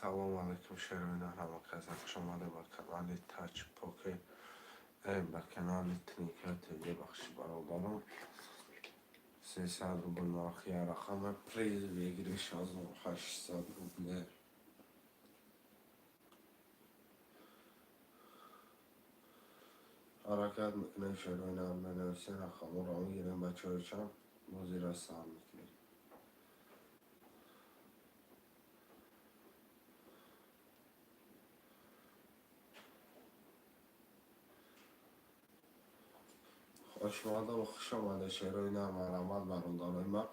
سلام علیکم شیرین حماکز شماره با کانال تاچ پوکر با کانال تکنیکات یه بخشی برادرم 300 روبل ناخی رقم پریز بگیری 1800 روبل حرکت میکنه شیرین هم بنویسه رقم رو میگیریم بچه های چند موزی را سال میکنیم خوش آمده و خوش آمده شیرین هم مرمت برادرای ما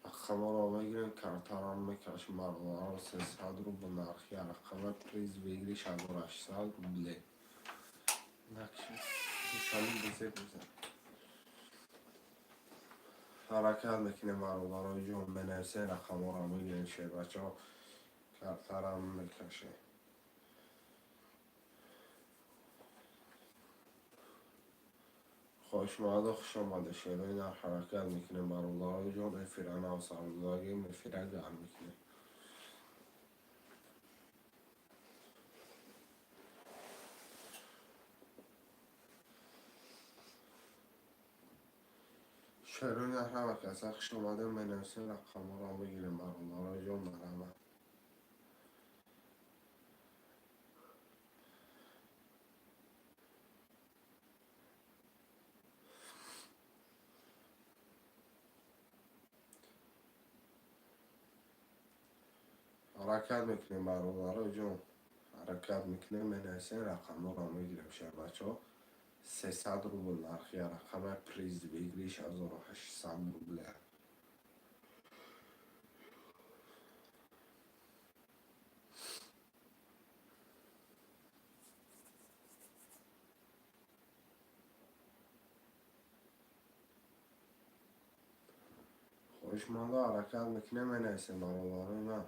رقم رو میگیریم کارتاران میکشیم برادران 300 روبل نرخی رقم پریز بگیری 1800 روبل نقشه نشانی بزن حرکت میکنه برادرای جون بنویسه رقم رو میگیریم شیر بچه ها کارتاران میکشه خوش آمده شیرین در حرکت میکنه برادرای جون افیران و سرزاگی مفیره گرم میکنه شیرین در حرکت خوش آمده بنویسه رقم رو میگیریم برادرای جون مرمت حرکت میکنه برادرای جون حرکت میکنه بنویسه رقم رو میگیریم شیر بچه ها 300 روبل نرخی رقم پریز بگیری 1800 روبل خوشمانده حرکت میکنه بنویسه برادرای من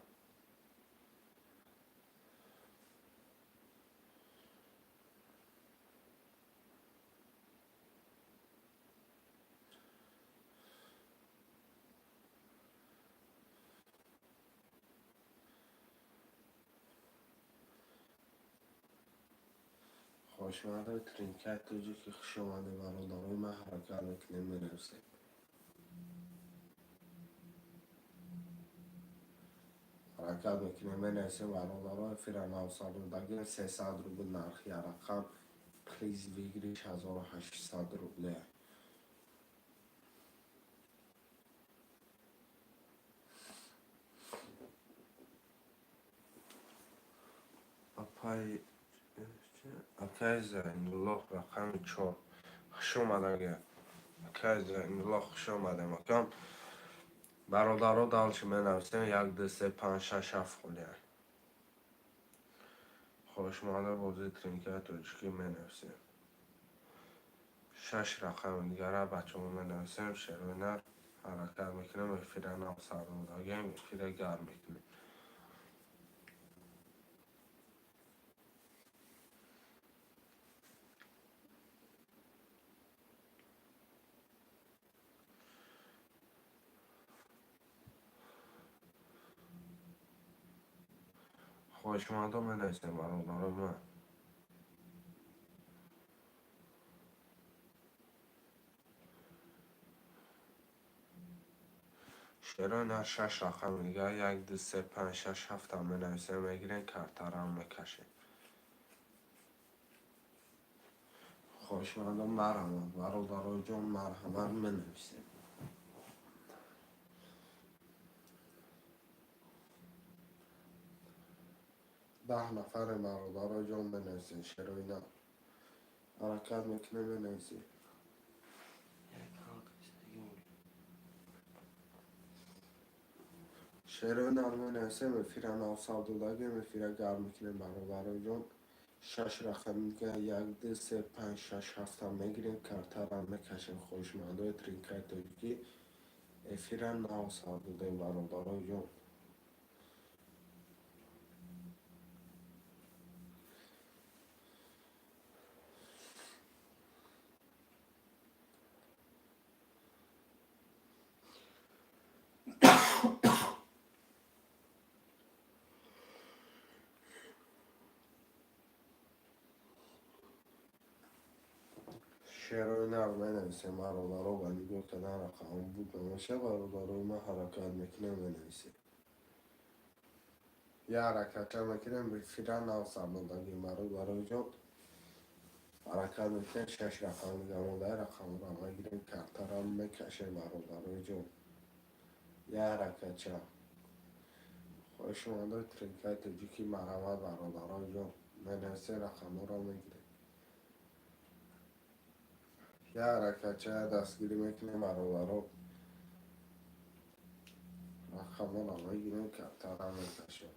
خوشمانده ترینکت توجی که خوش آمده برادرای من حرکت میکنه بنویسه حرکت میکنه بنویسه برادرای فیران و سالودگی 300 روبل نرخی رقم پریز بگیری 1800 روبل اپای اپای زین الله رقم 4 خوش آمده اپای زین الله خوش آمده مکان برادرها دالچی بنویسه 1 2 3 5 6 7 خوله خوشمانده بازی ترینکت توجی که بنویسه 6 رقم دیگر بچه ها بنویسیم شیرینر حرکت میکنه مفیره نام سرمداگی مفیره گرم میکنه خوشمانده بنویسیم برادرای من شیرینر 6 رقم دیگر 1 2 3 5 6 7 هم بنویسیم میگیرین کارتر هم میکشه خوشمانده مرحمت برادرای جون مرحمت بنویسیم 10 نفر برادرای جون بنویسیم شیرینر حرکت میکنه بنویسیم شیرینر بنویسه مفیره نام سردودگی مفیره گرم میکنه برادرای جون 6 رقم دیگه 1 2 3 5 6 7 هم میگیریم کارتر هم میکشیم خوشمانده ترینکت توجی افیره نام سردوده برادرای جون شعرهای نغمه نویسه مرادارا و نگاه کردن رقم بود نمیشه برادارای ما حرکت میکنه نویسه یا حرکت میکنه بفیرن نو سرمندگی مراد برای جان حرکت میکنه شش رقم دیگه مونده رقم را میگیریم کارتر هم میکشه مرادارای جان یا حرکت چه خوش مانده ترکیت جوکی مرمت برادارای جان منویسه رقم را میگیریم یا حرکت چه دستگیری میکنه مرادارا رقم را میگیریم کارتر هم میکشه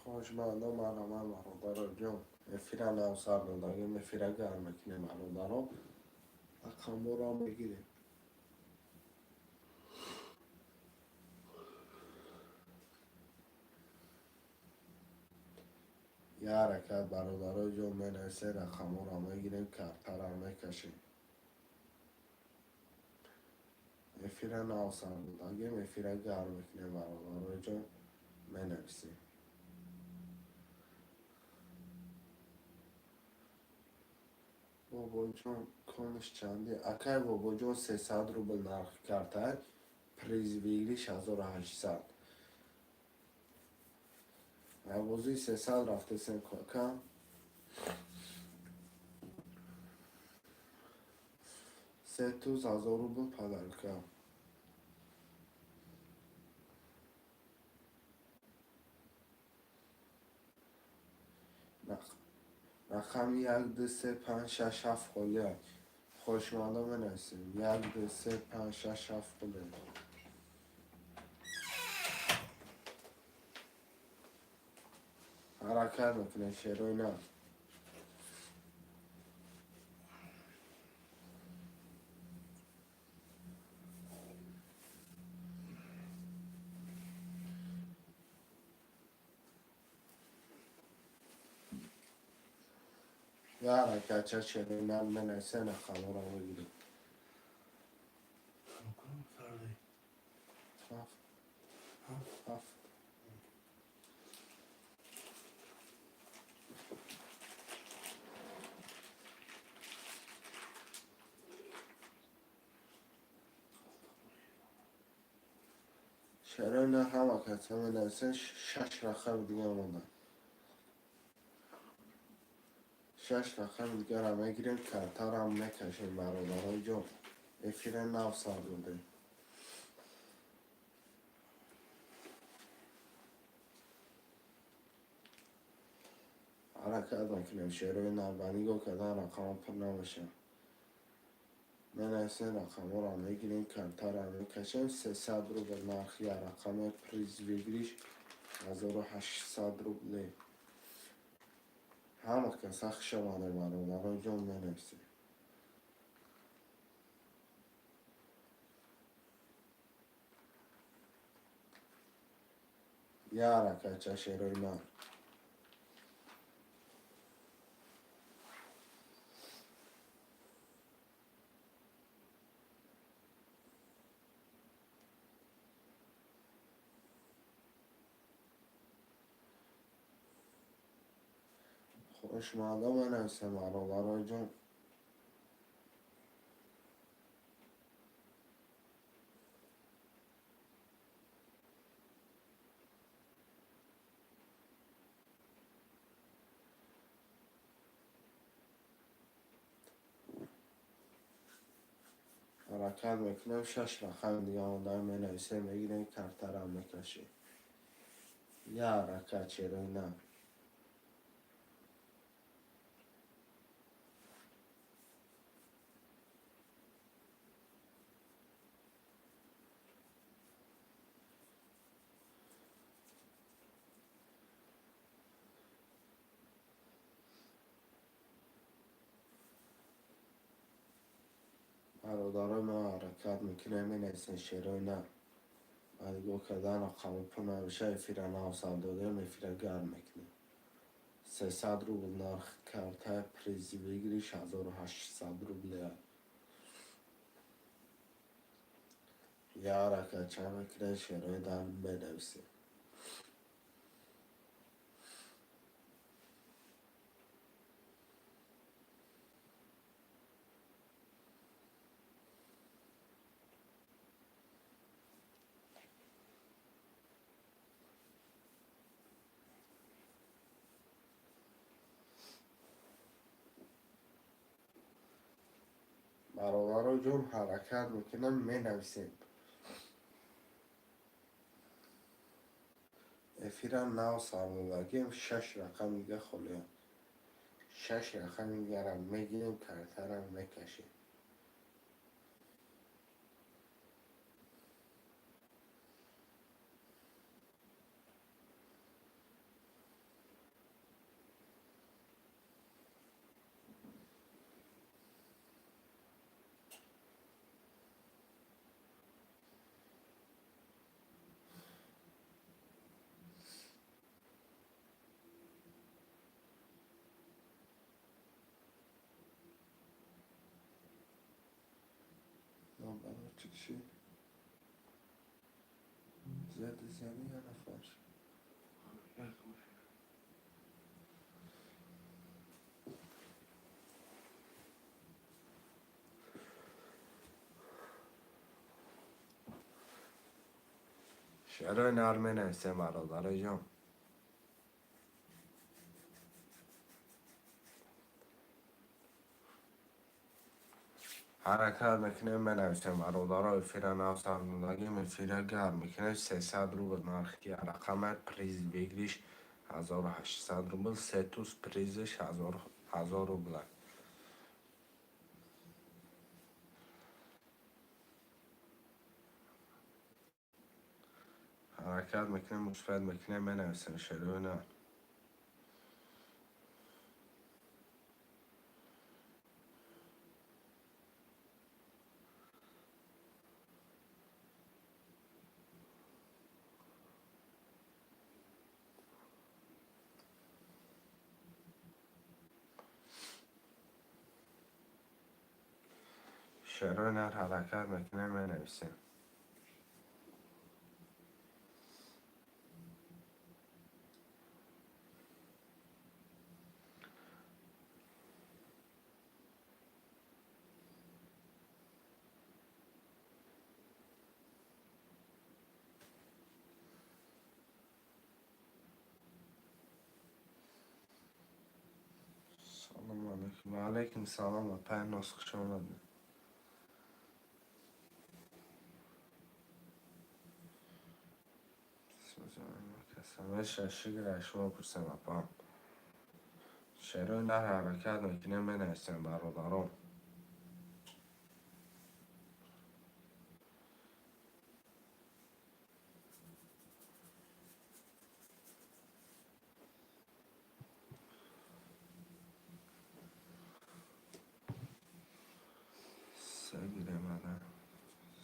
خوشمند مرمت برادارای جان میفیرن نو سرمندگی میفیره گرم میکنه مرادارا رقم را میگیریم یه حرکت برادرای جون منویسه رقم را میگیریم کارتر هم میکشیم میفیره نو سرمندگی میفیره گرم میکنه برادرای جون منویسیم بابا جون کنش چنده اکای بابا جون 300 روبل نرخ کرده پریز بگیریش 1800 عوضی 300 رفته سن کم 3000 روبل پدر کم رقم 1 2 3 5 6 7 خالیه خوشمانده منویسیم 1 2 3 5 6 7 خالیه حرکت میکنه شعرهای نه یا حرکت چه شعرهای نه منویسه رقم را میگیریم هفت هفت شعرهای نه همه کسی منویسه 6 رقم دیگه مونده 6 رقم دیگه را میگیریم کارتر هم میکشیم برادرای جون میفیره 900 بوده حرکت میکنیم شعرهای نه بنیگو کدن رقم پر نمیشه منویسه رقم را میگیریم کارتر هم میکشیم 300 روبل نرخی رقم پریز بگیریش 1800 روبله همه کس خشمانه برادرای جون منویسه یا حرکت چه شعرهای نه خوشمانده منویسه برادرای جون حرکت میکنیم 6 رقم دیگه مونده منویسه میگیریم کارتر هم میکشیم یا حرکت شعرهای نه برادرای ما حرکت میکنه منویسه شعرهای نه بنیگو کدن رقم پر نمیشه میفیره 900 داده میفیره گرم میکنه 300 روبل نرخ کرده پریزی بگیریش 1800 روبله یه حرکت چند میکنه شعرهای در بنویسیم. برادر جون حرکت میکنم مینویسیم. افیران نو سالمندگیم 6 رقم میگه خلیم. 6 رقم میگرم میگیریم کرترم میکشیم. برای چی؟ زدی یا نفر؟ شعرهای نرمه نویسیم برادر جون. حرکت میکنه بنویسیم برادر افیر نو سالمندگیم. افیر گرم میکنه 300 روبل نرخی رقم پریز بگیریش 1800 روبل. 3 توز پریزش 1000 روبل. حرکت میکنه مثبت میکنه بنویسیم شعرهای نرم. شعرهای نر حرکت میکنه بنویسیم. سلام علیکم. و علیکم سلام و پای نسخ شما. کسانه ششی گرشما پرسیم اپام. شعرهای نر حرکت میکنه بنویسیم برادران.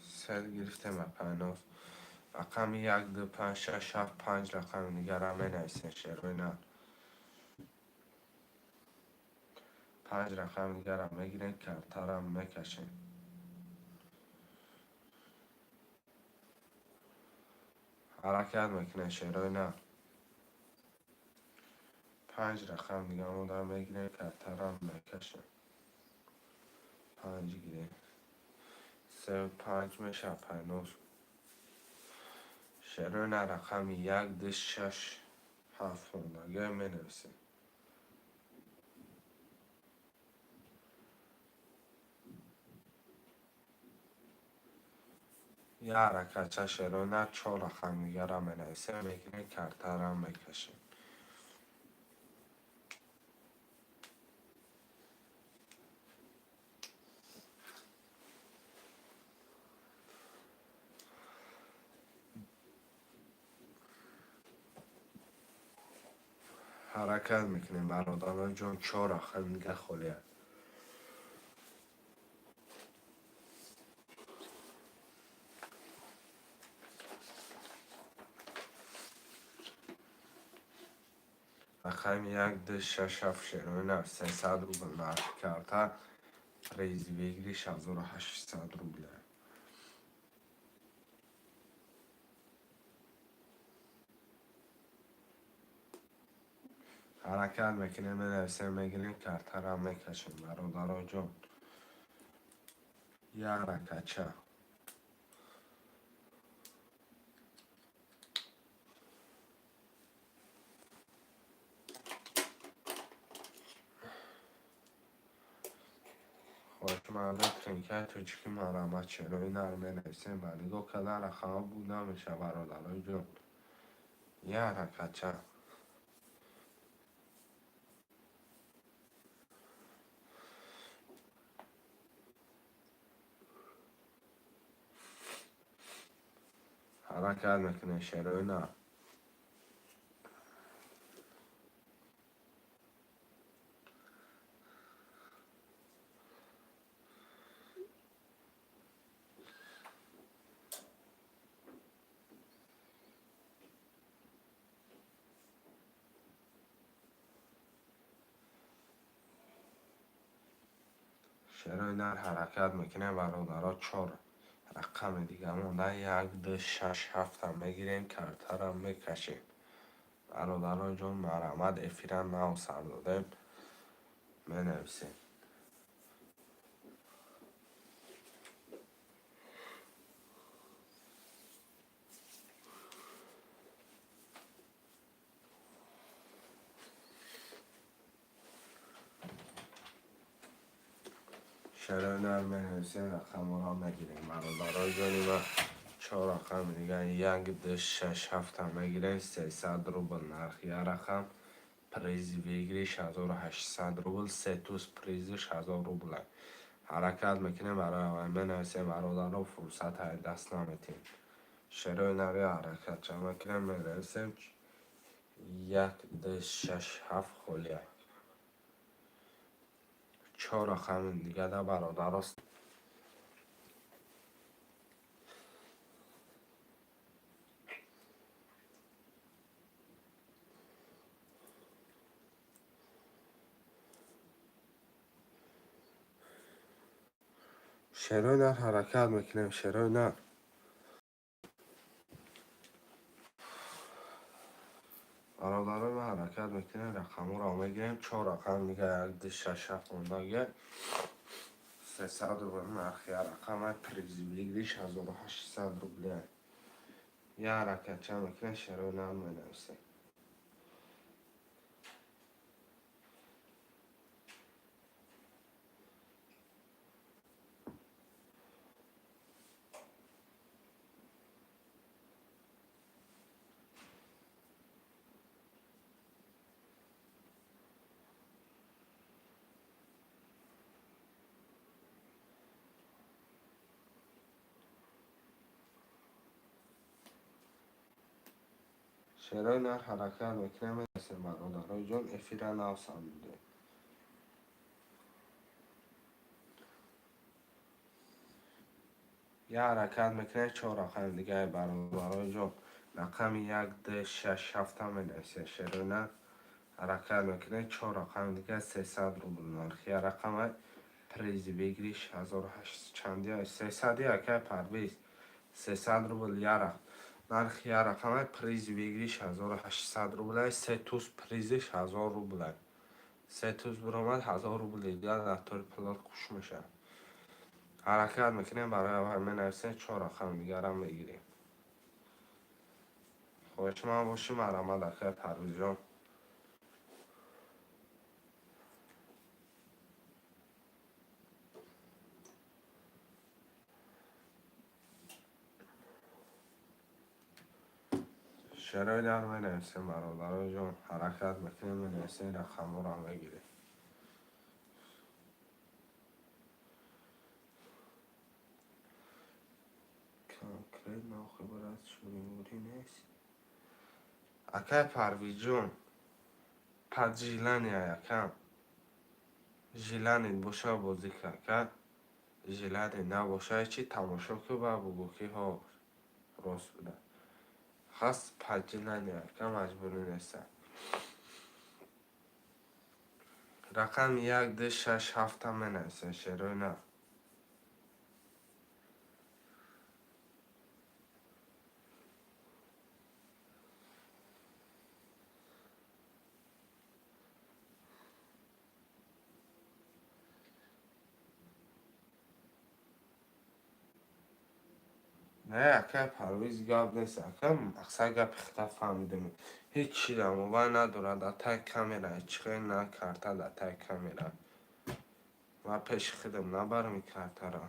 سل گرفتم اپناف. رقم 1 2 5 6 7 5 رقم دیگر بنویسیم شعرهای نر. 5 رقم دیگر میگیرین کرترم میکشین. حرکت میکنه شعرهای نر. 5 رقم دیگر مدام میگیرین کرترم میکشین. 5 گیرین 3 و 5 میشه اپناف. شعرهای نر رقم 1 2 6 7 مدام مینویسیم. یه حرکت چه شعرهای نر 4 رقم دیگر بنویسیم میگیرین کرترم میکشین. حرکت میکنیم برادران جون 4 رقم دیگه خالیه. رقم 1 2 6 7 شعرهای نر 300 روبل نرخ کرده. پریز بگیریش 1800 روبله. حرکت میکنیم می‌نویسیم میگیریم کارتر هم میکشیم برادران جان. یک رکچه خوشمزه ترینکت تو چیکی مرمت چلوی نرمه نویسیم بلیگو کدر رخم بوده میشه برادران جان. یک رکچه حرکت میکنه شروع نه. شروع نه حرکت میکنه برادران چهار رقم دیگه مونده یک دو شش هفت هم میگیریم کارتر هم میکشیم برادران جان. مرمت افیران نو سر دادیم مینویسیم. شروع نه مینویسیم رقم را میگیریم برادران جانی و چهار رقم دیگه یک دو شش هفت هم میگیریم 300 روبل نرخ یک رقم پریزی بگیری 6800 روبل سه توز پریزش 1000 روبل است. حرکت میکنیم برای اول مینویسیم برادران فرصت های دست نمیتیم. شروع نوی حرکت چه میکنیم مینویسیم یک دو شش هفت خلیه چهار رقم دیگه ده برادران. شروع نه حرکت میکنیم شروع نه برادران ما حرکت میکنیم رقم را میگیریم چهار رقم دیگه یک دو شش هفت مونده 300 روبل نرخ یک رقم پریزی بگیریش 1800 روبله. یک حرکت چه میکنیم شروع نه مینویسیم. شروع نه حرکت میکنیم مینویسیم برادران جان افیران نو سر دادیم. یک حرکت میکنه چهار رقم دیگه برادران جان رقم یک دو شش هفت هم مینویسیم. شروع نه حرکت میکنه چهار رقم دیگه 300 روبل نرخ یک رقم پریزی بگیریش 1800 چندی های 300 یکه پرویز 300 روبل یک رقم نرخ یک رقم پریزی بگیریش 1800 روبل است. سه توز پریزش 1000 روبل است. سه توز برآمد 1000 روبل دیگه در طور پلات خوش میشه. حرکت میکنیم برای اول مینویسیم چهار رقم دیگر هم بگیریم. خوش من باشیم مرمت اخیر پرویز جان. شروع در مینویسیم برادران جان حرکت میکنیم مینویسیم رقم را هم بگیریم. کنکریت ناخبر از شوری نیست اکای پرویز جان پس جیلانی یکم جیلانی باشه بازی که جیلانی نباشه چی تماشا که با بگو که ها راست بوده خواست پس جیلانی یکم مجبوری نیسته. رقم یک دو شش هفت هم مینویسه شروع نه. نه اکه پرویز گاب نیست اکه مقصد گپ اختلاف فهمیدم هیچ چی در موبایل ندارد اتای کامیرا چخه نه کارتا در اتای کامیرا و پیش خودم نبرم کارتا را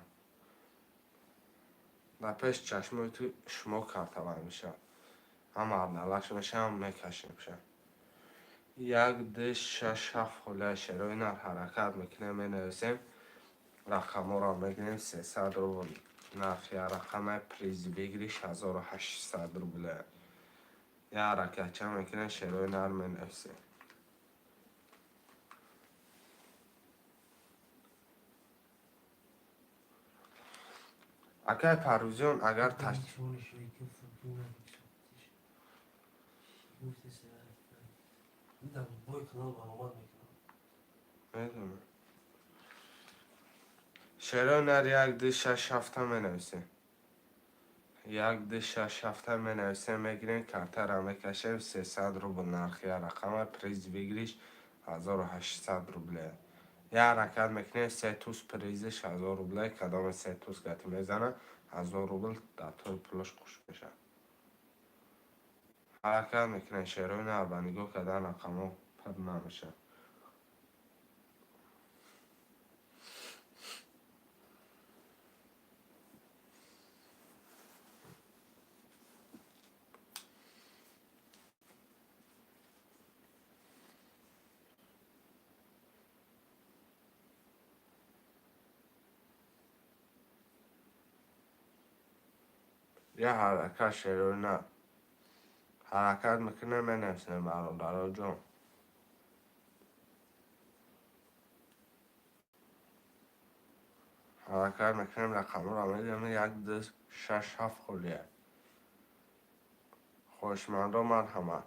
و پیش چشموی تو شما کارتا بر میشه هم عبدالله میشه هم میکشیم میشه یک دش شش هفت خله شروع نر حرکت میکنه می نویسیم رقم را میگیریم 300 روبل نرخ یا رقم پریز بگیریش 1800 روبله یا حرکت چه میکنه شروع نر می نویسیم اگر پروزیون اگر میدونم شروع نر یک دو شش هفته می نویسیم یک دو شش هفته می نویسیم میگیریم کارتا را میکشیم 300 روبل نرخ یا رقم پریز بگیریش 1800 روبله یا حرکت میکنه سه توس پریزش 1000 روبله کدام سه توس گتی میزنه 1000 روبل در طور پلوش خوش بشه حرکت میکنه شروع نر بندگو کدن رقمو پر نمیشه یا حرکت شروع نر حرکت میکنه می نویسیم برادر جون حرکت میکنیم رقم را میدیم یک دو شش هفت خلیه خوشمند و مرحمت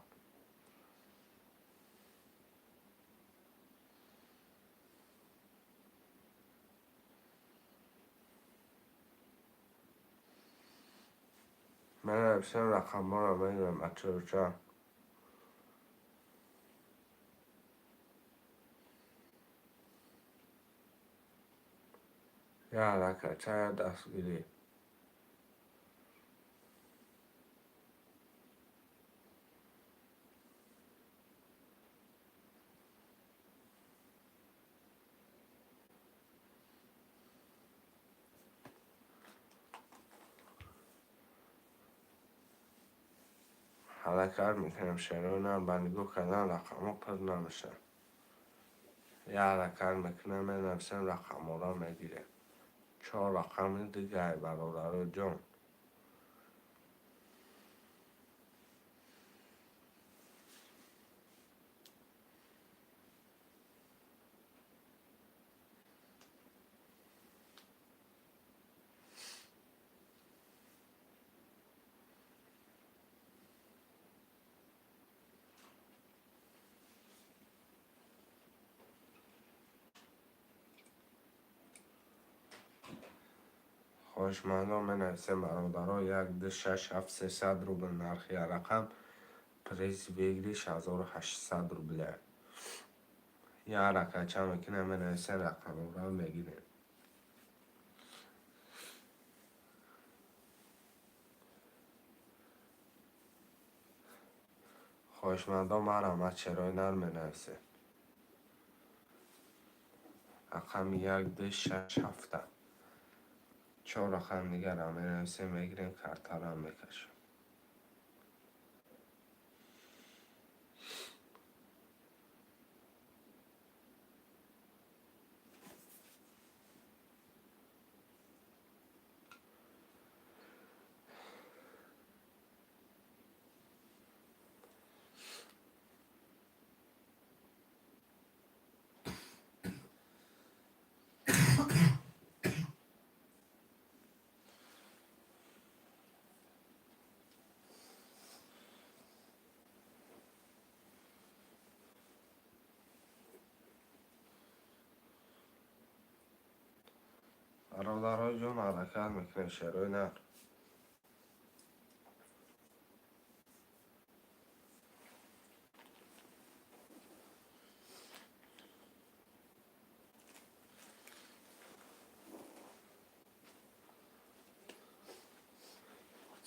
می نویسیم رقم را میدیم بچه بچه یا حرکت چه دستگیری حرکت میکنیم شروع نر بندگو کدن رقمو پر نمیشه یا حرکت میکنیم می نویسیم رقم را میگیریم 4 رقم دیگه برادر جون خوشمندم می نویسیم برادرها یک دو شش هفت 300 روبل نرخ یا رقم پریز بگیریش 1800 روبله یا حرکت چه میکنه می نویسیم رقم را میگیریم خوشمندم مرحمت شروع نر می نویسیم رقم یک دو شش هفته 4 رقم دیگر را می نویسیم میگیریم کارتا را میکشیم برادرای جون حرکت میکنه شروع نر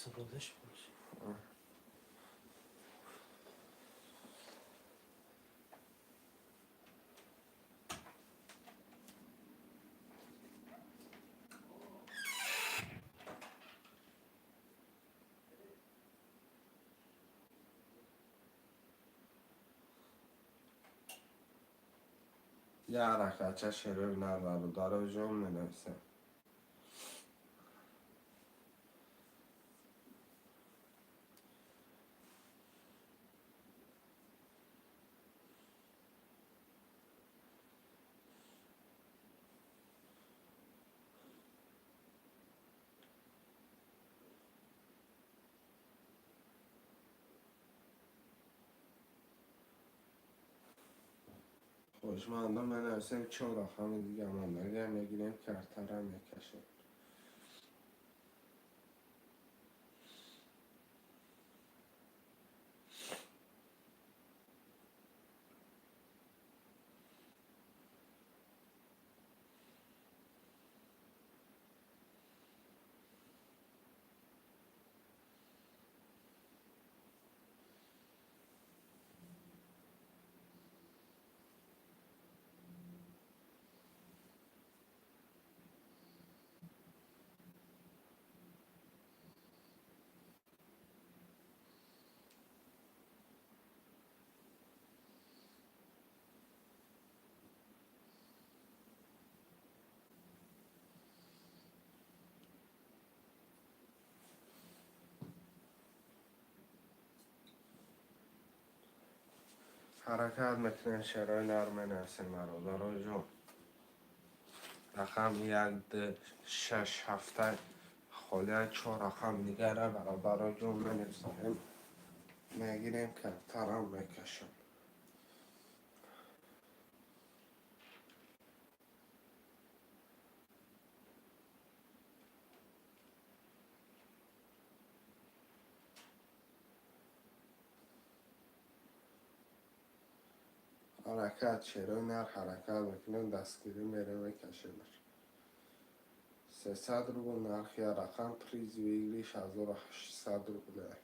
استفادهش باشه. یه حرکت شروع نداره داره جمله نویسه. خوشمندم من نویسیم چه رقم دیگه من اگر نگیریم کرتر هم میکشه. حرکت میکنه شرای نرم نویسیم مرا داره جون. رقم یک ده شش هفته خالی چهار رقم دیگر برابر جون نویسیم میگیریم کرتر هم میکشم. حرکت شروع نر حرکت میکنیم دستگیری میره میکشیم. 300 روبل نرخ یا رقم پریز ویگلیش 1800 روبله.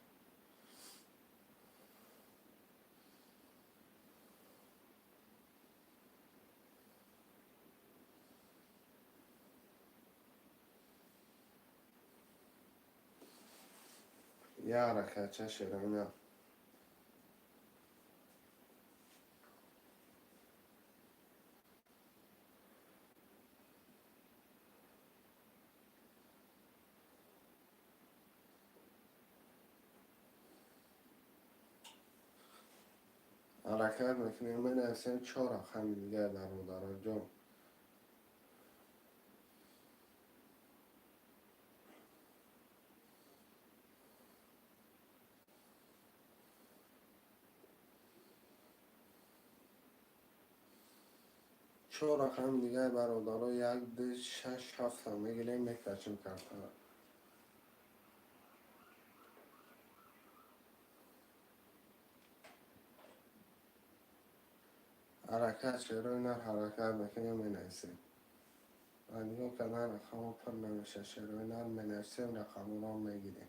یه حرکت شروع نر حرکت میکنیم من نویسیم چهار رقم دیگه برادر جون. چهار رقم دیگه برادر یک ده شش هفت هم میگیریم میکشیم کرتر. حرکت شروع نر حرکت میکنیم می نویسیم. دیگه کنار رقم پر نمیشه شروع نر می نویسیم رقم رو میگیریم.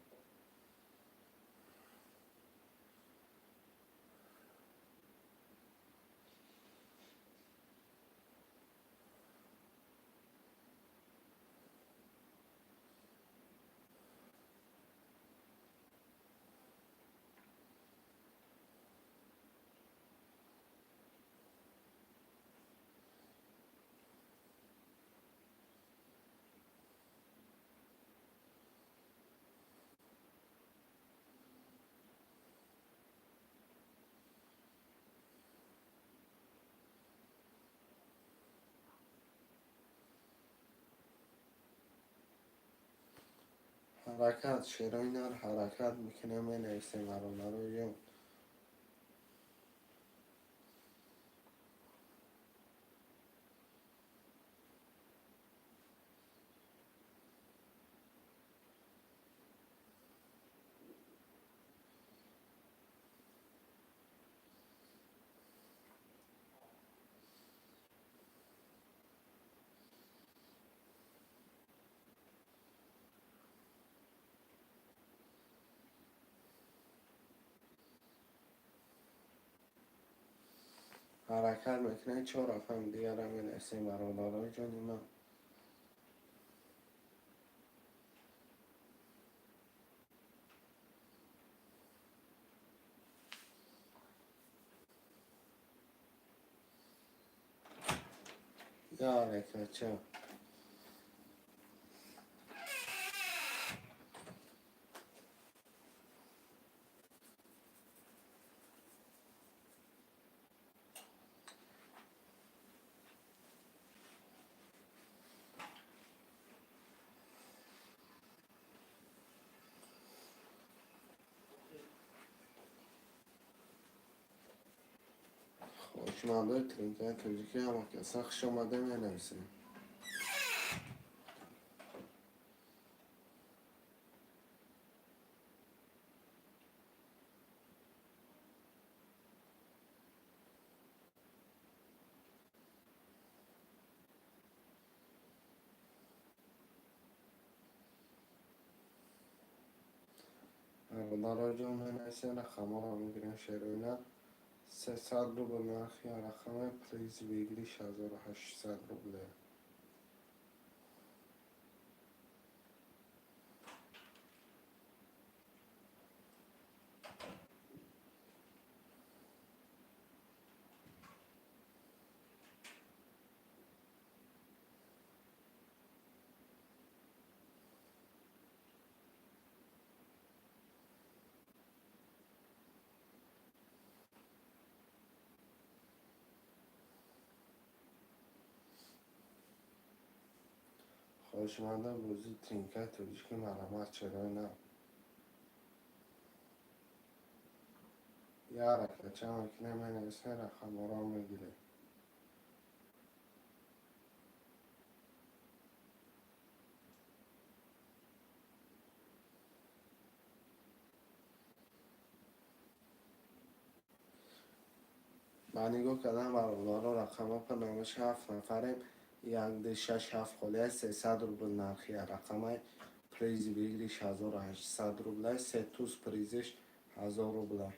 حرکت شروع نر حرکت میکنیم می نویسیم برادر جون. حرکت میکنه. 4 رقم دیگر هم می‌نویسیم برادرای جان من. یا حرکت چه خوشمنده ترینکه توجیکی هم که سخش آمده می‌نویسیم. برادرای جان می‌نویسیم. رقم ها رو میگیریم شروعنا. 300 روبل نرخ یا رقم پلیز بگیری 1800 روبله. خوشمنده بوزی ترینکه توجیکی مرامت چرا نه. یا حرکت چه مکنه می‌نویسیم. رقم ها رو میگیریم. من نگاه کردم برادرها رقم ها پر نامش 7 نفریم. 1 6 7 خاله 300 روبل نرخی رقم های پریزی بگیریش 1800 روبله. 3 توز پریزش 1000 روبله.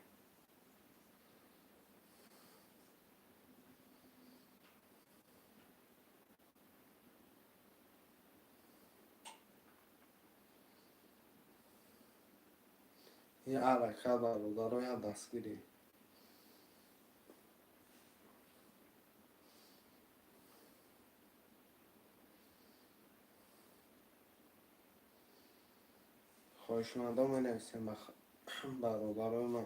این حرکت برادرها دستگیری. خوشمنده می نویسیم برادرای من.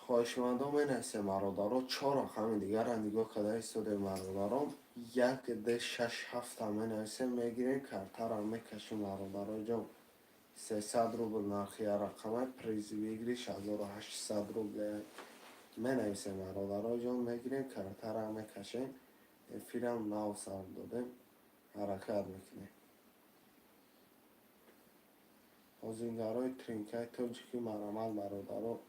خوشمنده می نویسیم برادرها. 4 رقم دیگر را نگاه کده ایستاده برادرام. 1 2 6 7 هم می نویسیم. میگیریم کارتر هم میکشیم برادرای جان. 300 روبل نرخی رقم پریزی بگیریش 1800 روبل می نویسیم برادرای جان. میگیریم کارتر هم میکشیم. فیلم ناو سر دادیم. حرکت میکنیم. بازیگرای ترینکای توجیکی مرامت برادرها.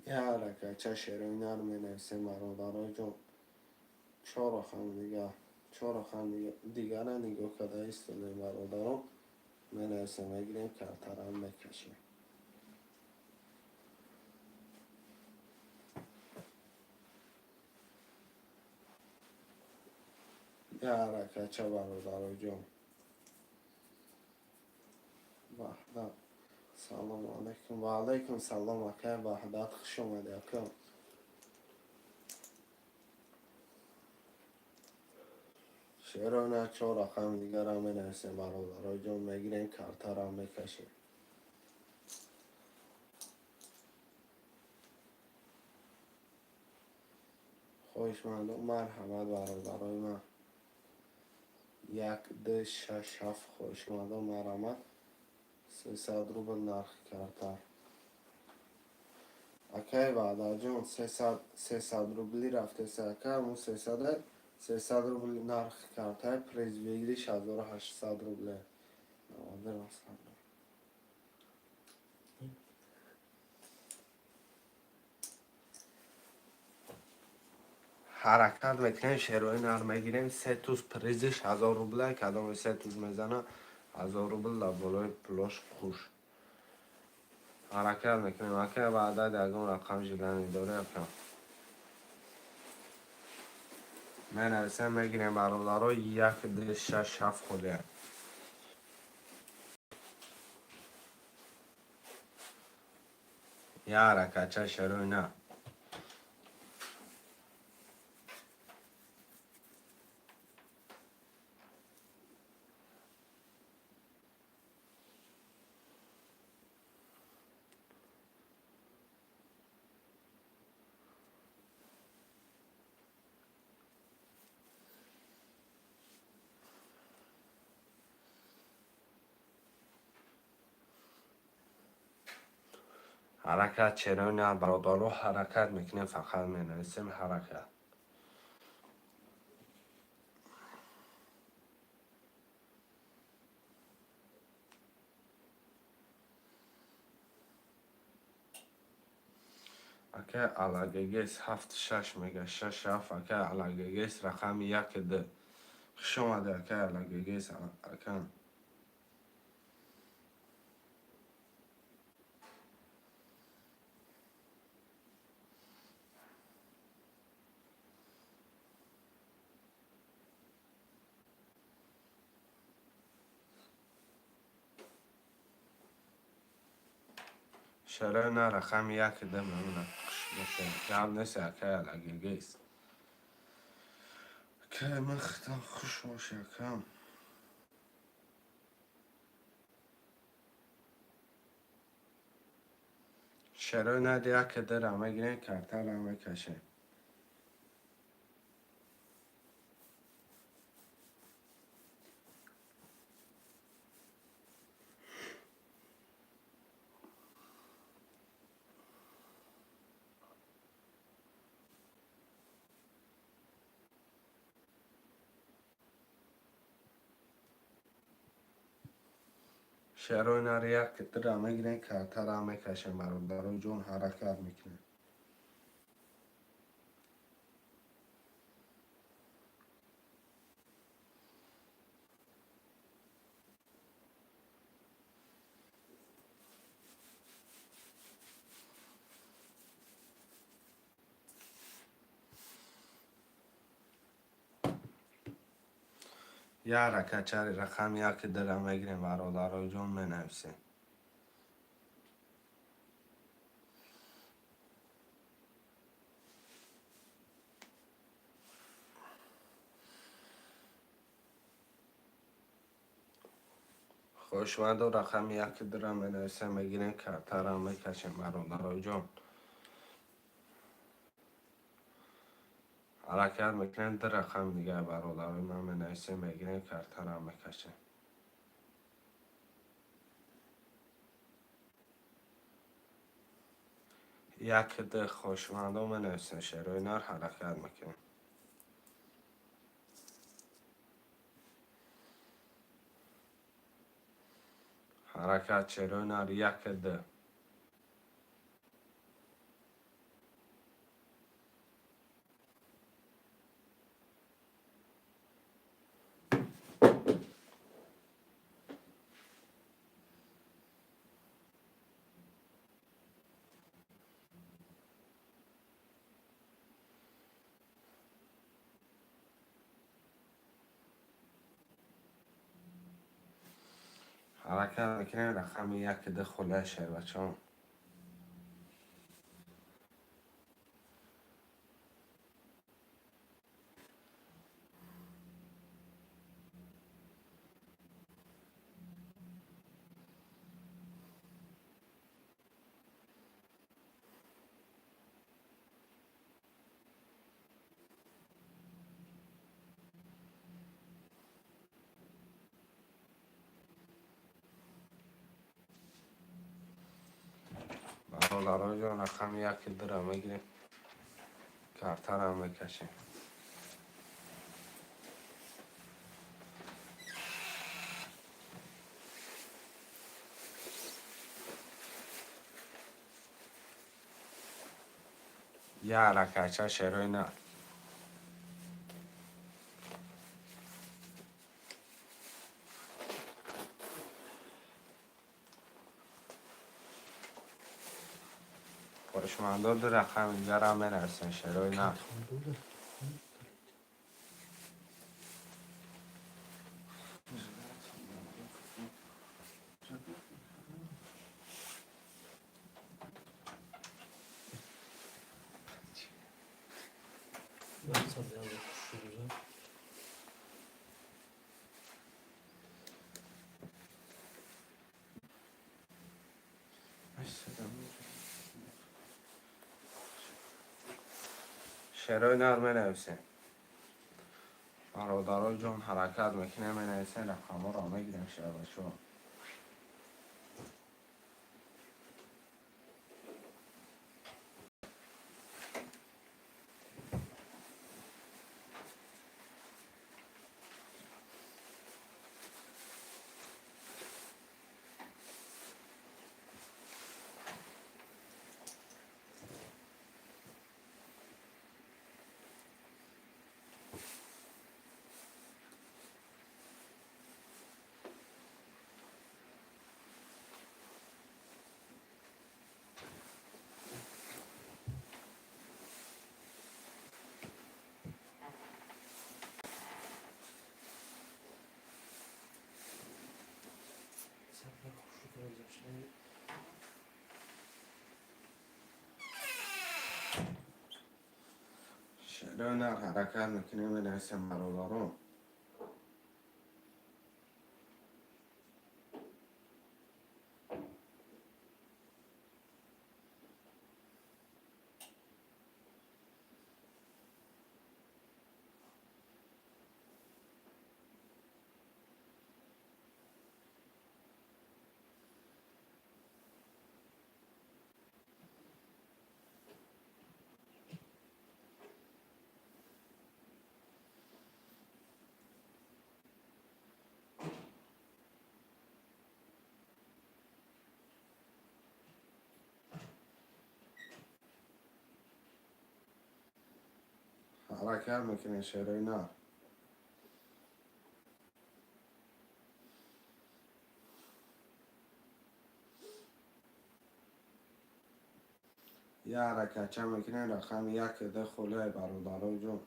یه حرکت چه شیرینی رو می نویسیم برادرای جان. 4 رقم دیگر 4 رقم دیگر را نگاه کده ایستاده برادران. می نویسیم میگیریم کارتر هم میکشیم. یه حرکت چه برادرای جان. وحدت. سلام علیکم. و علیکم سلام اکه. وحدت خوش اومده اکه. شیرانه 4 رقم دیگر هم می نویسیم برادرای جان. میگیریم کارتر هم میکشیم. خوشمند و مرحمت برادرای من. 1 2 6 7 خوشمند و مرحمت. 300 روبل نرخ کارتر. اکه بعد جان 300 روبلی رفته سکه. همون 300 300 روبل نرخ کمتر پریز بگیریش 1800 روبله نوادر مثلا حرکت میکنیم شیروی نر میگیریم 3 توز پریزش 1000 روبله کدام 3 توز میزنه 1000 روبل در بالای پلاش خوش حرکت میکنیم اکه بعد یکم رقم جیلانی داره یکم من نویسم میگیریم برادرها 1.6 خوده یا حرکت چه شروع نه حرکت چرا نه برادرها حرکت میکنیم فقط می نویسیم حرکت اکه علاگگیس 7 6 میگه 6 7 اکه علاگگیس رقم 1 2 شما ده اکه علاگگیس اکه شروع نه رقم 1 2 میمونه گل نیست اکه علاگگیس که مختا خوش باشه کم شروع نه ده 1 2 را میگیریم کرتر را میکشیم شروع نه را 1 2 را میگیریم کرتر را میکشیم برادرها جون حرکت میکنیم یا حرکت چری رقم 1 2 را میگیریم برادرها جون می نویسیم خوشمند و رقم 1 2 را می نویسیم میگیریم کرتر را میکشیم برادرها جون حرکت میکنیم در رقم دیگه برادرای من می نویسیم میگیریم کرتر را میکشیم 1 2 خوشمند و می نویسیم شروع نر حرکت میکنیم حرکت شروع نر 1 2 حرکت میکنیم رقم 1 2 خله شه بچه هم برادرای جون رقم 1 2 را میگیریم کرتر را میکشیم Yara kaça şeroyna. Konuşmanda da rakam yara menersin şeroyna. شروع منوسه برادرها جون حرکت میکنه منوسه رقم را میگیرم شروع شو شروع نه حرکت میکنه منوسه برادرها حرکت میکنه شروع نه یه حرکت چه میکنه رقم یک ده خوله برادرها جون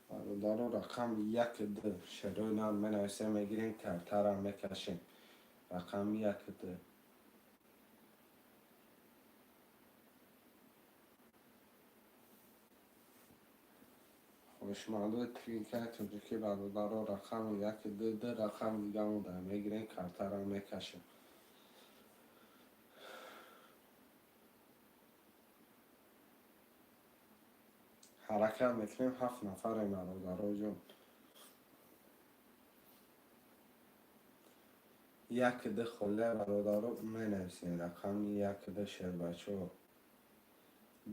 برادرها رقم یک ده شروع نه منوسه میگیریم کرتر هم میکشیم رقم یک ده خوشمالو ترینکت اونجا که برادرها رقم یک ده رقم دیگه مونده میگیریم کرتر هم میکشیم حرکت میکنیم 7 نفر برادرها جون یک ده خوله برادرها منویسیم رقم یک ده شربچو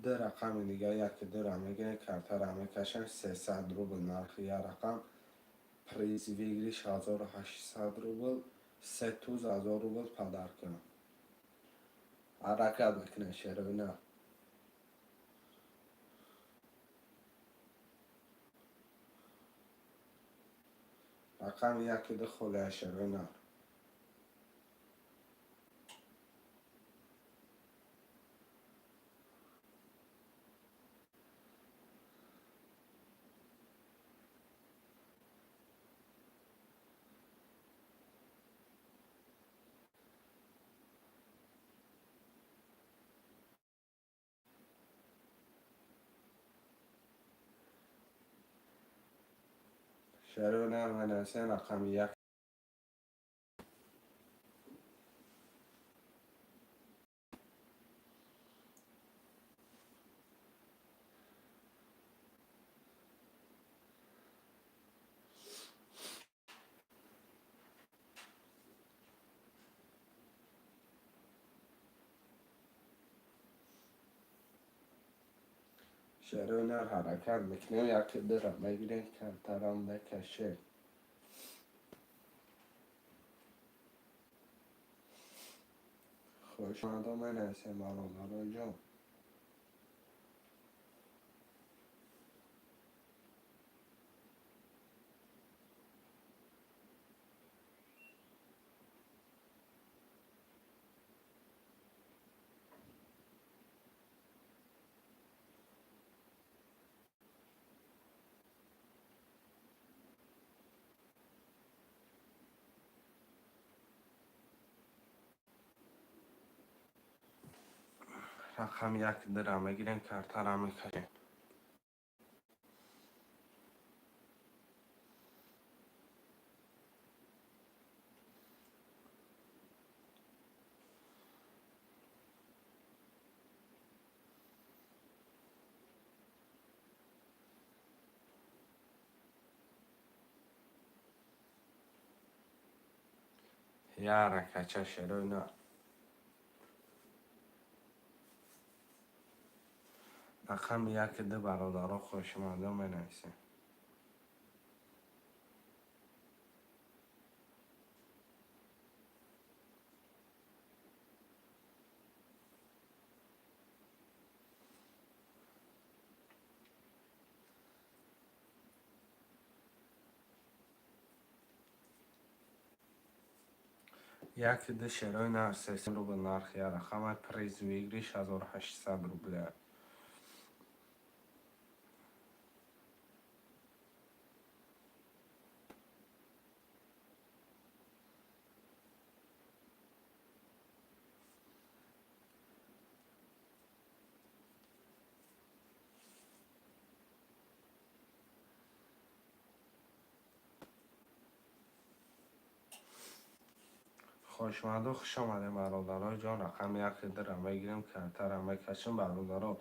ده رقم دیگه یک ده را میگیریم کرتر هم میکشیم 300 روبل نرخ یه رقم پریز ویگریش 1800 روبل 3000 روبل پدر کنم حرکت میکنه شروع نه رقم یک ده خوله شروع نه شروع نه منویسیم رقم یک شروع نر حرکت میکنیم یکی در میگیریم کمترم بکشه. خوش آمده من هستم برادر جان. رقم یک در میگیریم کمترم میکشیم. یا رکچه شروع نر. رقم یک در برادر خوش آمده من هستم. یک ده شروع نر 300 روبل نرخی رقم پریز ویگریش 1800 روبل. خوش آمده خوش آمده برادرای جان. رقم یک در میگیریم کمتر میکشیم برادرها.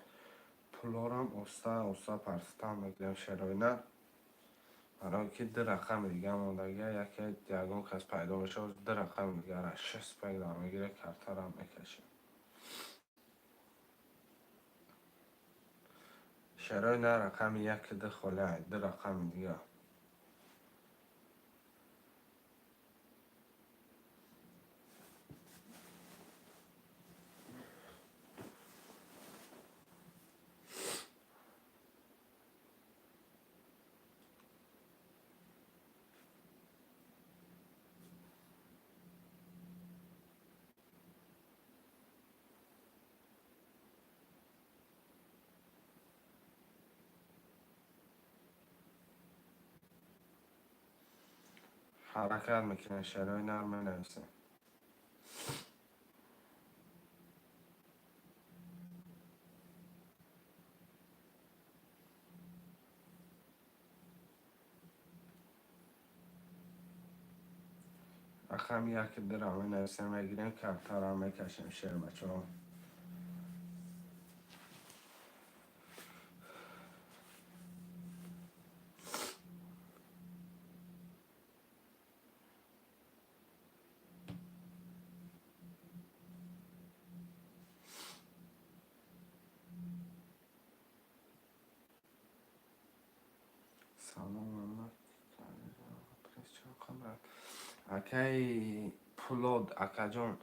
پولارم اوستا پرستان میگیریم شروع نر. برای که در رقم دیگه موندگی یکی دیگون کس پیدا بشه در رقم دیگه را 60 پیدا میگیره کمتر هم میکشیم. شروع نر رقم یک در خاله در رقم دیگه. حرکت میکنه شروع نر منویسه. رقم یک در منویسه میگیریم کمتر هم میکشیم شیر بچه ها. سلام اکی پولاد اکا جان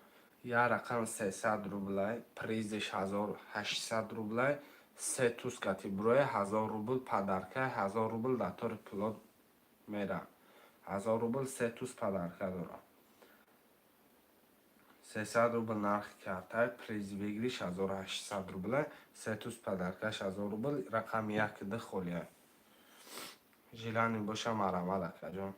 یا رقم 300 روبله پریزش 1800 روبله 3 توز کتی بروی 1000 روبل پدرکه 1000 روبل در طور پولاد میره. 1000 روبل 3 توز پدرکه داره. 300 روبل نرخ کرده پریز بگیریش 1800 روبله 3 توز پدرکش 1000 روبل. رقم یک ده خولیه جیلانی باشه مرمد اکا جان.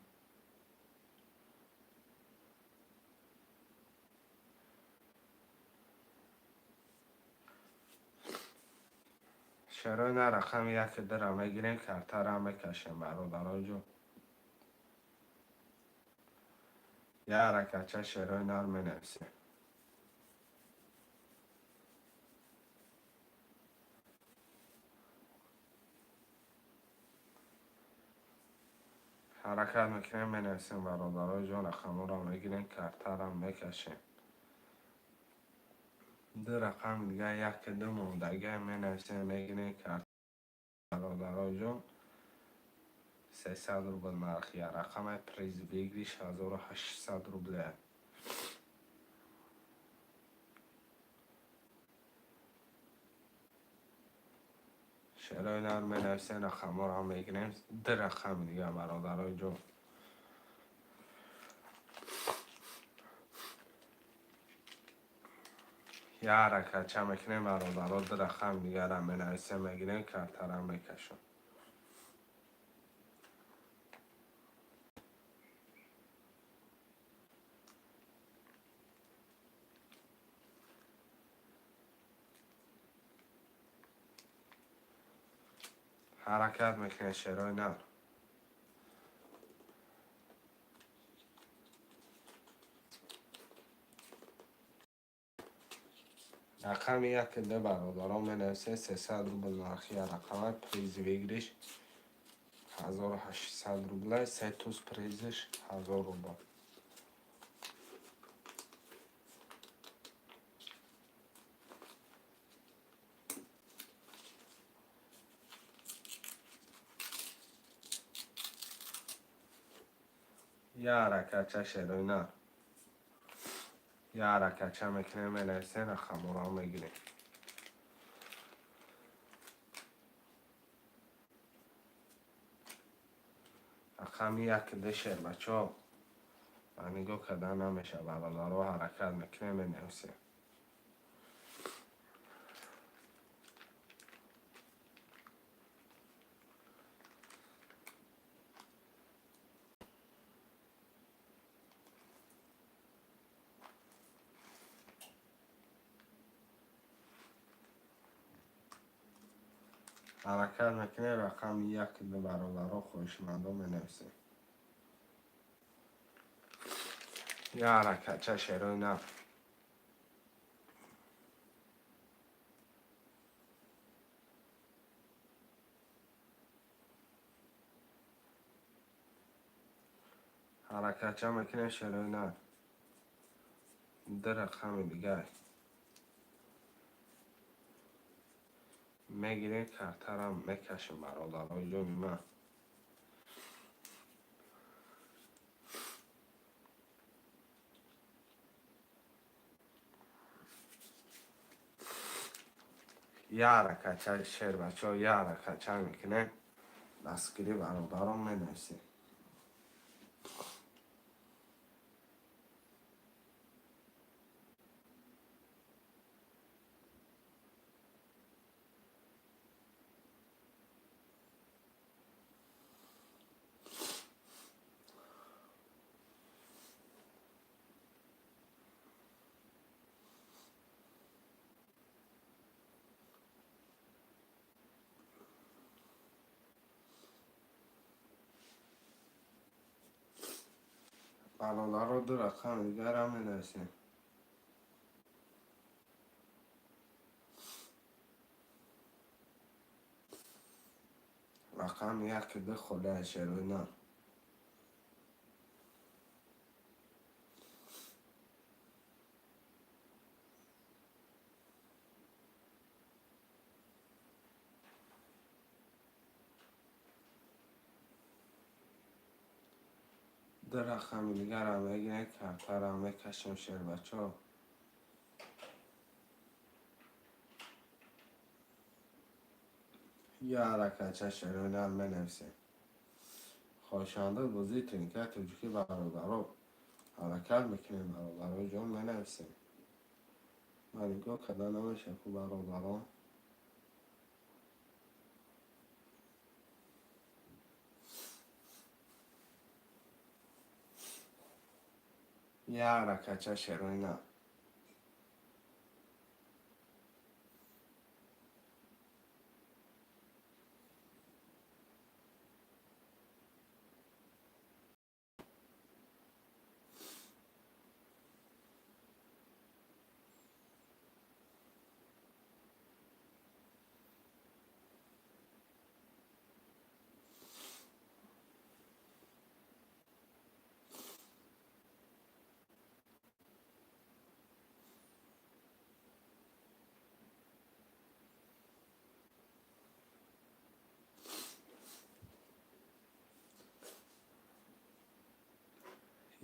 شروع نه رقم یک در میگیریم کارتر هم میکشیم برادرای جون. یا حرکتچه شروع نر مینویسیم. حرکت میکنیم مینویسیم برادرای جون. رقم را میگیریم کارتر هم میکشیم. دو رقم دیگه یک دو موندگی مینویسیم میگیریم کارتر برادرای جان 300 روبل نرخیه. رقم پریز بگیریش 1800 روبله. شعرهای نرمه نویسه رقم ها رو هم میگیریم. 2 رقم دیگه برادرای جان. یه حرکت چه میکنیم برادرها 2 رقم دیگه رو بنویسه میگیریم کرتر هم میکشم. حرکت میکنه شعرهای نر. رقم 1 ده برادرها بنویسه 300 روبل نرخیه. رقم پریز بگیریش 1800 روبله. 3 توز پریزش 1000 روبل. یه حرکت چه شعرهای نر. یه حرکت چه میکنیم بنویسه رقم ها رو هم میگیریم. رقم 1 ده شعر بچه ها نگاه کردن نمیشه برادرها حرکت میکنیم بنویسه. حرکت میکنه رقم 1 ده برادرها خویشمندان بنویسه. یه حرکت چه شعرهای نر. حرکت چه میکنه شعرهای نر. 2 رقم دیگه میگیریم کرتر هم میکشیم برادرهای جون من. یه حرکت چه شعر بچه ها یه حرکت چه میکنه دستگیری برادرها مینویسه. برادرها 2 رقم دیگر هم مینویسه. رقم 1 ده خله شعرهای نر. دو رقم دیگر هم میگیریم کرتر هم میکشیم شعر بچه ها. یه حرکت چه شعرهای نر مینویسه. خواهشانده بازی تنکه توجیکی برادرها حرکت میکنیم برادرهای جان مینویسه. من نگاه کردن نمیشه که برادرها یه حرکت چه شعرهای نر.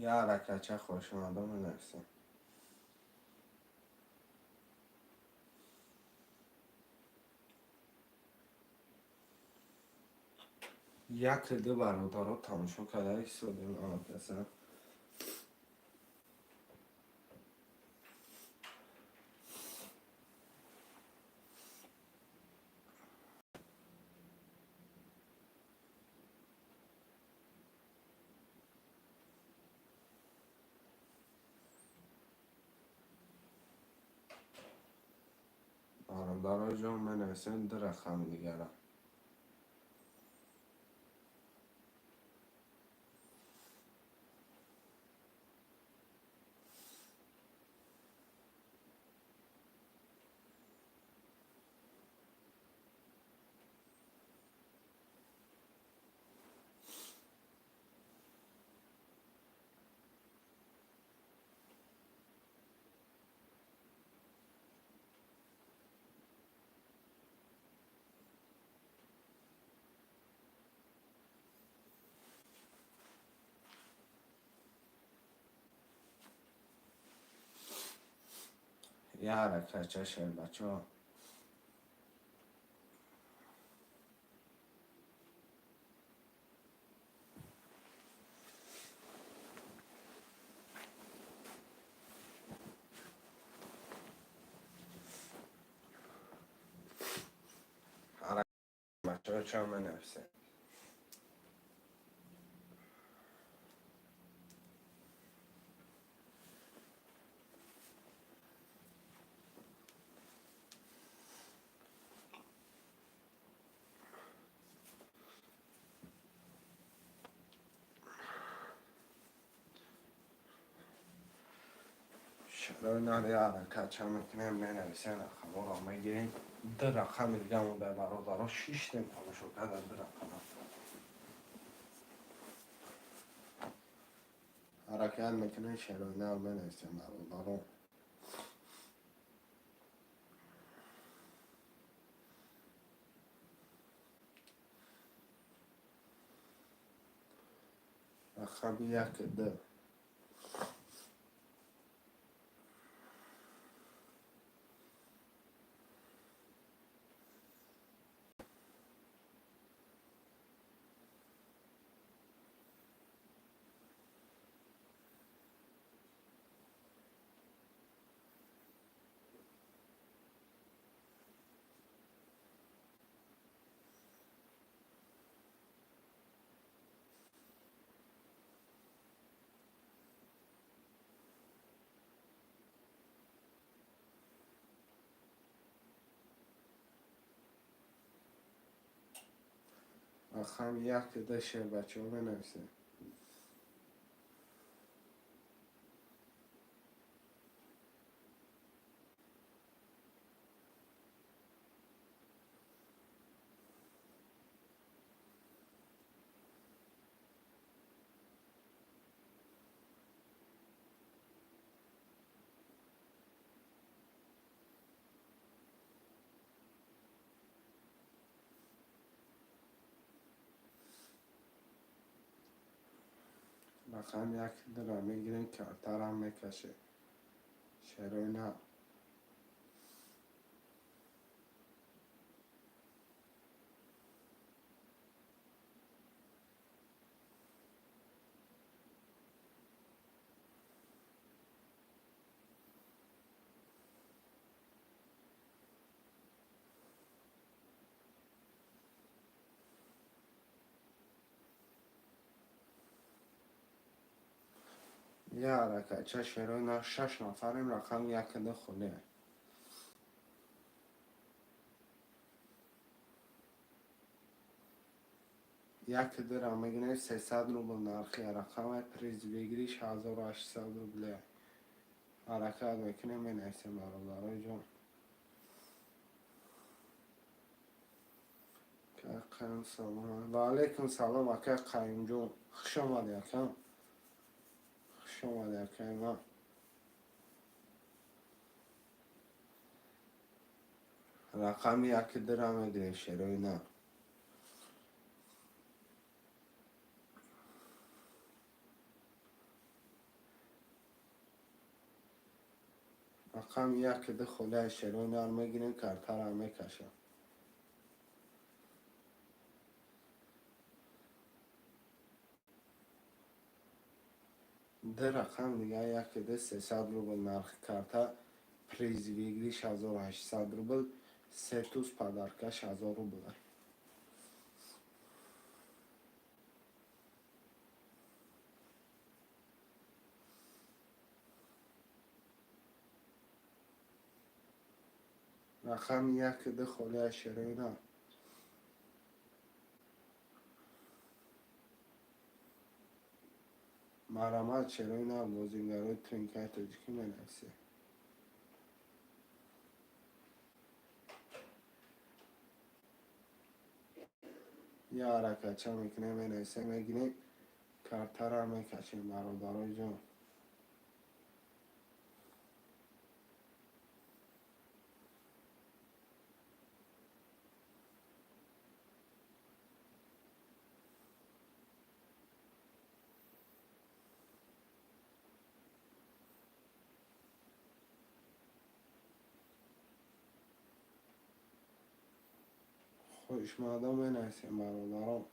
یه حرکت خوش اومده بنویسیم. یک دو برادر تماشا کرده ایک سودیم آمد. برادر جان بنویسیم در رقم دیگره. یه حرکت شیر بچه ها. حرکت بچه ها چون بنویسیم. شروع نالی حرکت چون میکنیم بنویسیم رقم را میگیریم. در رقم دیگه همون در برادر 6 تیم تماشا کرده در رقم حرکت میکنیم. شروع نال بنویسیم برادر رقم یک دو. رقم یک دو شیر بچه ها بنویسیم. رقم یک دو را میگیریم که اتر هم میکشه. شروع نال یه حرکت شروع نال 6 نفریم. رقم یک دو خونه. یک دو را میگیریم 300 روبل نرخی رقم پریز بگیری 6800 روبله. حرکت میکنیم بنویسیم برادرای جان. که قیم سلام و علیکم سلام اکه قیم جون. خوش آمدی اکم. خوش آمدی اکه ما. رقم یک دو را میگیریم شروع نال رقم یک ده خله شروع نار میگیریم کارتا را میکشم. ده رقم دیگه یک ده 300 روبل نرخ کارتا پریز ویگریش 1800 روبل سه توز پدرکش 1000 روبل. رقم یک ده خله شروع نار مرامت شروع نار بازیگرای ترینکای تاجیکی منویسه. یا حرکت چه میکنه منویسه میگیریم کارتا را میکشیم برادرای جان. خوش مادم منویسیم برادران.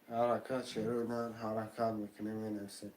حرکت شروع نار حرکت میکنه منویسه.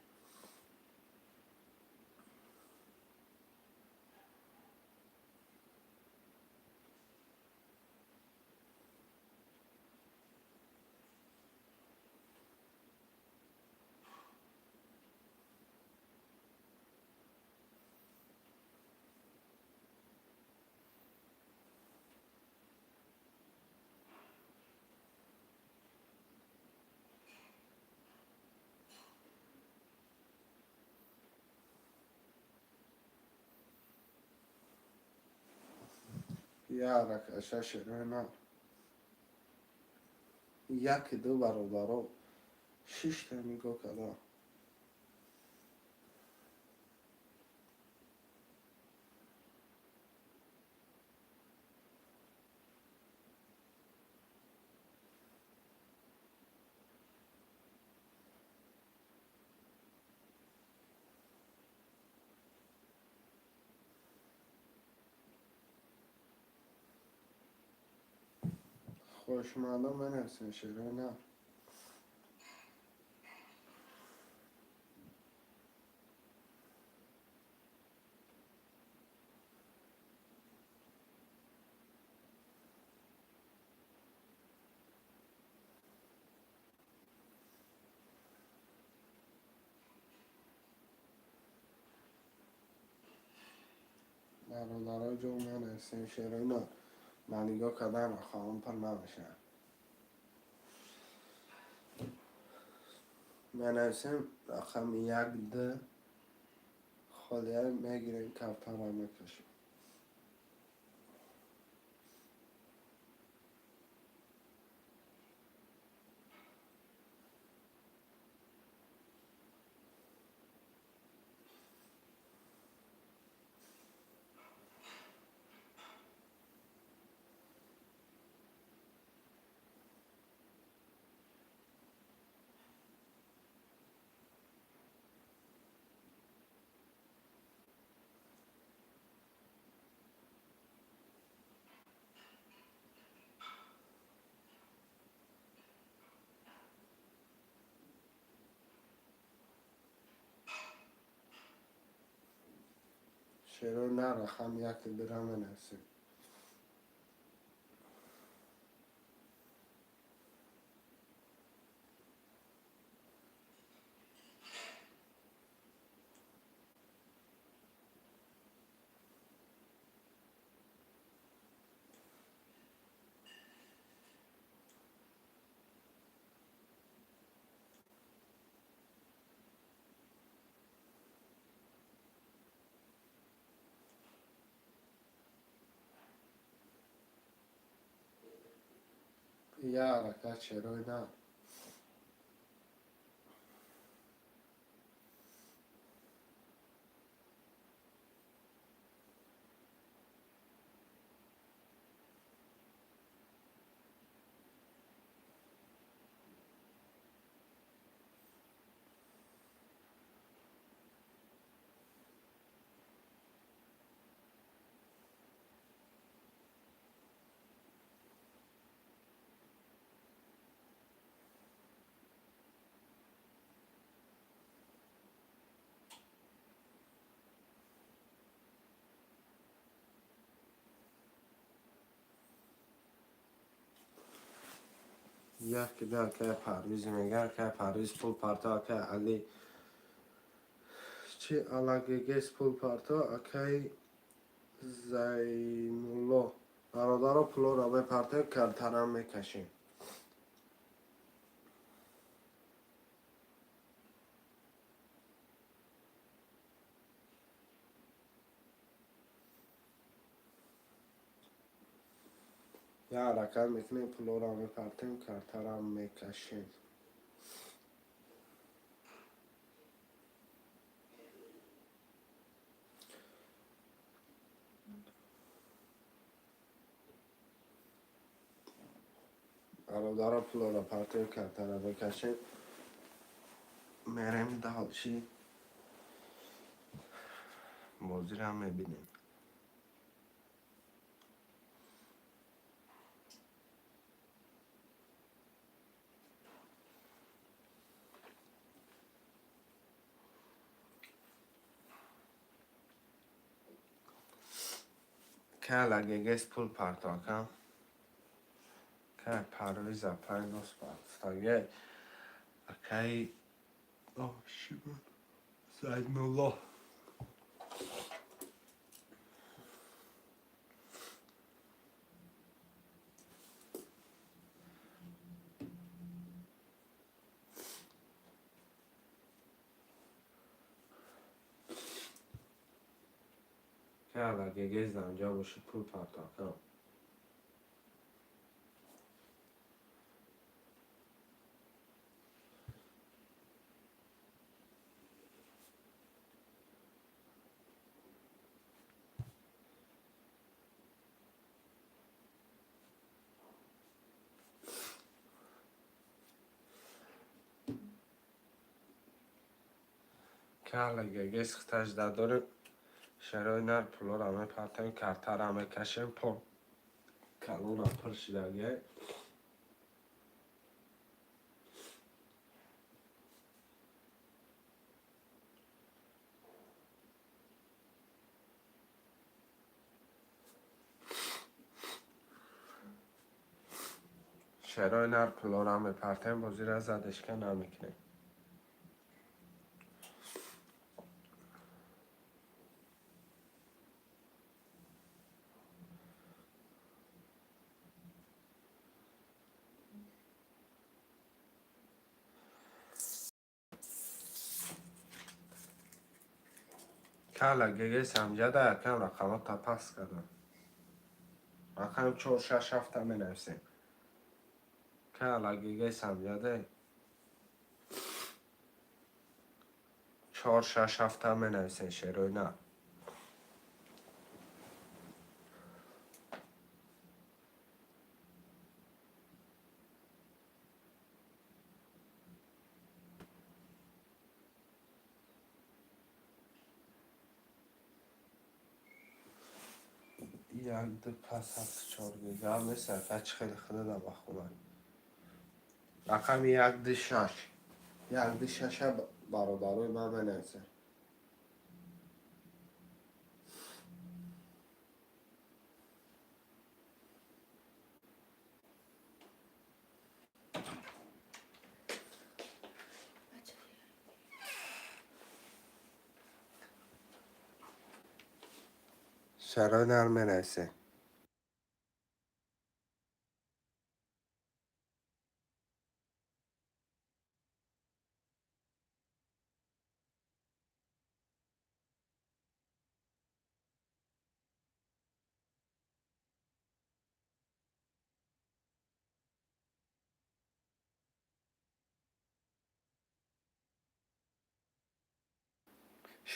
یا حرکت شروع نار یک دو برادران 6 تا نگاه کده. خوش مادم منویسیم شروع نار. برادرای جان منویسیم شروع نار. من نگاه کدن خواهم پر نمیشه. منویسیم رقم یک ده خله میگیریم کارتا را میکشیم. شروع نار رقم یک ده را منویسیم. یه حرکت چرا نه. یک ده که پرویز میگه که پرویز پول پارتا که علی چی علاگه پول پارتا اکی زینالله برادر پلو را به پارتا کلترم میکشیم. یا حرکت میکنیم پلو را میپرتیم کلترم میکشیم. برادر پلو را پرتیم کلترم میکشیم. میریم دالچی موزی را میبینیم. که لگه پول پارتا کم که پرویز پرینوس پارتا اکی شی بود زینالله که لگه زنجا باشی پول پارتا کم. که لگه ختش دادار شرای نر پلو را میپرتیم کلتر را میکشیم پول کلون را پرشیدگه شرای نر پلو را میپرتیم بازی را زدشکه نمیکنیم. که لگه سمجده یکم رقمات تا پس کردم. رقم 4 6 7 می نویسیم. که لگه سمجده 4 6 7 می نویسیم شروع نه. یک دو پس هفت 4 گیگه هم نیست فچ خیلی خیلی دا بخونم. رقم 1 2 6 1 2 6 برادرای من می نویسیم. شروع نر می نویسیم.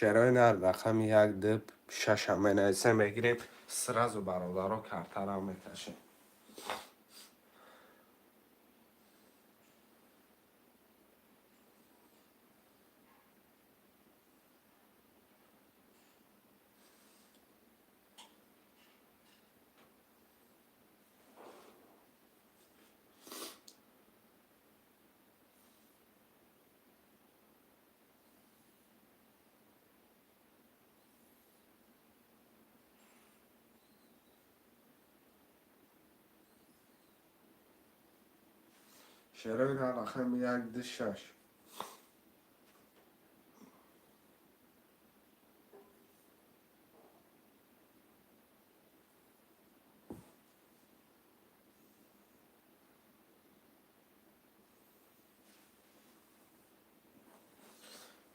شرای نر رقم 1 2 6 هم بنویسیم بگیریم سرز و برادر و کرتر هم میکشیم. شرای نر رقم 1 2 6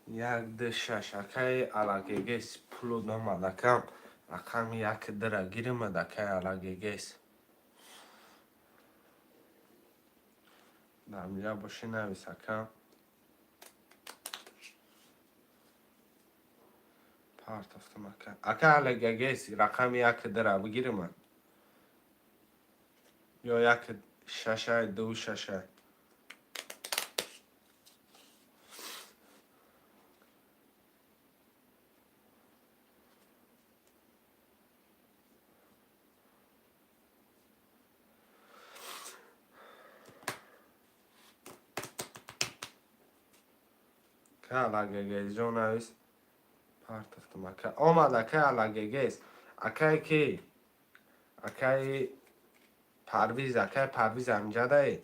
1 2 6 اکای علاقیگیس پلو نمدکم رقم 1 دره گیریم دکای علاقیگیس نمیده باشی نویسکم پارت افتم اکای علاقیگیس رقم 1 دره بگیریم یا 1 6 2 6 که علاقیگیس جو نویس پارت افتم اکای آمد اکای علاقیگیس اکای کی اکای پرویز امجده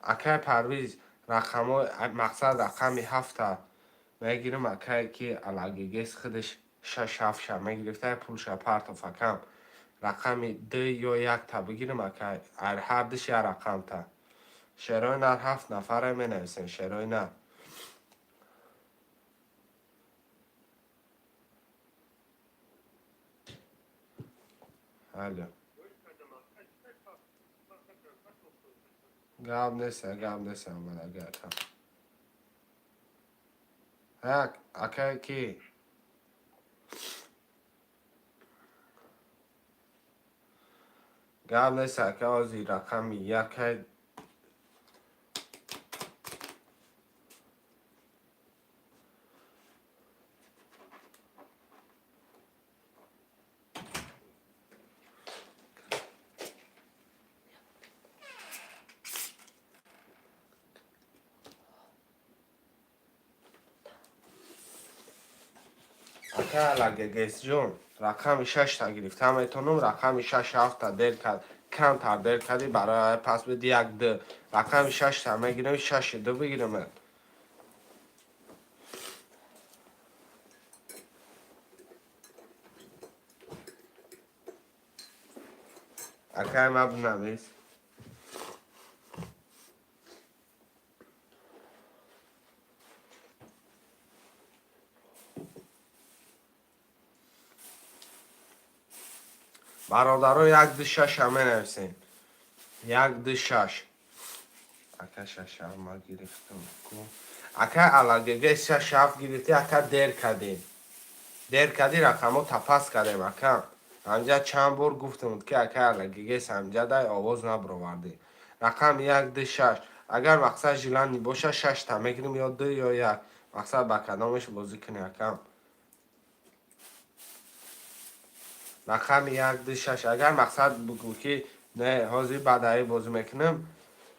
اکای پرویز رقم مقصد رقمی 7 میگیرم اکای کی علاقیگیس خودش 6 7 شه میگرفته پولش پارت فکم رقم 2 یا 1 تا بگیرم اکای هر دش یا رقم تا شرای نر 7 نفره می نویسن شرای نر الو گاب نیست من اگر کم اکای کی گاب نیست اکای آزی رقم 1 اکای علاقیگیس جون رقم 6 تا گرفتم میتونم رقم 6 7 تا دیر کرد کم تر دیر کردی برای پس بدی 1 2 رقم 6 تا میگیرم 6 2 بگیرم اکای ما بنویس برادرها 1 2 6 همه نویسین 1 2 6 اکا 6 هم ما گرفتم اکا علاقیگیس 6 7 گرفتی اکا دیر کردی رقمو تپس کردیم اکا همجا چند بار گفتم که اکا علاقیگیس همجا دای آواز نبروردی رقم 1 2 6 اگر مقصد جلندی باشه 6 تا میگیریم یا 2 یا 1 مقصد با کدامش بازی کنی اکا رقم 1 2 6 اگر مقصد بگو که نه حاضی بعدایی بازی میکنم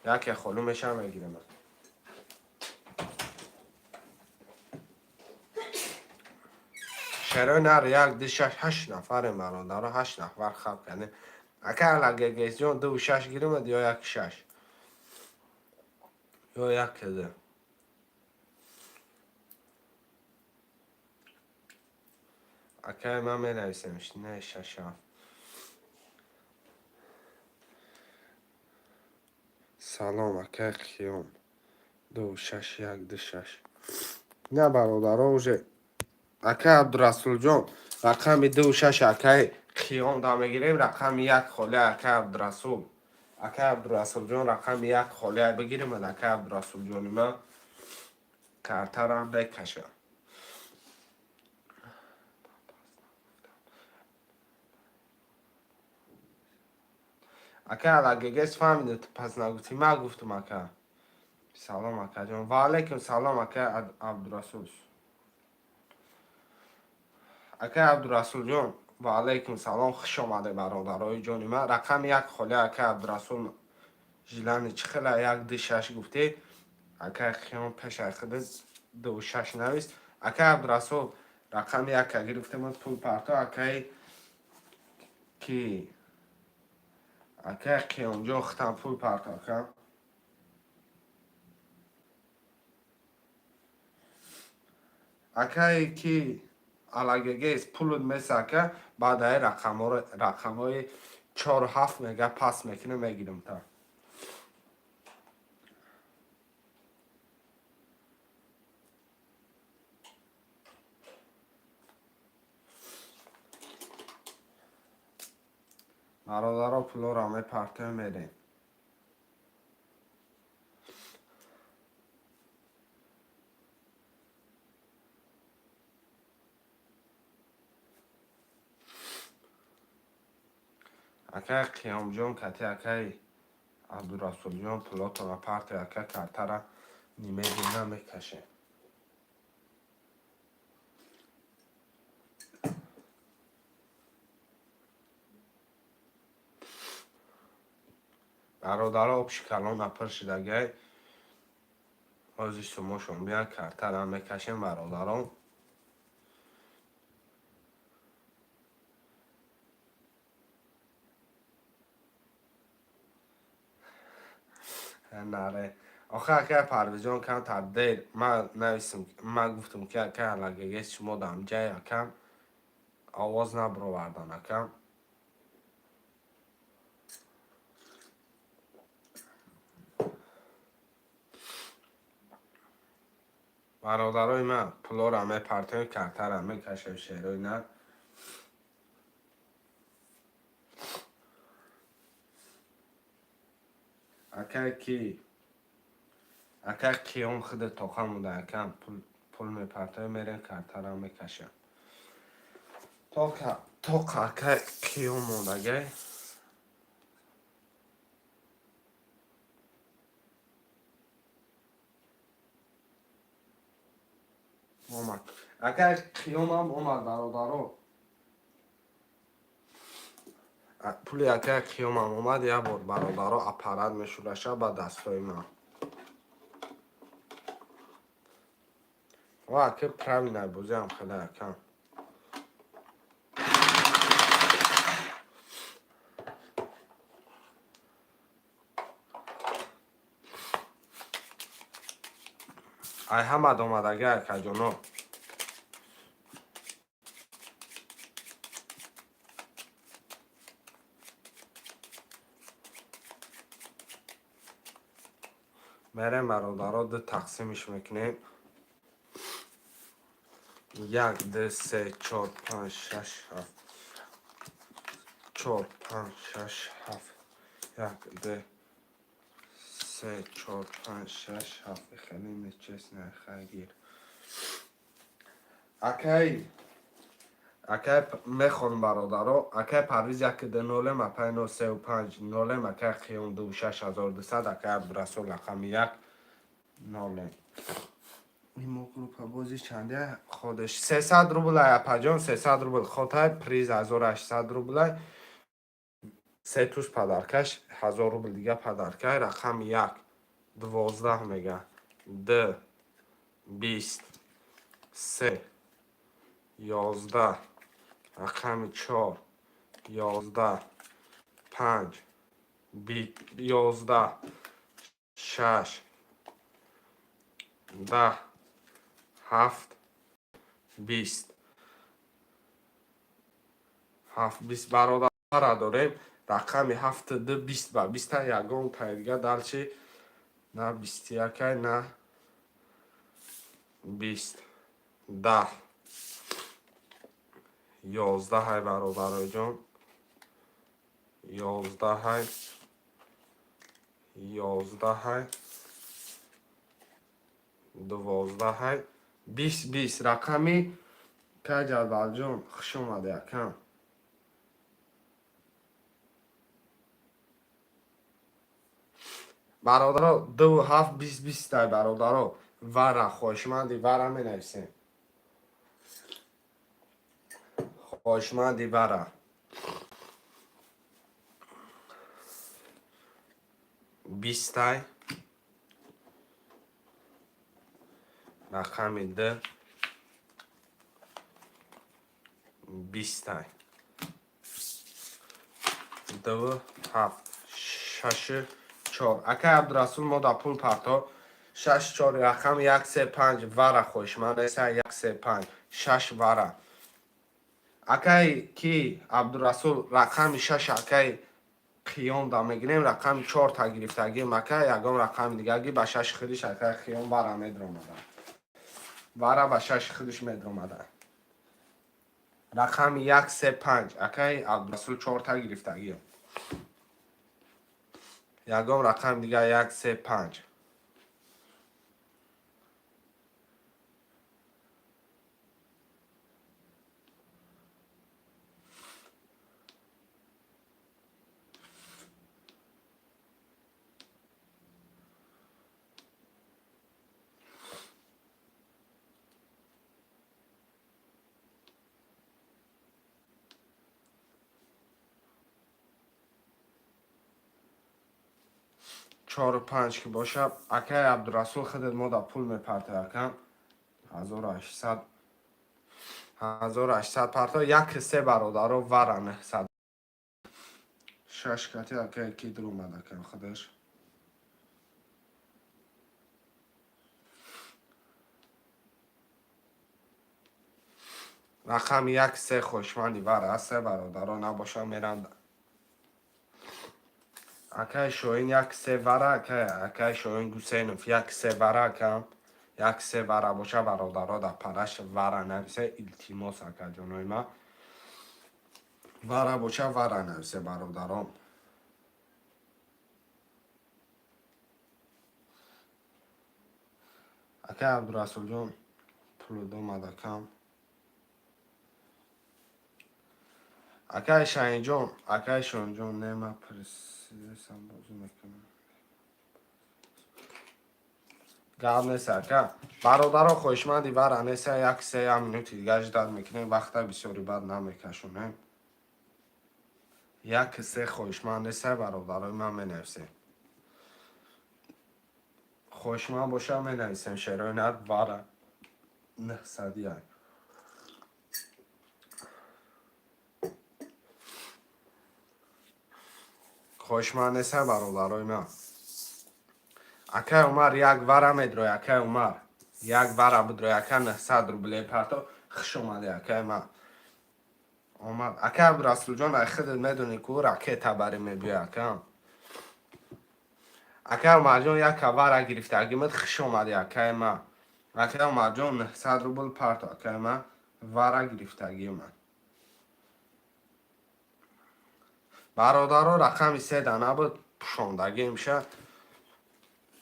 یک خانومش هم میگیرم شرای نر 1 2 6 8 نفر برادر 8 نفر خب کنه اکا علاقیگیس جون 2 6 گیرم یا 1 6 یا 1 کده اکا من می نویسمش نه 6 سلام اکا خیام 2 6 1 2 6 نه برادر اوجه اکا عبدالرسول جون رقم 2 6 اکا خیام دا میگیریم رقم 1 خاله اکا عبدالرسول اکه عبدالرسول جان رقم یک خالی بگیریم. اکه عبدالرسول جان ما کارتر هم بکشه. اکه علاگگیش فهمیده تو پس نگوتی ما گفتم اکه. سلام اکه جان. و علیکم سلام اکه عبدالرسول. اکه عبدالرسول جان و علیکم سلام، خوش آمده برادرای جان ما. رقم یک خالی اکه عبدالرسول جیلانی چه خیلی یک دی شش گفته. اکه خیام پیش اخده دو شش نویست. اکه عبدالرسول رقم یک که گرفتم از پول پرتا اکه کی اکه خیام جان ختم پول پرتا اکه اکه کی علاگگیز پولود میسه که بعد های رقم های 4 و 7 میگه پس میکنه میگیرم تا. برادرها پولو را می پرته میدیم. اکه قیام جان کتی اکه عبدالرسول جان پولاتو را پرته اکه کارتر نیمه دینه میکشه. برادرها شکلان اپر شدگه ازی سموشون بیان کارتر هم میکشیم برادرها. نره آخه اکه پرویز جان کم تا دیر من نویسم من گفتم که اکه علاگگیز شما دام جای اکم آواز نبرو بردن اکم. برادرای من پولو را می پرته کارتر هم میکشه شیروی نه. اکه کی اکه کیون خود توخه موده اکم پول می پرته میرین کارتر هم میکشه. توقع اکه کیون موده گه اومد. اکه کیون هم اومد برادرو. پولی اکه کیون هم اومد یه بار برادرو اپرد میشورشه با دستای من. و اکه پراوی نبوزی هم خیلی اکم. ای همه اومد اگه اکه جانو. میریم برادرها دو تقسیمش میکنیم. 1 2 3 4 5 6 7 4 5 6 7 1 2 3 4 5 6 7 خیلی میچست نه خیلی اکه میخون برادرها. اکه پرویز یک ده نوله ما 5 9 3 و 5 نوله ما که خیون 2 6200 اکه عبدالرسول رقم 1 نوله. این مو گروپ بازی چنده خودش 300 روبل اپا جان 300 روبل خاطر پریز 1800 روبل سه توش پدرکش 1000 روبل دیگه پدرکش. رقم 1 12 میگه 2 20 3 11 رقم 4 11 5 11 6 10 7 20 7 20 برادر را داریم. رقم 7 2 20 با 20 یگان تا دیگه درچی نه 21 نه 20 10 11 های برادرای جان 11 های 11 12 20 رقمی که جدول جان خوش اومده یکم برادرها 2 7 20 تای برادرها وره خوشمندی وره می نویسیم خوشمندی وره 20 تای رقم 20 تای 2 7 6 4 اکا عبدالرسول ما در پول پرتا 6 4 رقم 1 3 5 وره خوشمند است 1 3 5 6 وره اکای کی عبدالرسول رقم 6 اکای خیام دا میگیریم رقم 4 تا گرفتگی مکه یگام رقم دیگه به 6 خودش اکای خیام وره میدرومده وره به 6 خودش میدرومده رقم 1 3 5 اکای عبدالرسول 4 تا گرفتگی یگام رقم دیگه 1 3 5 4 و 5 که باشه اکای عبدالرسول خودت ما در پول میپرته یکم 1800 پرتا 1 3 برادر و وره 900 6 کتی اکای کی در اومده که خودش رقم 1 3 خوشمندی وره 3 برادر نباشه میرند اکای شوین 1 3 وره اکای شوین گوسینوف 1 3 وره کم 1 3 وره باشه برادرها در پرش وره نویسه التیماس اکای جانوی ما وره باشه وره نویسه برادران اکای عبدالرسول جان پول دو مده کم اکای شاین جان نمه پرسیدم بازو میکنم گرد نیست اکا برادرها خوشمندی وره نیسته 1 3 منوتی دیگه جدر میکنیم وقت بسیاری بد نمیکشونیم 1 3 خوشمند نیسته برادرهای من مینویسیم خوشمند باشه مینویسیم شیرهای ند وره 900 خوشمند نیسته برادرهای من اکای عمر 1 وره میدروی اکای عمر 1 وره بدروی اکای 900 روبلی پرتا خوش اومده اکای من آمد اکای عبدالرسول جان ای خودت میدونی که اکای تبری میبیه اکای عمر جان 1 وره گرفتگی مد خوش اومده اکای من اکای عمر جان 900 روبل پرتا اکای من وره گرفتگی من برادرها رقم 3 دانه بود پشاندگی میشه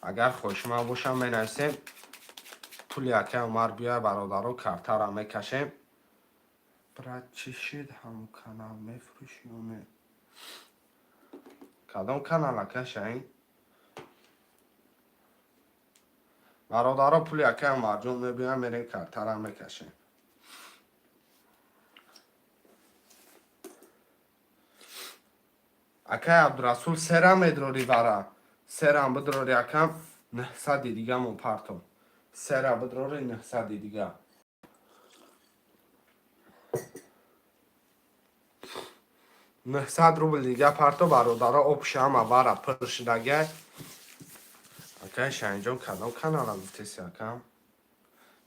اگر خوشمند باشم مینویسیم پول اکای عمر بیای برادرها کفتر هم میکشیم برای چی شد همون کانال میفروشیم کدام کانال اکای شاین برادرها پول اکای عمر جان میبینم میرین کفتر هم میکشیم اکای عبدالرسول سرم میدروری وره سرم بدروری اکم 900 دیگه من پرتم سرم بدروری 900 دیگه 900 روبل دیگه پرتو برادرها اپشه همه وره پرشدگه اکای شاین جان کدام کانال هم گفتیسی اکم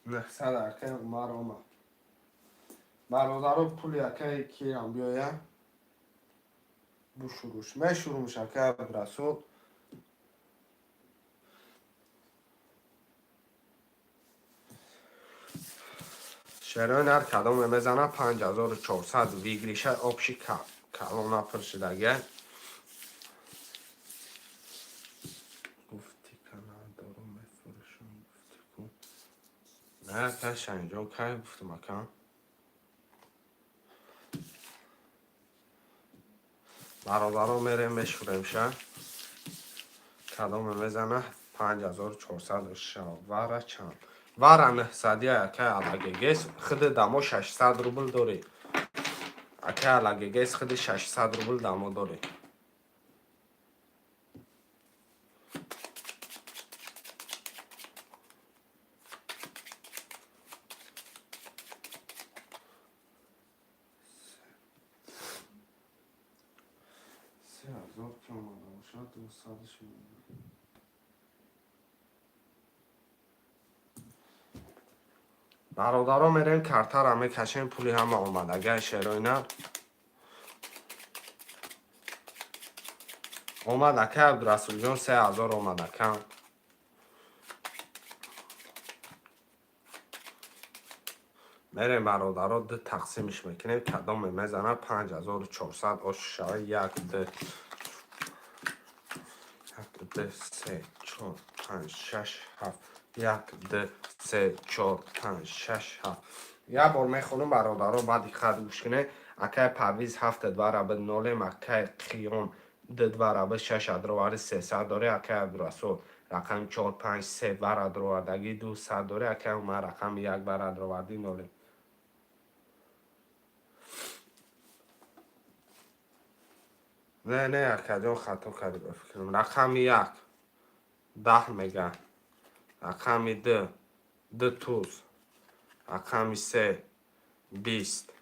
900 اکای عمر آمد برادرها پول اکای کی هم بیایه بشوروش شروع میشه اکای عبدالرسول شیرین هر کدام میزنه 5400 ویگریشه آبشی کلانه پرشدگه نه کش اینجا که گفتم اکن برادرها میریم بشوریم شه کدام میزنه 5400 واره چند واره 900 اکه علاقه گیس خود دمو 600 روبل داری اکه علاقه گیس خود 600 روبل دمو داری که اومده باشد 200 برادرها میریم کرتر همه کشیم پولی همه آمد اگه شیروی نه آمد اکه عبدالرسول جان 3000 آمد اکه میریم برادرها ده تقسیمش میکنیم کدام میزنه 5400 آش شوه یک ده 3 4 5 6 7 یک ده 3 4 5 6 7 یک بار میخونم برادرها بعد خط گوش کنه اکه پرویز 7 دواره به نولیم اکه قیام ده دواره به 6 ادرواری 300 داره اکه عبدالرسول رقم 4 5 3 بر ادروردگی 200 داره اکه اومد رقم 1 بر ادروردی نولیم نه اکه جان خطا کردی بفکرم رقم 1 10 میگه رقم 2 ده توز رقم 3 20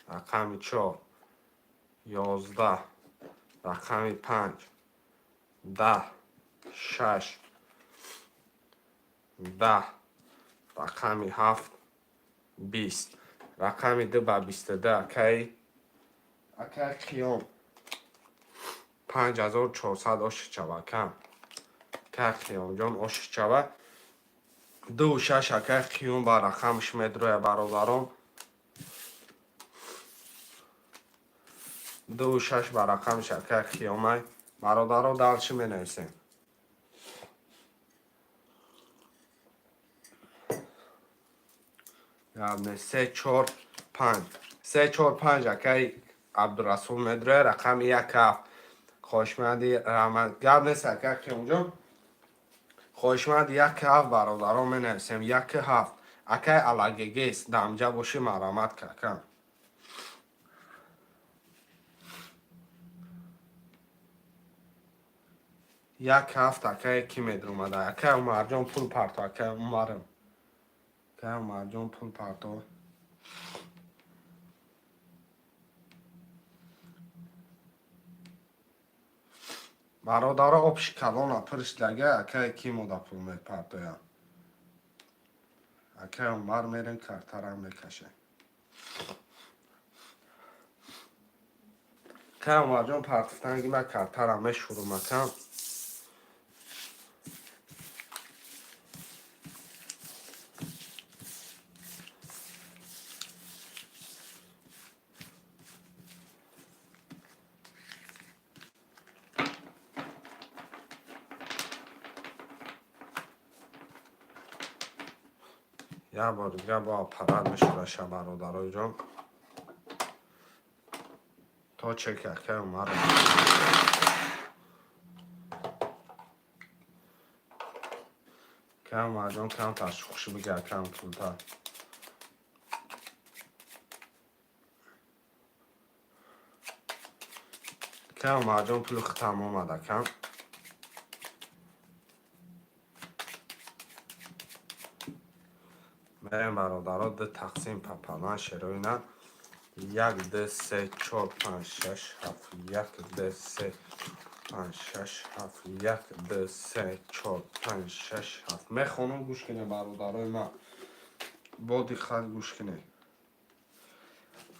رقم 4 11 رقم 5 10 6 10 رقم 7 20 رقم 2 به 22 اکی قیام 5400 آش چوه کم که قیام جان آش چوه 2 و 6 اکی قیام با رقمش میدروی برادران 2 و 6 با رقمش اکی قیامه برادران دلچی می نویسیم 3 4 5 3 4 5 اکی عبدالرسول مدره رقم 1 7 خوشمندی رحمت گرد نیست اکی اونجا خوشمند 1 7 برادران می نویسیم 1 7 اکی علاقه گیست دمجه باشی مرامت که 1 7 اکی کی میدر اومده اکی عمر جان پول پرتو اکی عمرم اکی عمر جان پول پرتو برادر آبش کلان پرش لگه اکی کی مودا پول می پرتوی اکی عمر میرین کرتر هم میکشه اکی عمر جان پرتفتنگی من کرتر هم شروع مکم یه بار دیگه با پرد میشوره شه برادرای جان تا چک اکی عمر اکی عمر جان کم ترش خوشی بگه کم پول تا اکی عمر جان پول ختم آمده کم میریم برادرها ده تقسیم پپلان شروعی نه 1 2 3 4 5 6 7 1 2 3 5 6 7 1 2 3 4 5 6 7 میخونم گوش کنه برادرای من با دقت گوش کنه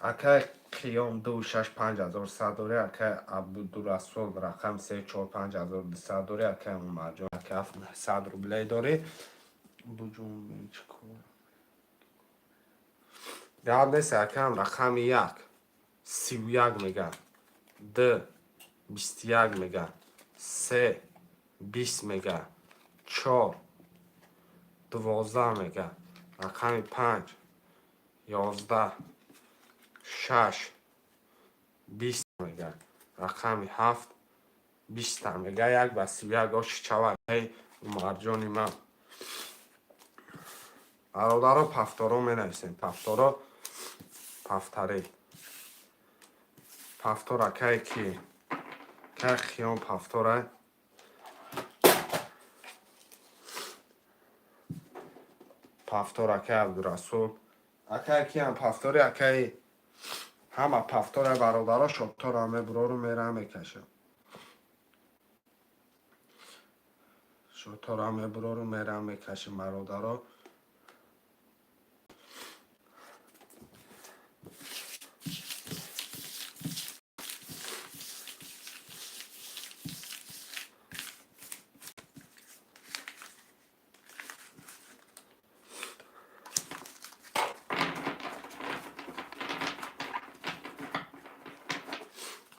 اکه قیام 2 6 5100 داره اکه عبدالرسول رقم 3 4 5200 داره اکه مرجان اکه 700 روبله داره بجون چکار یاد نیست اکم رقم 1 31 میگه 2 21 میگه 3 20 میگه 4 12 میگه رقم 5 11 6 20 میگه. رقم 7 20 میگه. یک بسی یک آش چوه مرجانی من برادر پفتارا می نویسیم. پفتارا پفتاری پفتارا که خیام پفتاره پفتارا که عبدالرسول اکه کی هم پفتاری اکه همه پفتاره برادرها شبتار همه برا رو میره میکشم. شبتار همه برا رو میره میکشم برادرها.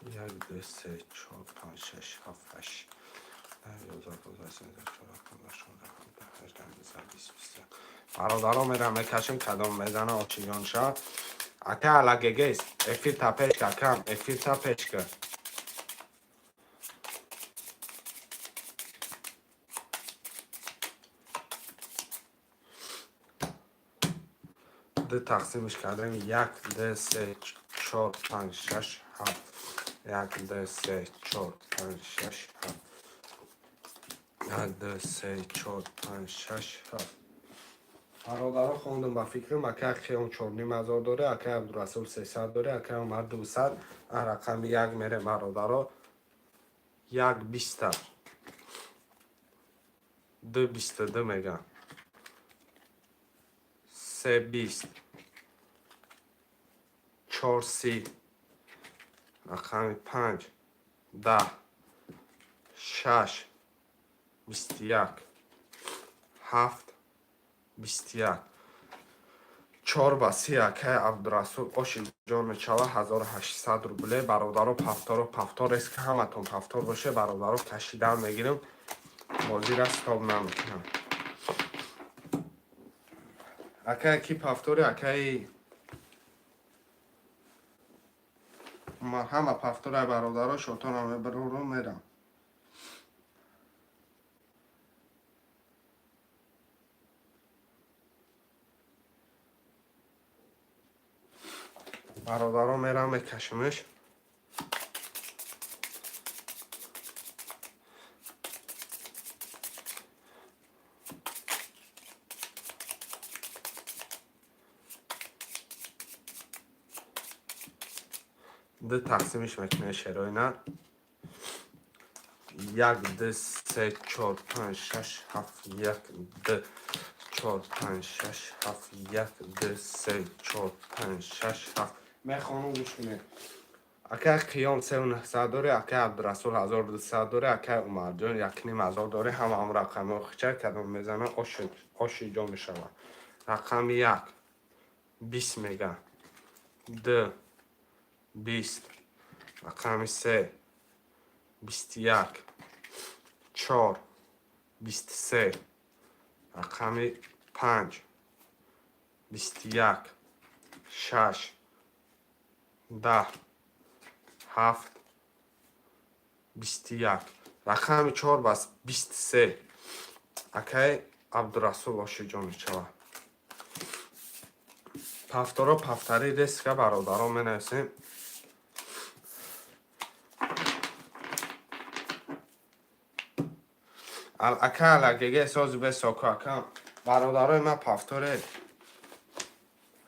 یک دو سه چهار پنج شش هفت هشت برادرها میرم میکشم کدام میزنه آچیان شد اکه علگه گیست افیر تپش که کم افیر تپش که دو تقسیمش کردیم. یک دو سه چهار پنج شش هفت یک دو سه چهار پنج شش هفت یک دو سه چهار پنج شش هفت برادرها خوندم با فکرم اکه خیام 4,500 داره اکه عبدالرسول 300 داره اکه عمر 200 رقم یک میره برادرها. یک 20 دو 22 میگن. سه 20 4 30 رقم 5 10 6 21 7 21 4 با 3 اکه عبدالرسول آش جان چوه 1800 روبله. برادرها پفتار است که همتون پفتار باشه. برادرها کشیدن میگیرم بازی را ستاب نمیکنم. اکه کی پفتاری اکه همه پفتار برادرها شوتان همه برو رو میرم. برادرها میرم میکشمش. دو تقسیمش میکنه شرای نه. یک دو سه چهار پنج شش هفت یک دو چهار پنج شش هفت یک دو سه چهار پنج شش هفت میخوانم گوش کنید. اکه قیام 3900 داره اکه عبدالرسول 1200 داره اکه عمر جان 1,500 داره هم رقم خچه کدام میزنه آشی جا میشود. رقم 1 20 میگه. 2 20 رقم 3 21 4 23 رقم 5 21 6 10 7 21 رقم 4 بس 23 اکه عبدالرسول آشی جان چوه. پفتارا پفتری دست که برادرها می نویسیم. اکه علگه سازی به ساکو اکه برادرهای من پفتاره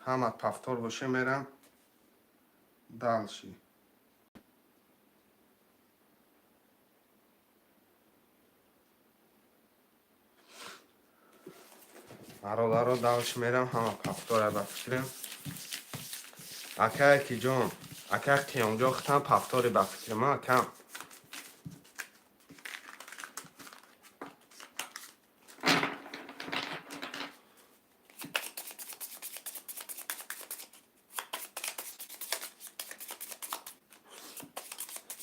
همه پفتار باشه میرم دلشی. برادرها دلش میرم همه پفتاره بفکرم. اکه کی جان اکه قیام جا ختم پفتاری بفکرم اکه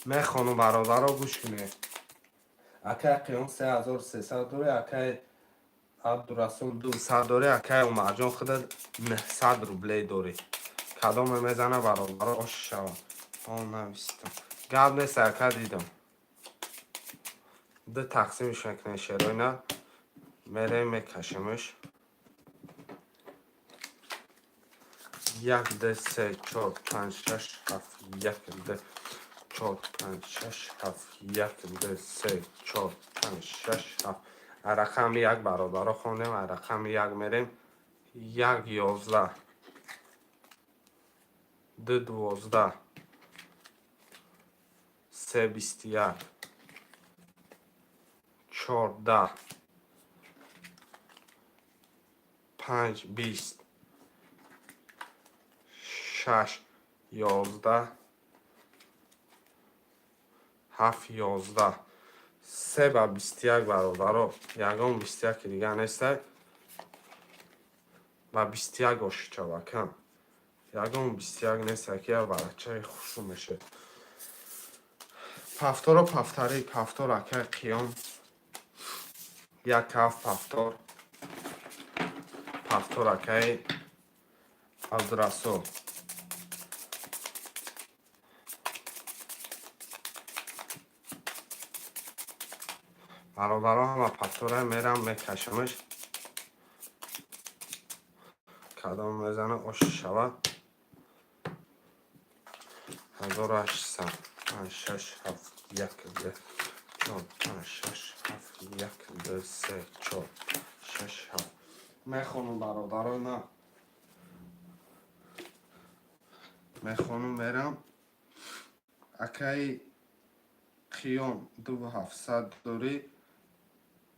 میخوانم برادرها گوش کنه. اکه قیام 3300 داره اکه عبدالرسول 200 داری، اکای مرجان خود 900 روبلی داری. کدام میزنه برابر آش شود. آن نویستم گب نیست اکا دیدم. ده تقسیمش میکنه شیرای نه میره میکشمش. 1 2 3 4 5 6 7 1 2 4 5 6 7 1 2 3 4 5 6 7 رقم 1 برابر رو خوندیم. رقم 1 میریم 1 11 2 12 3 21 4 10 5 20 6 11 7 11 3 با 21 برابر رو یکم 21 دیگه نیست با 21 آشچه بکن یکم 21 نیست که بچه خوشو میشه. پفتار و پفتاری پفتار اکه قیام 1 کف پفتار پفتار اکه عبدالرسول برابر همه پفتاره میرم میکشمش. کدام میزنه آش شود 1800 5 6 7 1 2 4 5 6 7 1 2 3 4 6 7 میخونم برادران نه میخونم میرم اکای قیام 2700 دوری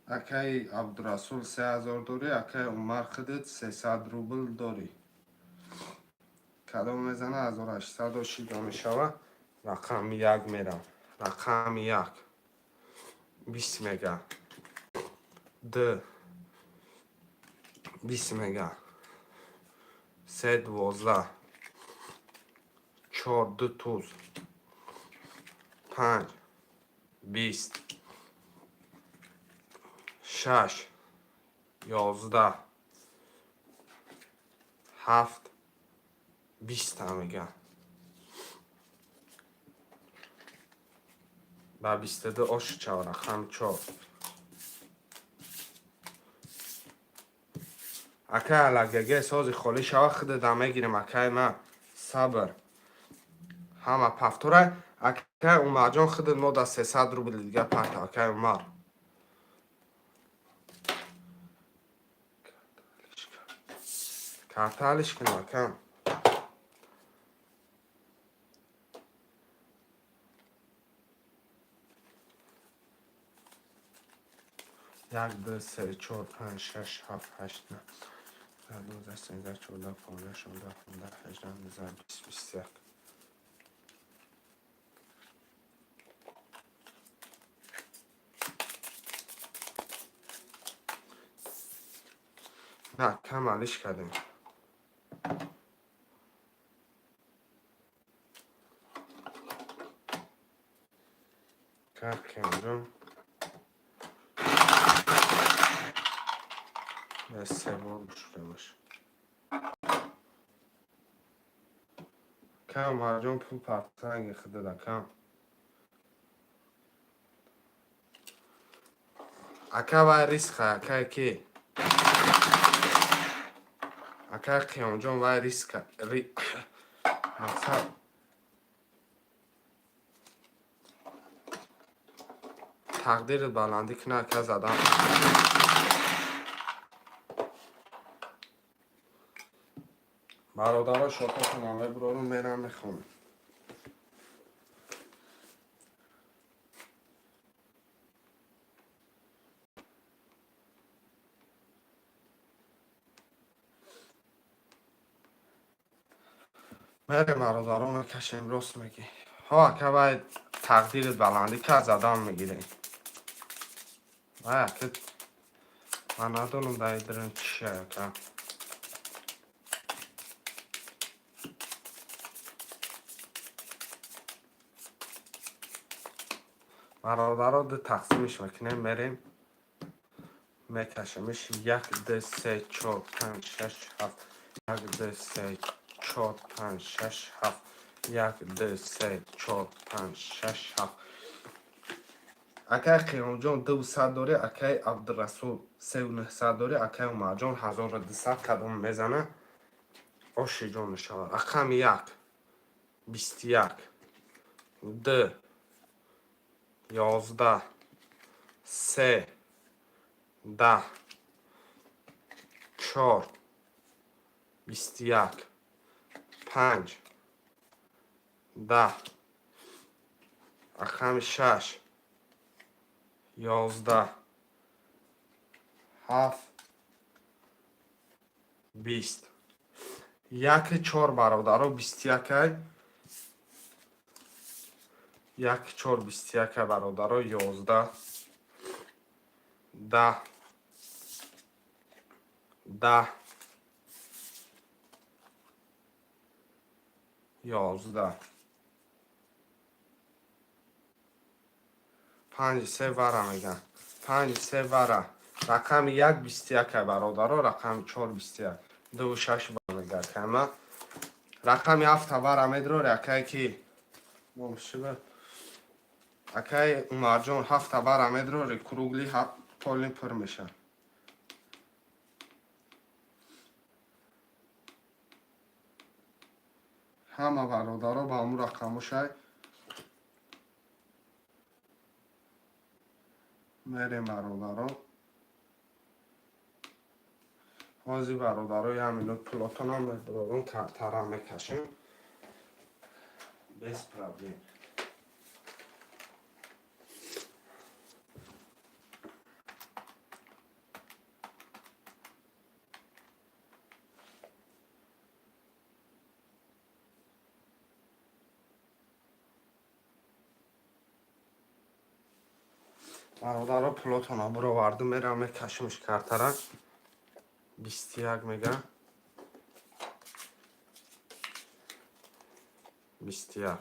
اکای عبدالرسول 3000 دوری اکای عمر خودت 300 روبل دوری. کدام میزنه 1800 شیده میشوه. رقم 1 میرم. رقم 1 20 میگه 2 20 میگه 3 12 4 2 توز 5 20 6 11 7 20 هم میگه با 22 آش چه رقم 4 اکه علگگه سازی خالی شوه خود دمه گیریم اکه ما صبر همه پفتوره اکه اومر جان خود ما دا 300 روبل دیگه پرت اکه اومر کارتالش کنه اکه 1 2 3 4 5 6 7 8 9 12 13 14 15 16 17 18 19 20 21 نه کمالش کردیم کرد که اونجا به 3 بار شده باشه کم هرجان پول پرتنگ خده دکم اکه وای ریسک اکه کی اکه قیام جان وای ریسک مقصد تقدیر بلندی کنه که زدم برادرها شاطر کنم و برو رو میرم میخونم. میره برادران رو کشیم راست میگی ها که باید تقدیر بلندی که زدم میگیره وای که من ندونم دایدرن چیه که برادرها ده تقسیمش میکنیم میریم میکشمش. 1 2 3 4 5 6 7. 1 2 3 4 5 6 7. 1 2 3 4 5 6 7. اکای قیام جان 200 داره، اکای عبدالرسول 3900 داره، اکای عمر جان 1200 کدام میزنه؟ آشی جان میشود. رقم 1 21 2 11 3 10 4 21 5 10. رقم 6 11 7 20. 1 4 برادر 21. 1 4 21 برادر 11 10 10 11. 5 3 وره میگن. 5 3 وره. رقم 1 21 برادر، رقم 4 21 2 6 برمیگه کمه. رقم 7 وره میداره اکای کی ممشه اکای عمر جان 7 وره میداره کروگلی پالین پر میشه. همه برادر با امو رقم شه میریم برادر. بازی برادرای همین پلاتون هم میدارم کارتر هم میکشیم. بس پرابلم. برادر پلاتون ها برو وردم میرم میکشمش کارتر 21 میگه. 21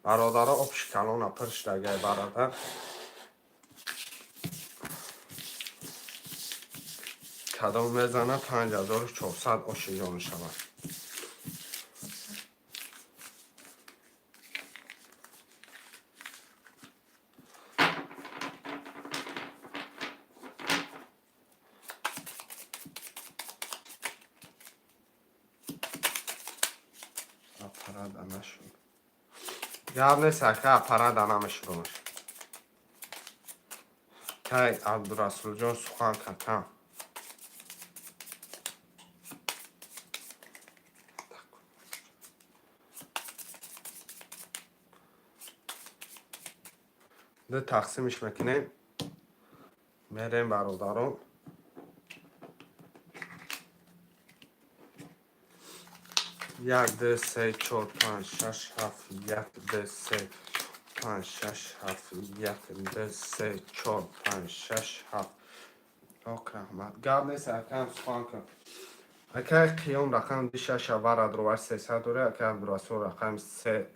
برادر آب شکلان پرش دگه برادر کدام میزنه 5400 آشیجان شود. اپرا دانه شد گرد نیست که اپرا دانه شد که عبدالرسول جان سخن کتم ده تقسیمش میکنیم. میریم برادران 1 2 3 4 5 6 7. 1 2 3 5 6 7. 1 2 3 4 5 6 7. اوکی احمد گرد نیست که سخن کن. اکای قیام رقم 6 وره دروار 300 دوره. اکای عبدالرسول رقم 3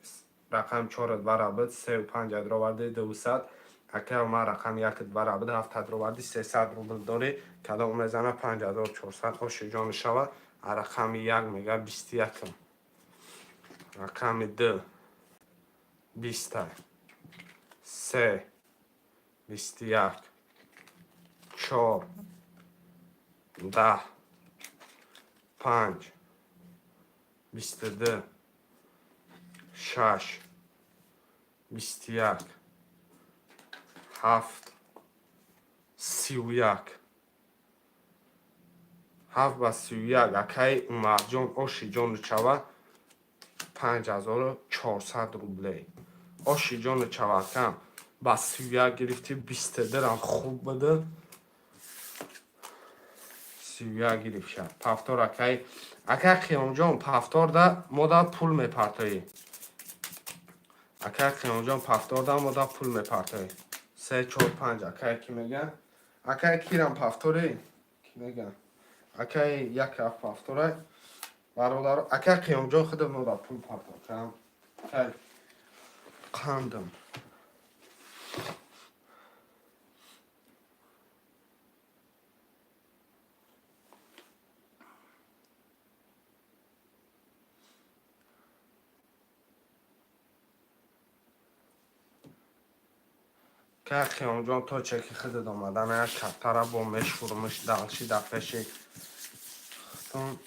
رقم 4 وره بود 3 و 5 دروارده 200. اکای عمر رقم 1 وره بود 7 دروارده 300 روبل داره کدام میزنه 5400 آشی جان شود. رقم 1 میگه 21. رقم 2 20 3 21 4 10 5 22 6 21 7 31 7 و 31. اکای عمر جان آشی جان شود 5400 روبله. آشی جان شود کم با 31 گرفتی 20 درم خوب بده 31 گرفت شد. پفتار اکای قیام جان پفتار ده ما ده پول میپرتایی. اکای قیام جان پفتار ده ما ده پول میپرتایی 3 4 5. اکای کی میگن اکای کیرم پفتاری کی میگن اکای یک اف پفتاره برادر. اکای قیام جان خود ما ده پول پرتار کم اکای قندم که خیام تا چکی خود آمدن یک کتره با مش فرمش دلشی در پیشی ختم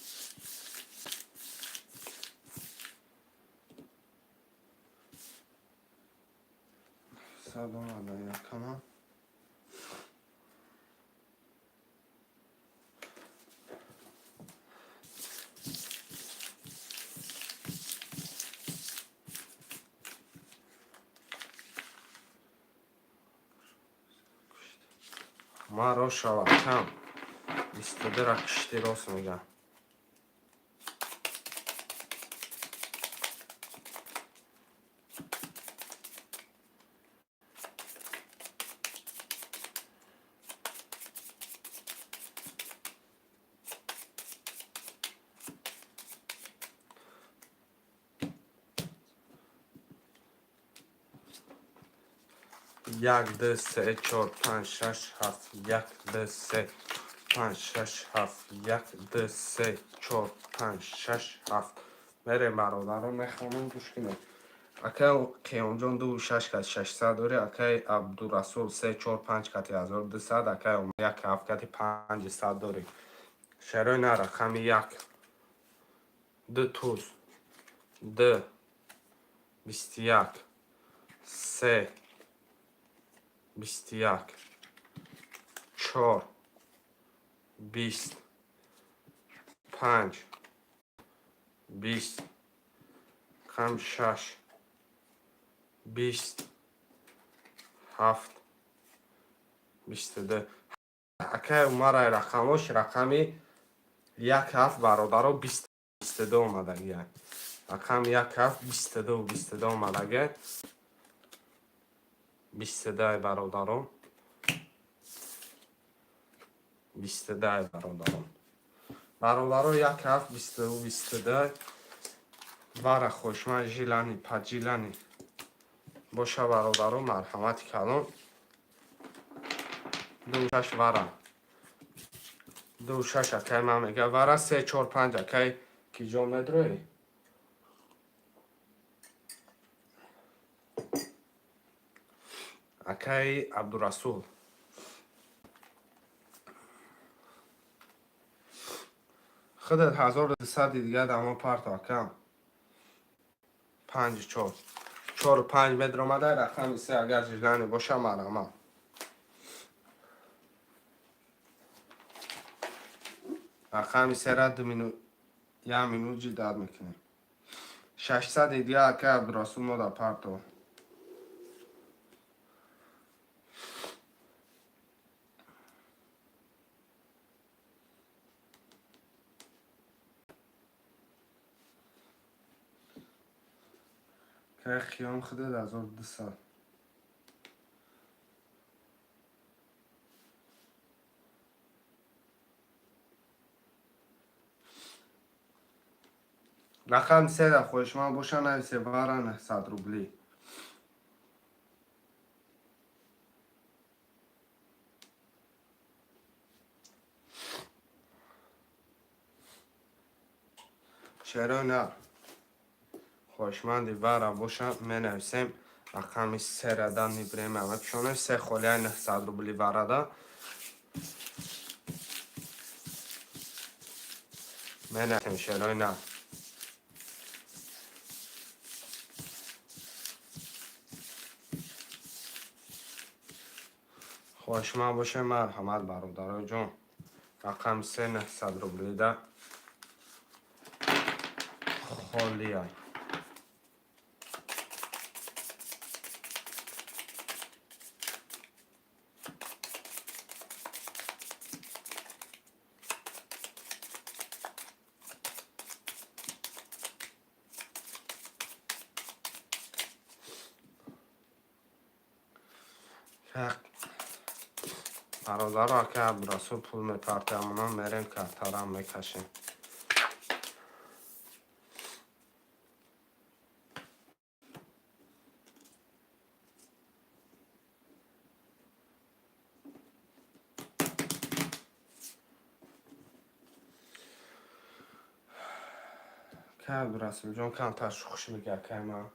صد آمده یک کمان ما را شود کم 22 را کشتی راست میگم یک دو سه چهار پنج شش هفت یک دو سه پنج شش هفت یک دو سه چهار پنج شش هفت میره برادران میخوانم گوش کنید اکای قیام جان 26 کت 600 داره اکای عبدالرسول 345 کت 1200 اکای یک هفت کت 500 داره شروع نه رقم یک دو توز دو 21 سه 21 4 20 5 20 کم 6 20 7 22 اکای اومره رقمش رقمی یک هفت برادر 22 اومده گیه رقم یک هفت 22 اومده گیه 22 برادران 22 برادران یک هفت 22 وره خوشمن جیلانی پجیلانی باشه برادران مرحمت کلان دو شش وره دو شش اکای من میگه وره 3 4 5 اکای کی جا مدروی اکای عبدالرسول خودت 1200 دیگه دما پرت اکام 5 4 4 و 5 متر آمده رقم 3 اگر جیلانی باشه مرحمت رقم 3 را 2 مینوت یک مینوت جی داد میکنیم 600 دیگه اکای عبدالرسول ما در پرتو که خیام خودت 1200 رقم 3 در خوشمان باشه نویسه وره 900 روبلی چرا نه خوشمندی وره باشه می نویسیم رقم 3 را در میبریم همه پیشانه 3 خولیه 900 روبلی وره ده می نویسیم چرا نه خوشمند باشه مرحمت برادرای جان رقم 3 900 روبلی ده خالیه برادر را که عبدالرسول پول میپرته امونا میریم کترم میکشیم که عبدالرسول جان کم تشخوش میگه که ما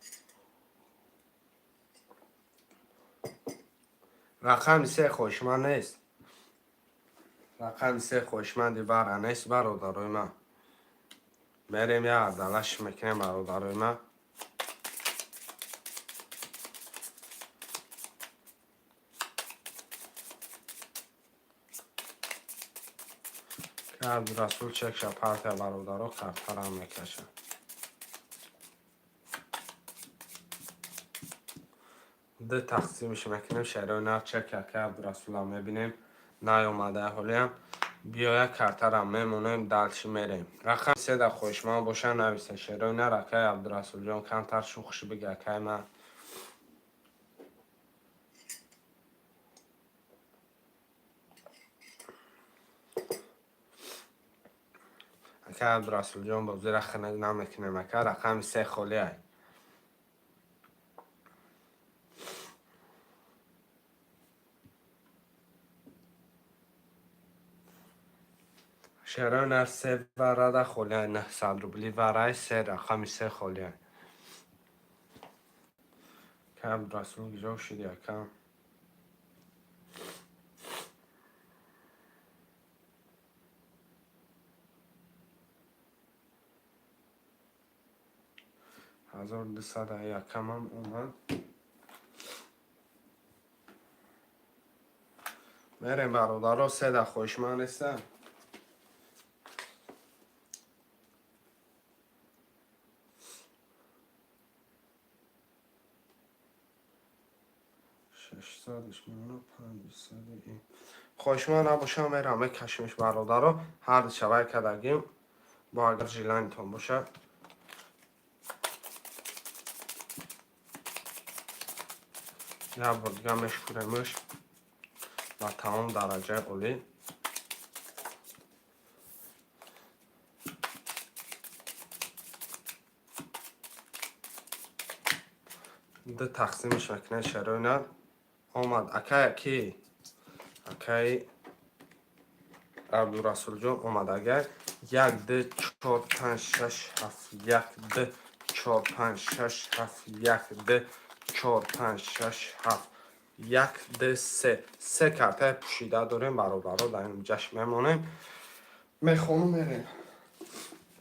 رقم 3 خوشمند نیست. رقم 3 خوشمندی وره نیست برادرای من. میریم یه عدلش میکنیم برادرای من. که عبدالرسول چک شپرت برادرها کفتر هم میکشه. ده تقسیمش میکنیم شهرهای نه چک که عبدالرسول هم میبینیم نیومده حالی هم بیا یک کارتر هم میمونیم دلچی میریم. رقم 3 در خوشمند باشه نویسه شهرهای نه رکه عبدالرسول جان کمتر شوخش بگه که من که عبدالرسول جان با زیر خنگ نمیکنیم که رقم 3 خالی های. شهرهای نه 3 وره در خالی های 900 روبلی وره 3 رقم 3 خالی های. که عبدالرسول جان شد یکم 1200 یکم هم اومد. میریم برادرها 3 در خوشمند نیستن. خوشمند نباشه میرم میکشمش برادرها هر شبه کدگیم با اگر جیلانتون باشه یه بار دیگه میشکوریمش و تمام درجه اولی. ده تقسیمش میکنه شروع آمد اکی عبدالرسول جان اومد اگر 1 2 4 5 6 7 1 2 4 5 6 7 1 2 4 5 6 7 1 2 3 کارت پوشیده داریم برادرها در این جشن میمونیم میخونم میریم.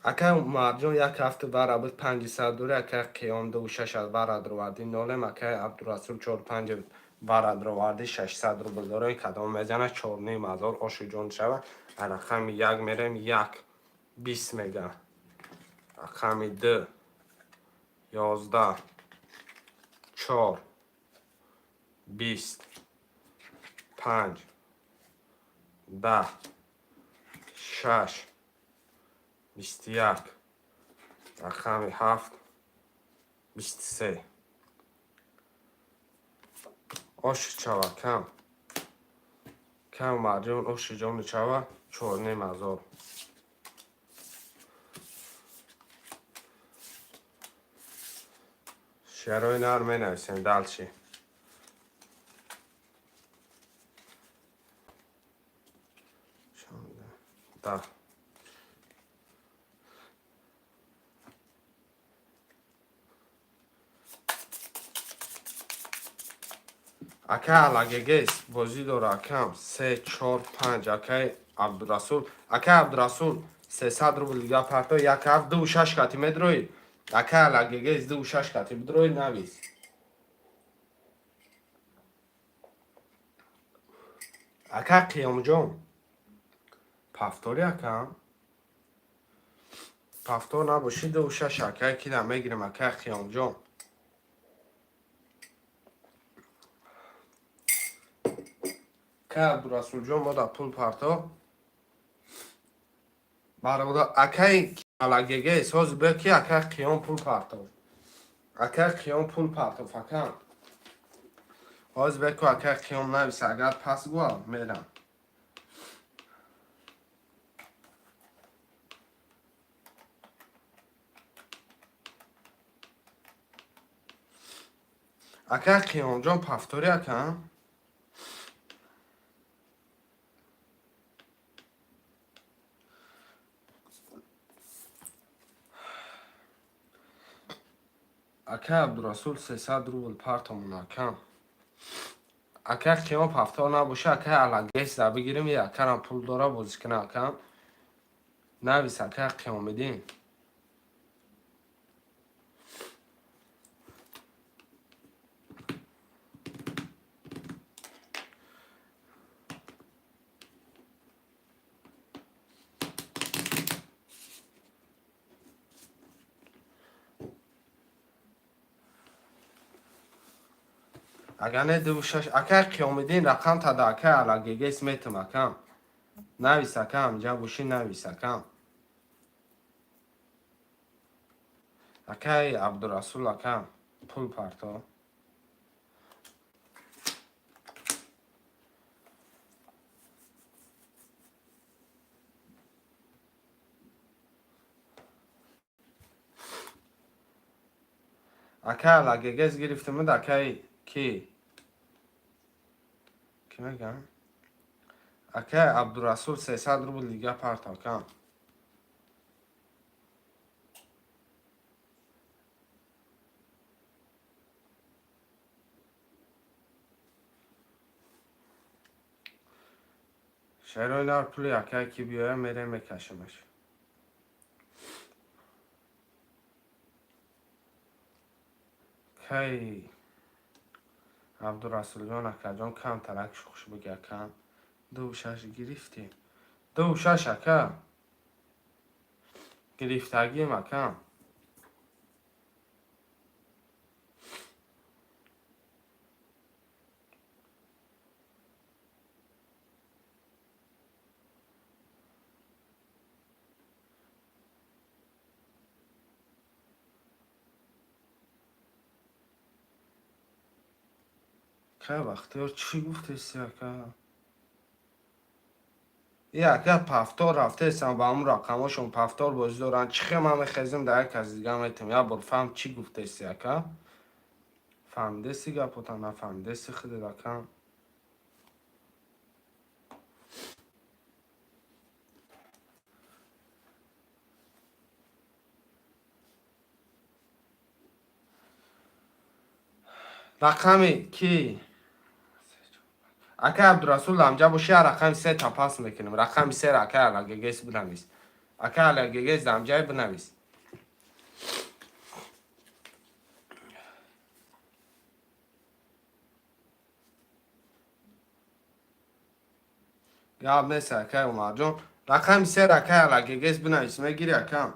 اکا مرجان یک هفته بره بود 500 دوره اکا قیام 2 و 6 از برد رو وردی نالم اکا عبدالرسول 4 5 برد رو وردی 600 رو بلداره کدام میزنه 4 نیم هزار آشو جان شود. رقم 1 میریم 1 20 میگم. رقم 2 11 4 20 5 10 6 21 رقم 7 23 آش چوا کم مرجان آش جان چوا 4 نیم هزار. شهرهای نر می نویسیم دلچی ده اکا علاگیگیست بازی داره اکم 3 4 5 اکا عبدالرسول 300 روبل دیگه پرتا 1 7 2 6 کتی میدروی اکا علاگیگیست 2 6 کتی بدروی نویس. اکا قیام جان پفتاری اکا پفتار نباشی 2 6 اکا کی در میگیریم اکا قیام جان که عبدالرسول جان ما در پول پرتا برادر اکای علاگیگه ساز بکی اکا قیام پول پرتا اکا قیام پول پرتا فکر آز بکو اکا قیام نویس اگر پس گوه میرم اکا قیام جان پفتاری اکا اکا عبدالرسول 300 روبل پرتامون اکا اکه قیمه پفتار نباشه اکه علاگیس در بگیریم یه اکه هم پول داره بازی کنه اکه نویس اکه قیمه میدین اگر نه دو شش اکه قیمه میدین رقم تا دا اکه علاگیس میتم اکه نویس اکه همجا باشی نویس اکه اکه عبدالرسول اکه پول پرتا اکه علاگیس گرفتم ده اکه کی میگم اکه عبدالرسول 300 روبل دیگه پرتا اکه شهرهای پولی اکه کی بیاره میره میکشمش کی عبدالرسول جان اکه جان کم ترک خوش بگه کم دو شش گرفتیم دو شش اکه گرفتگی مکم که وقتی چی گفتی اکه یه اکه پفتار رفته ایستم با همون رقماشون پفتار بازی دارن چی خیلی من میخیزم در یک از دیگه میتیم یا بود فهم چی گفته اکه فهمده سی گپوتا نفهمده سی خیلی رکم رقمی کی اکه عبدالرسول همجا باشه رقم 3 تا پاس میکنیم رقم 3 اکه علاگیس بنویس اکه علاگیس همجای بنویس یا نیست اکه اومد جون رقم 3 اکه علاگیس بنویس میگیری اکه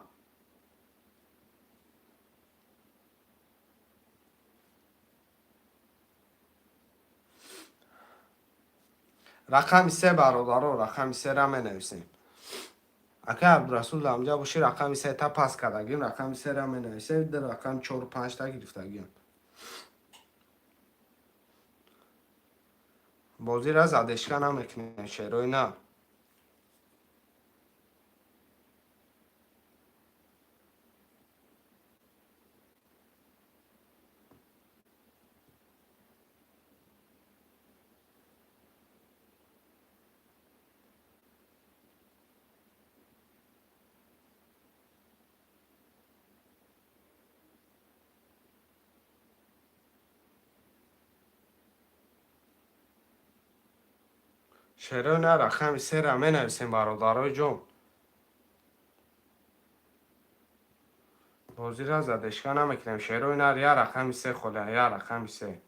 رقم 3 برادرها رقم 3 را می نویسیم اکه عبدالرسول همجا باشه رقم 3 تا پاس کردگیم رقم 3 را می نویسیم در رقم 4 و 5 تا گرفتگیم بازی را زدشکه نمیکنیم شیروی نه شیروی نه رقم 3 را می نویسیم برادرای جون بازی را زدشکه نمیکنیم شیروی نه یا رقم 3 خوله یا رقم 3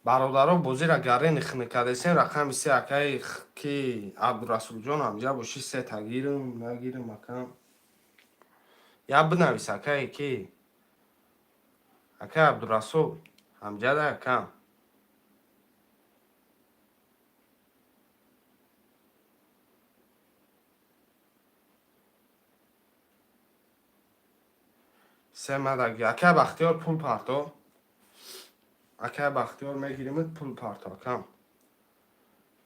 برادرها بازی را گره نخ میکردیم رقم 3 اکه کی عبدالرسول جون همجا باشی 3 تا گیرم نگیرم اکه یا بنویس اکه کی اکه عبدالرسول همجا ده اکه سه مدگی اکه بختیار پول پرتو اکه بختیار میگیریم پول پرتو کم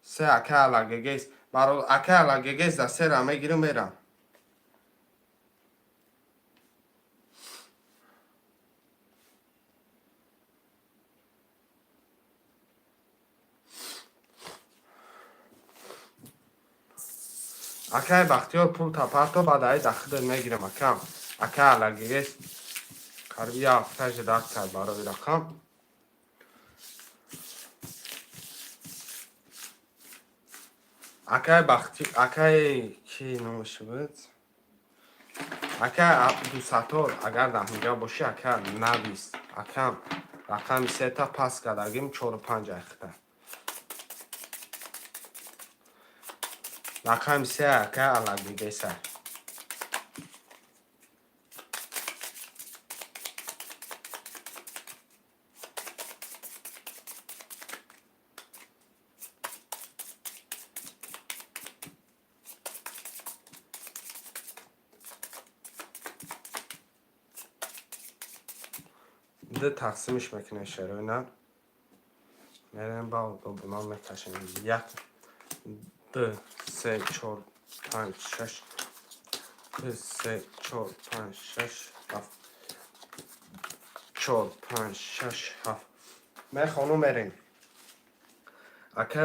سه اکه علاگیس برای اکه علاگیس در 3 را میگیریم میرم اکه بختیار پول تا پرتو بعد های دخل میگیرم اکه اکه علاگیس Harbi hafta dert کرد برای رقم. اکای بختی اکای کی نامش بود؟ اکای عبدالستار اگر در اینجا باشه اکای نویس اکم رقم 3 تا پس کردگیم 4 و 5 اخته رقم 3 اکای علقیگه سر ده تقسیمش میکنه شروع نه میریم با بنا میکشیم 1 2 3 4 5 6 2 3 4 5 6 7 4 5 6 7 من خانم بریم اکای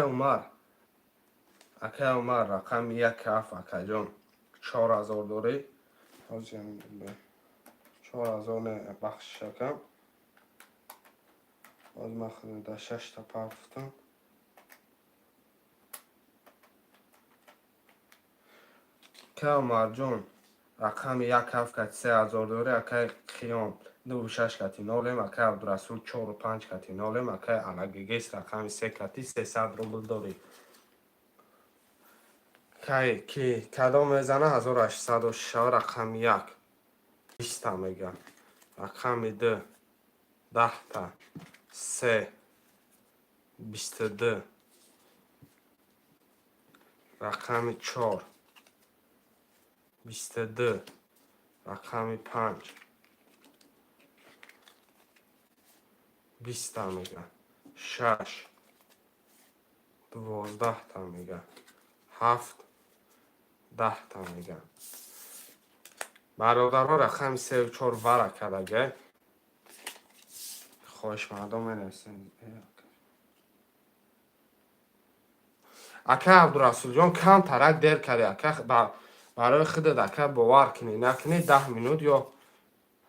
عمر رقم 1 هفت اکای جان 4000 داری 4000 بخش شکم باز من خودم در 6 تا پرفتم که عمر جان رقم 1 هفت کتی 3000 داری اکای خیام 2 و 6 کتی نالیم اکای عبدالرسول 4 و 5 کتی نالیم اکای علقیگیس رقم 3 کتی 300 روبل داری که کدام میزنه 1806 رقم 1 20 تا میگه رقم 2 10 تا 3 22 رقم 4 22 رقم 5 20 تا میگه 6 12 تا میگه 7 10 تا میگه برادرها رقم 3 و 4 ورق کردگه خوش مردم نرسیم اکا عبدالرسول جان کم ترک دیر کرده اکا برای خودت اکا باور کنی نکنی 10 منوت یا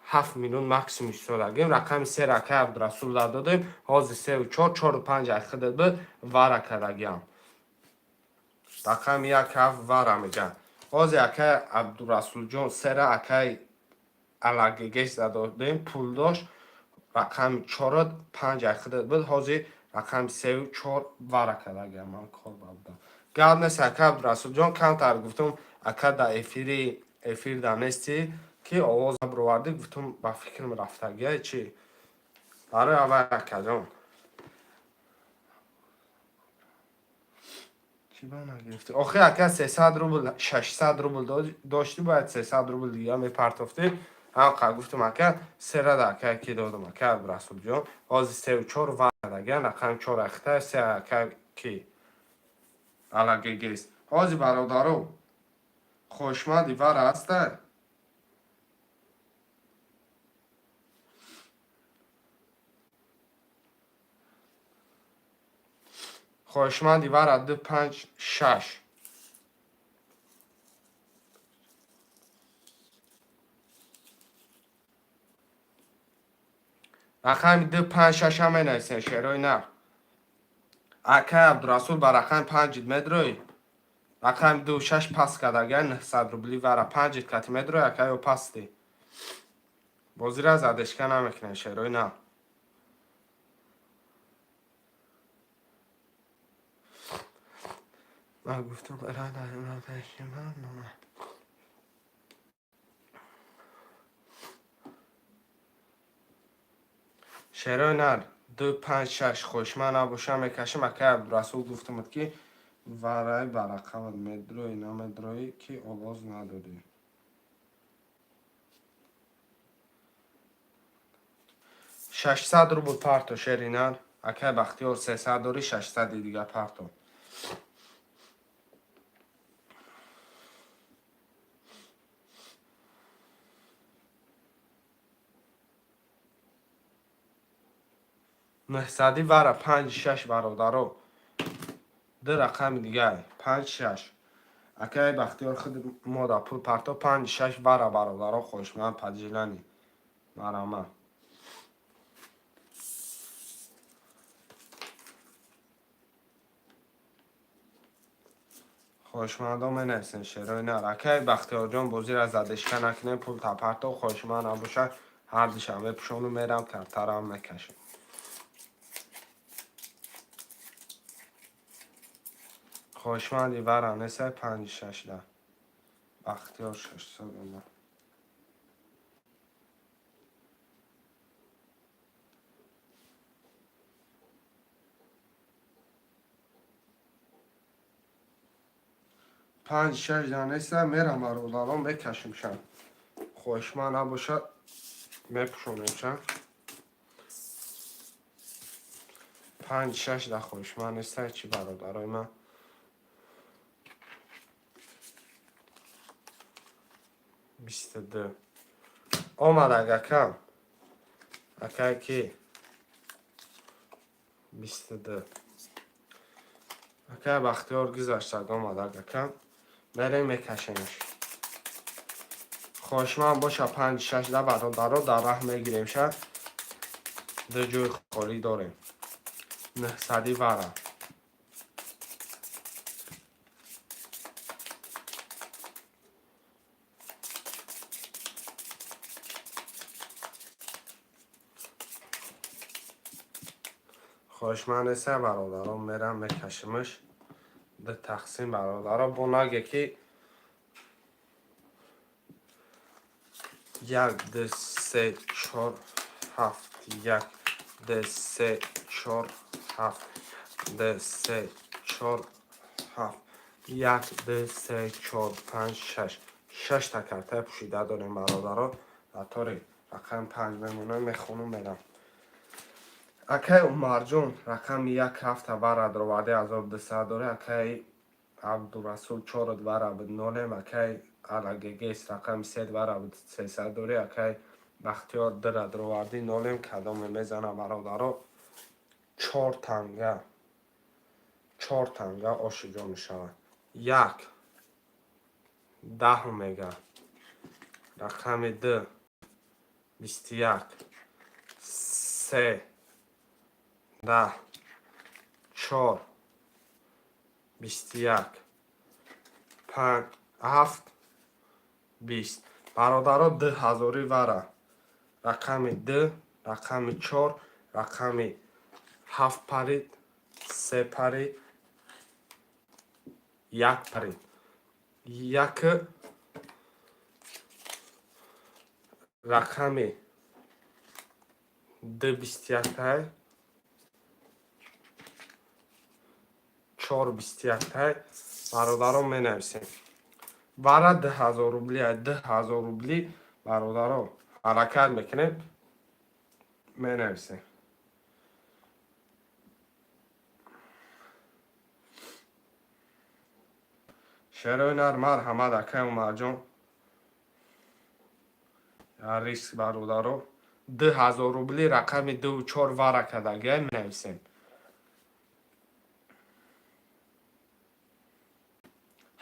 7 منوت مکسیمش سالگیم رقم 3 اکا عبدالرسول دادیم حاضر 3 و 4 4 و 5 خودت بود ورق کردگیم رقم 1 هفت ورق میگن حاضر اکا عبدالرسول جان 3 اکا علقیگش دادیم پول داشت رقم 4 5 خودت بود حاضر رقم 3 و 4 ورق کردگیم من کار بودم گرد نیست اکا عبدالرسول جان کم تر گفتم اکا در افیر دانستی که آواز بروردی گفتم با فکرم رفتگیه چی برای اول اکا جان چی با نگرفتی آخه اکا 300 روبل 600 روبل داشتی باید 300 روبل دیگه میپرتافتی هم گفتم اکا 3 رد اکا کی دادم اکا عبدالرسول جان حاضر 3 و 4 ورق دیگه رقم 4 اخته 3 اکا کی علقیگیست حاضر برادرو خوشمدی ور هسته خوشمدی ور 2 5 6 رقم 2 5 6 هم نویسین شعرهای نه اکا عبدالرسول بر رقم 5 مدروی رقم 2 6 پس کردگه 900 روبلی ور 5 کتی مدروی اکا یو پستی بازی را زدشکه نمیکنه شعرهای نه من گفتم شعرهای نه 2 5 6 خوشمن نباشه میکشم اکا عبدالرسول گفتم که ورای بر رقم مدروی نمدروی که آواز نداری 600 روبل پارتو شرینر اکا بختیار 300 داری 600 دیگه پارتو نهصدی ور 5 6 برادرو ده رقم دیگه 5 6 اکای بختیار خود ما در پول پرتا 5 6 ور برادرو خوشمند پجیلنی مرامه خوشمندم نرسین شروع نرکه بختیار جان بازی را زدشکه نکنه پول تپرت و خوشمند نباشه هر دوشنبه پیشونو میرم کرترم میکشم خوشمندی ورم نسه 5-6 ده بختیار 600 نه 5-6 دانسته میرم رو دارم بکشیم شن خوشمند نباشه میپشونیم شن 5-6 ده خوشمند نیسته چی برادرای من بیست دو آمد اگه کم اگه کی 22 اگه بختیار گذاشته آمد اگه کم بریم میکشیمش خوشمند باشه 5-6 ده برادرها در ره میگیریم شن دو جوی خالی داریم 900 وره خوشمند سه برادران میرم میکشمش ده تقسیم برادرها بوناگه که 1 2 3 4 7 1 2 3 4 7 2 3 4 7 1 2 3 4 5 6 6 تا کرته پوشیده داریم برادرها در طور رقم 5 میمونه میخونم میرم اکی عمر جون رقم 1 هفته برد رو وعده 1200 داره اکی عبدالرسول 4 دوره به نولم اکی الگگیس رقم 3 دوره به 300 داره اکی بختیار درد رو وردی نولم کدام میزنه برادرها 4 تنگه آشجا میشود 1 10 میگه رقم 2 21 3 10 4 21 5 7 20 برادرها 2000 وره رقم 2 رقم 4 رقم 7 پرید 3 پرید 1 پرید 1 رقم 2 21 تای 4 21 تای برادرها می نویسیم برای 10,000 روبلی 10,000 روبلی برادرها حرکت میکنیم می نویسیم شروع نر مرحمت اکه عمر جان ریسک برادرها 10,000 روبلی رقم 2 و 4 ورکدگی می نویسیم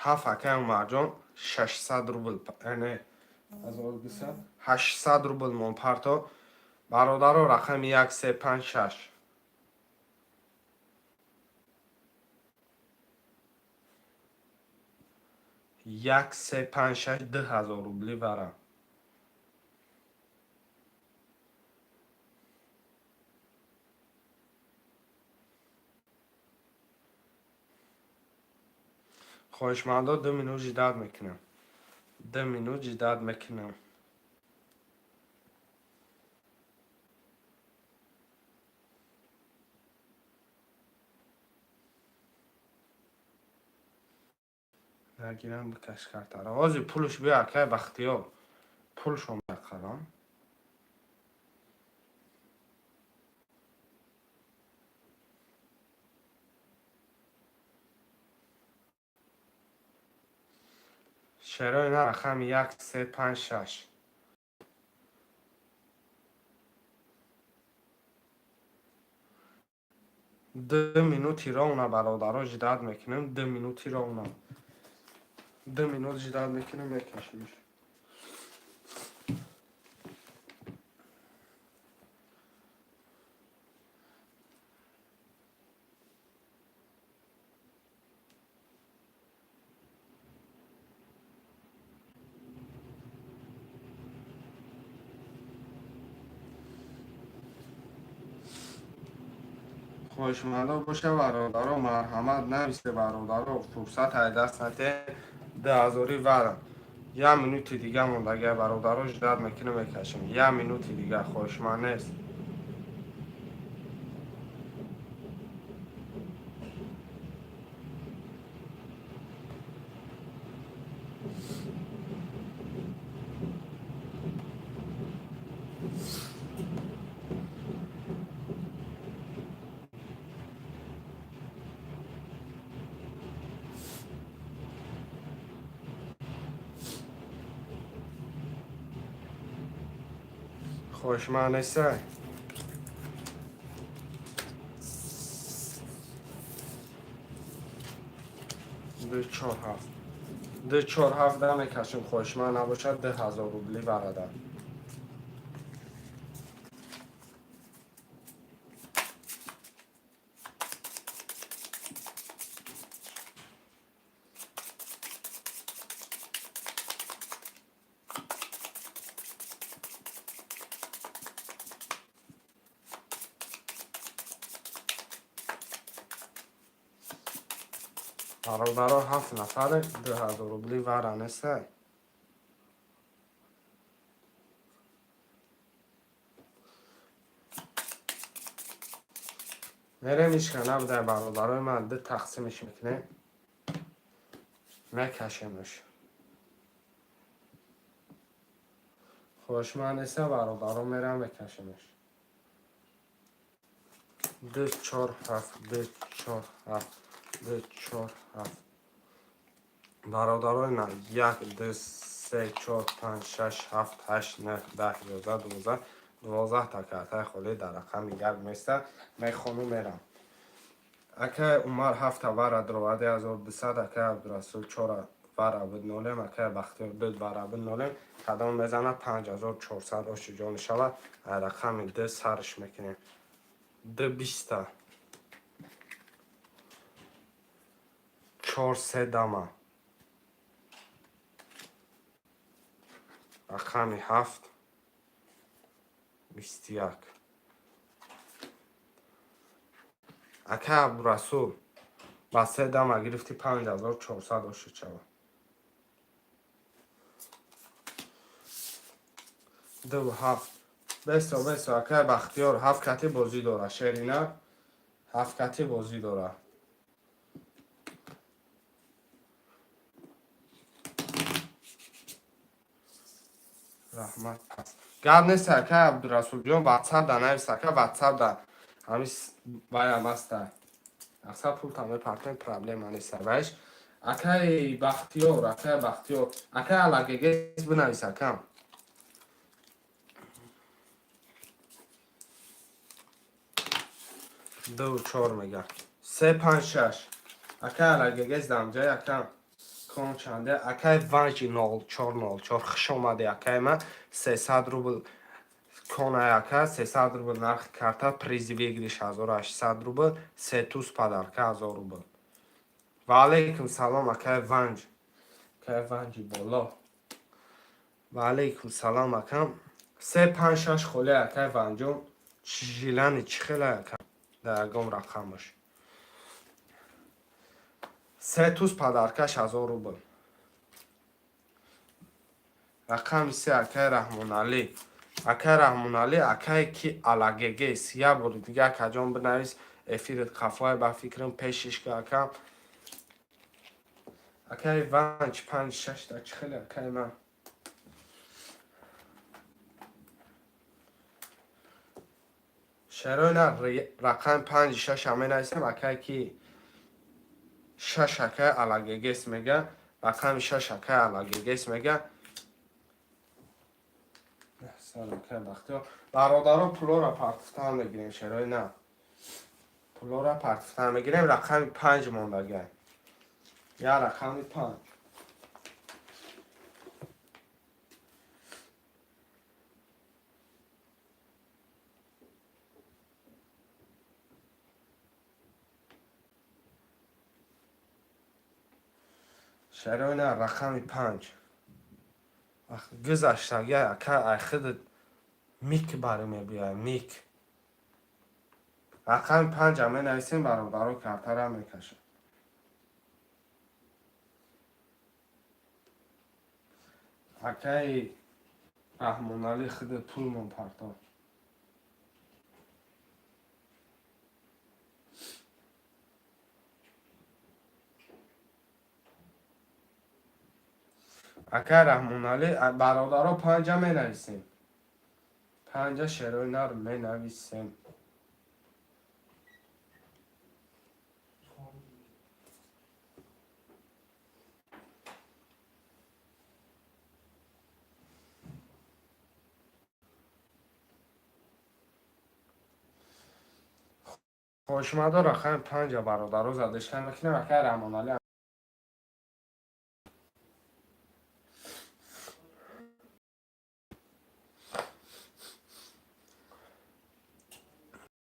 7 اکه عمر جان 600 روبل یعنی 800 روبل من پرتا برادرها رقم 1 3 5 6 1 3 5 6 10,000 روبلی وره خوشمندا 2 مینوت جداد میکنم 2 مینوت جداد میکنم نگیرم بکش کرده آزی پولش بیا که بختیار پولشون بخرم شروع نه رقم 1 3 5 6 2 مینوتی را اونا برادرها جداد میکنم 2 مینوتی را اونا 2 مینوت جداد میکنم میکشیمش خواهشمندان باشه برادرها مرحمت نویسه برادرها فرصت های دست نده 10,000 ورم 1 مینوت دیگه موندگه برادرها جدت میکنه میکشیم 1 مینوت دیگه خواهشمند نیست خواهشمند نیست 247 247 میکشیم خواهشمند نباشه 10,000 روبلی برادر برادرها 7 نفر 10,000 روبلی ورم نیست میریم ایشکنه بوده برادرهای من ده تقسیمش میکنیم میکشیمش خواهشمند نیست برادرها میرم میکشیمش 247 247 247 برادرای من 1 2 3 4 5 6 7 8 9 10 11 12 تا کارت خالی در رقم یک میسته میخونم میرم اکه عمر 7 ور درآورده 1200 اکه عبدالرسول 4 ور بود نولم اکه بختیار 2 ور بود نولم قدم میزنه 5400 آش جان شود رقم 2 سرش میکنیم 220 4 3 دمه رقم 7 21 اکه عبدالرسول با 3 دمه گرفتی 5400 آش شود 27 بسا اکه بختیار 7 کتی بازی داره شیرینه 7 کتی بازی داره رحمت هست گرد نیست اکه عبدالرسول جان واتساپ ده نویس اکه واتساپ ده همیس بایم است اکثر پول تامه پرتن پرابلم نیست ویش اکه بختیار اکه علاقه بنویس اکه 2 4 میگه 3 5 6 اکه علاقه دمجای اکه کون چنده اکه وانجی 0404 خوش اومده اکه من 300 روبل کنه اکه 300 روبل نرخ کرده پریزی بگیریش 1800 روبل 3 توس پدرکه 1000 روبل و علیکم سلام اکه وانجی بالا و علیکم سلام اکه 3 5 6 خوله اکه وانجون جیلانی چی خیلی اکه درگم رقمش 3 توس پدرکش 1000 روبل رقم 3 اکه رحمان علی اکه کی علاقه سیاه بود دیگه اکه جان بنویس افیرت خفای با فکرم پیشش که اکه وانج 5 6 تا چی خیلی اکه من شروع نه رقم 5 6 همه نویسم اکه کی 6 اکه علاقه میگه رقم 6 اکه علاقه میگه سلام که بختیار برادران پولو را پرتفتن میگیریم شروع نه پولو را پرتفتن میگیریم رقم 5 موندگه یا رقم 5 شروع نه رقم 5 گذشته که اخید میک برای میبیه میک رقم 5 می نویسیم برادرها کارتر هم میکشن. اکای رحمانعلی خود پول من پرتاب. اکای رحمانعلی برادرها 5 می نویسیم. 5 شعرهای نر می نویسیم. خوشمده رقم 5 برادرها زدشکن میکنیم. اکای رحمانعلی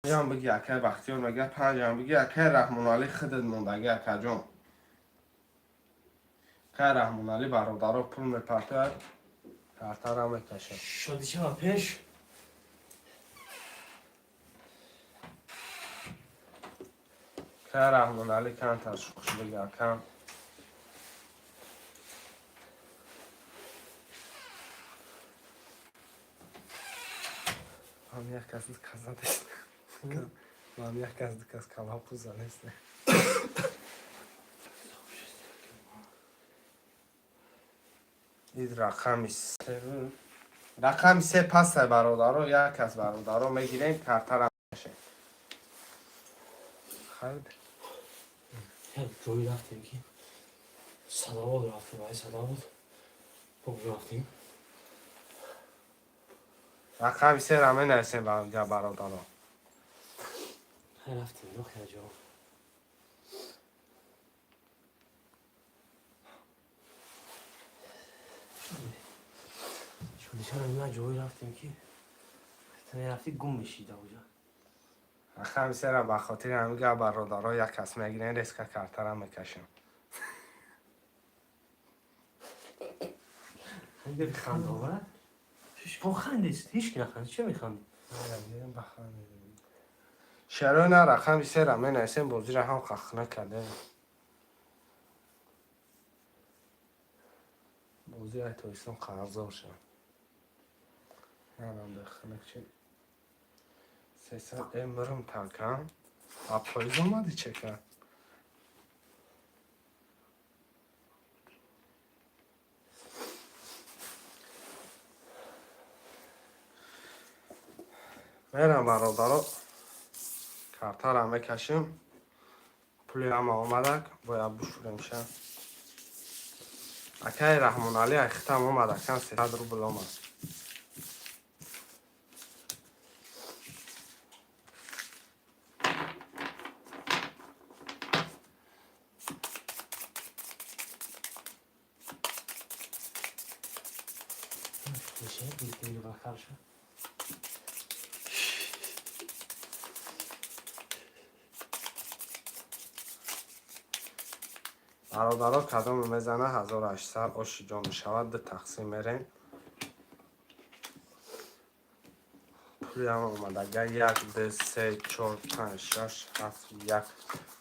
هم بگی اکای بختیار میگه 5 هم بگی اکای رحمانعلی خودت موندگی اکا جان. اکای رحمانعلی برادرها پول میپرتد کارتر هم میکشه. شادی چه پیش؟ اکای رحمانعلی کن تشخص بگی اکا. هم یک کس کزدش. هم یک کس کلاپو زدست. این رقم 3. رقم 3 پس برادرها یک از برادرها میگیریم کارتر هم میشه. خیلی جایی رفتیم که صداوات رفتیم. های صداوات خوب رفتیم. رقم 3 را می نویسیم برادرها. رفتیم دو جا. شادی چرا نه جایی رفتیم که تنه رفتی گم میشید اونجا. رقم 3 را بخاطر همگی برادرها یک کس میگیرین ریسک کارتر هم میکشیم. خیلی بخند آوره؟ با خندیست هیچ که نخند. چه میخندی؟ شعرهای نه رقم 3 را می نویسیم بازی را هم خخ نکرده. بازی های تویستم قرضار شد. هم دخنک چی 300 امرم تاکم اپایز اومدی چه کرد. میرم برادرها کارتر هم میکشیم. پولی هم آمدک باید بشوریم شد. اکای رحمانعلی اختم آمدک 300 روبل آمد. میشه بیتیم رو بخار شد. برادرها کدام میزنه 1800 آشی جان شود ده تقسیم میرین. پولی هم اومد اگر 1 2 3 4 5 6 7 1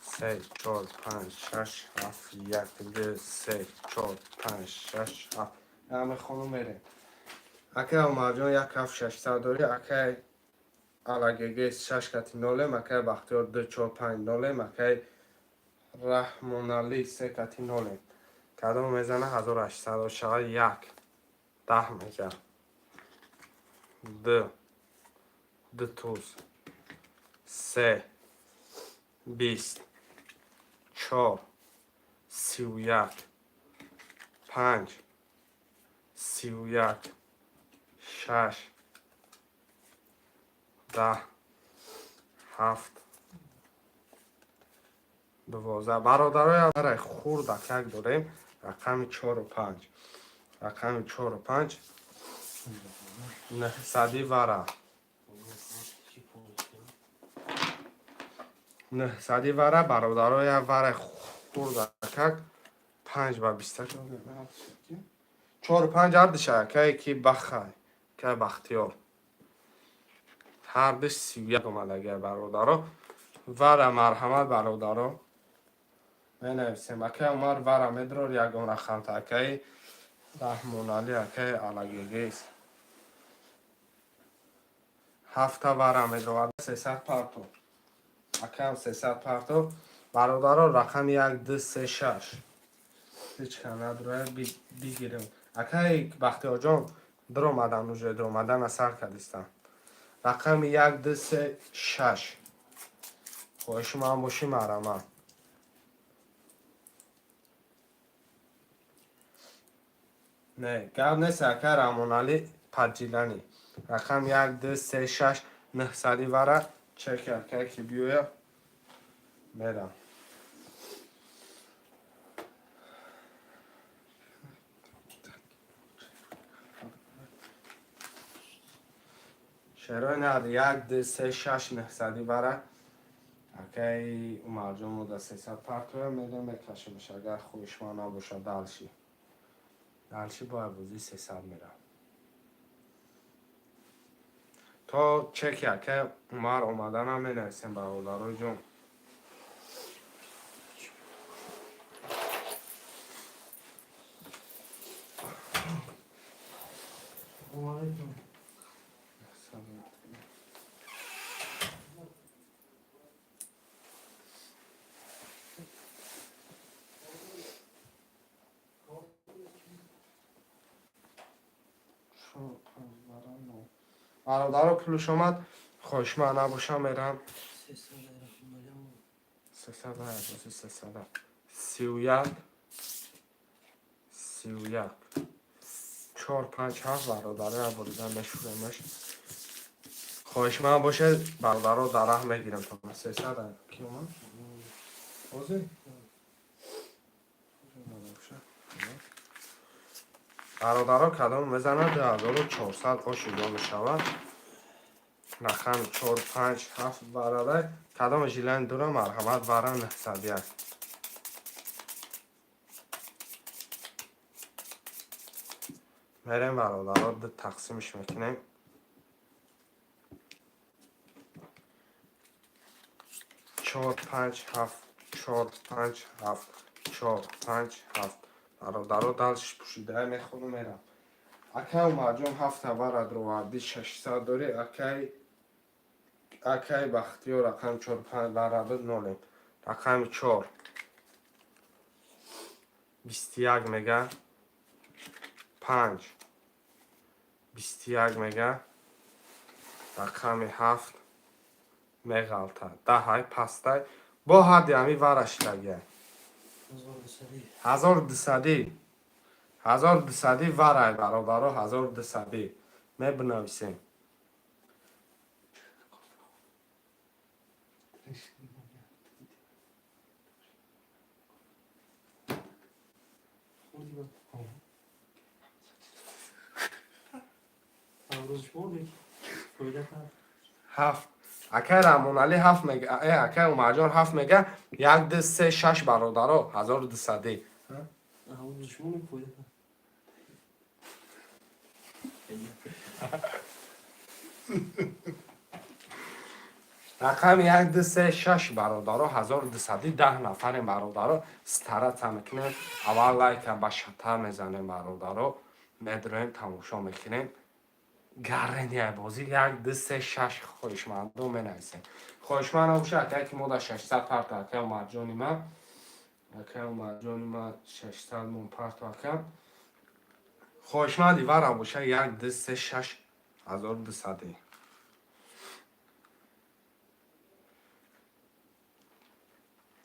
3 4 5 6 7 1 2 3 4 5 6 7 همه خانو میرین. اکه اومد جان 1 7 600 داری اکه علاگه 6 کتی نولیم اکه بختیار 2 4 5 نولیم اکه رحمانعلی 3 کتی نولیم. کدام میزنه 1800 شود 1 10 میگه 2 2 توز 3 20 4 31 5 31 6 10 7 12 برادرای برای خورد اکک داریم. رقم 4 و 5 رقم 4 و 5 900 وره 900 وره برادرای وره خورد اکک 5 و 20 4 و 5 هردش اکایی که بخواه که بختیار هردش 31 اومد اگر برادرها вара марҳамат бародаро менависем. Акай Умар вара медрор ягона ханта акай Раҳмонали акай Алагегист. 7 вара медрор 300 парто. Акам 300 парто. Бародаро рақам 1 2 3 6. Ҳеч надро бигирем. Акай Бахтиёрҷон дромадан уже дромадан асар кардистам. Рақами 1 2 3 6. Хоҳиши ман бошӣ марама. Не, гап нест акай Раҳмонали Паджилани. Рақам 1 2 3 6 900 вара чеки акай ки биёя мерам. شعرهای نهاد 1 2 3 6 900 وره اکی مرجان بوده 300 پرتوه میده میکشمش اگر خویش ما نباشه دلشی باید بوزی 300 میره تا چکی اکی مر اومدن هم می نویسیم برادرای جون برادرها پولش آمد خوش من نباشم میرم 300 31 4 5 7 برادره رو بریدن نشورمش خواهش من باشه برادر رو در رحم میگیرم تا 300 کی اومد؟ بازی؟ برادر ها کدام میزنه 2400 خوش ایجا میشود رقم 4 5 7 برادر کدام جیلن دوره مرحمت برای 901 میریم برادر ها تقسیمش میکنیم 4 5 7 4 5 7 4 5 7 برادر دلش پوشیده میخونه میرم اکی مرجان 7 ورد رو وردی 600 داری اکی بختیار رقم 4 5 ورد نولیم رقم 4 21 میگه 5 21 میگه رقم 7 میغلطه 10 پسته با حدی همی ورش لگه 1200 ورای برادرها 1200 می بنویسیم هفت اکی رحمانعلی 7 میگه اکی عمرجان 7 میگه 1 2 3 6 برادرها 1200 رقم 1 2 3 6 برادرها 1200 10 نفر برادرها استرات میکنیم اول لایک با شتر میزنیم برادرها میدریم تماشا میکنیم گرنیه بازی 1 2 3 6 خوشمندو مینویسیم خوشمند باشه که ما 600 پرت اکی مرجانی ما 600 مون پرت اکی خوشمندی ورا باشه 1 2 3 6 1200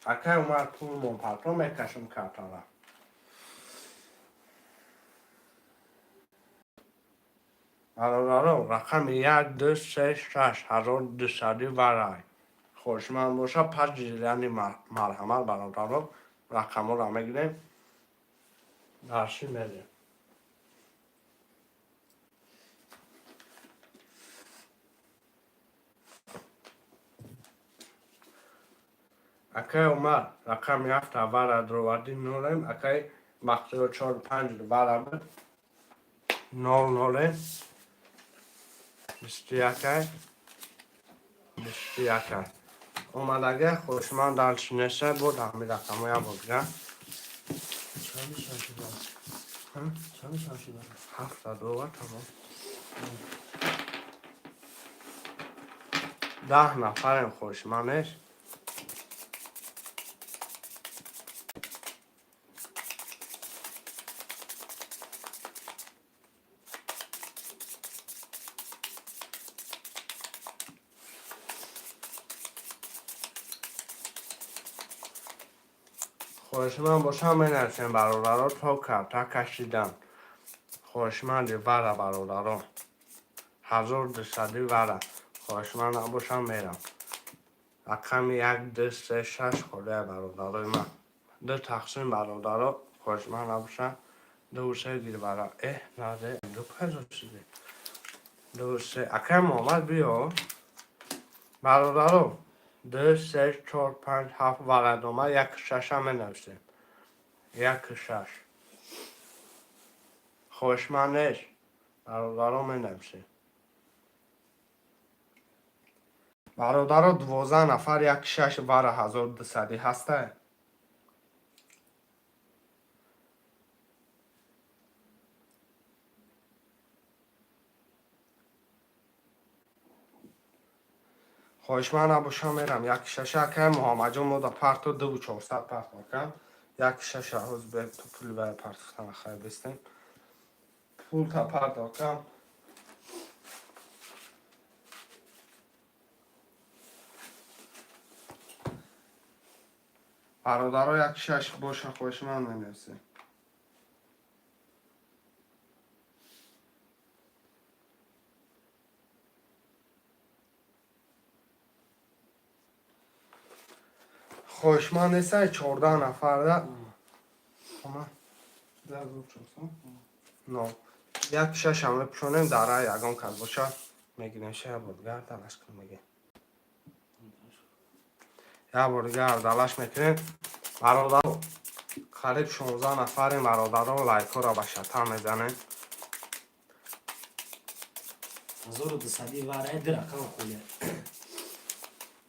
اکی اومد پول مون پرت رو میکشم کارتانا رقم 1 2 3 6 1200 ورای خوشمند باشه پس جیلانی مرحمت برادرها رقم رو میگیریم درشی میدیم اکی اومد رقم 7 ورد رو وردی نولیم اکی مقصد 4 5 ورد 0 نولیم 21 21 اومدگه خوشمان دلش نشه بود همی رقم ها بودگه چند شمشی دارم؟ چند شمشی دارم؟ 72 تمام 10 نفرم خوشمانش خوشمان باشم بنرسیم برادرها تا کپتا کشیدم خوشمندی وره برادرها 1200 وره خوشمند نباشم میرم رقم 1 2 3 6 خوده برادرای من 2 تقسیم برادرها خوشمند نباشم 2 3 گیر برا نده 2 پیدا شده 2 3 اکم آمد بیا برادرها 2 3 4 5 7 ورد آمد 1 6 هم نوشتیم 1 6 خوشمندش برادرها می نوشیم برادرها 12 نفر 1 6 ور 1200 هسته خوشمند نباشم میرم 1 6 که محمد جان ما در پرتو 2400 پرت کردم 1 6 روز به تو پول به پرت کردم خیر بستیم پول تا پرت کردم برادرها 1 6 باشه خوشمند نمیرسه خوشمند نیست 14 نفر ده خب در رو چوسم نه 1 6 هم بپشونیم داره یگان کل باشه میگیریم شه بودگر دلش کن میگه یا بودگر دلش میکنیم برادر قریب 16 نفر برادرها لایکو را به شطر میزنیم 1200 وره در رقم خوده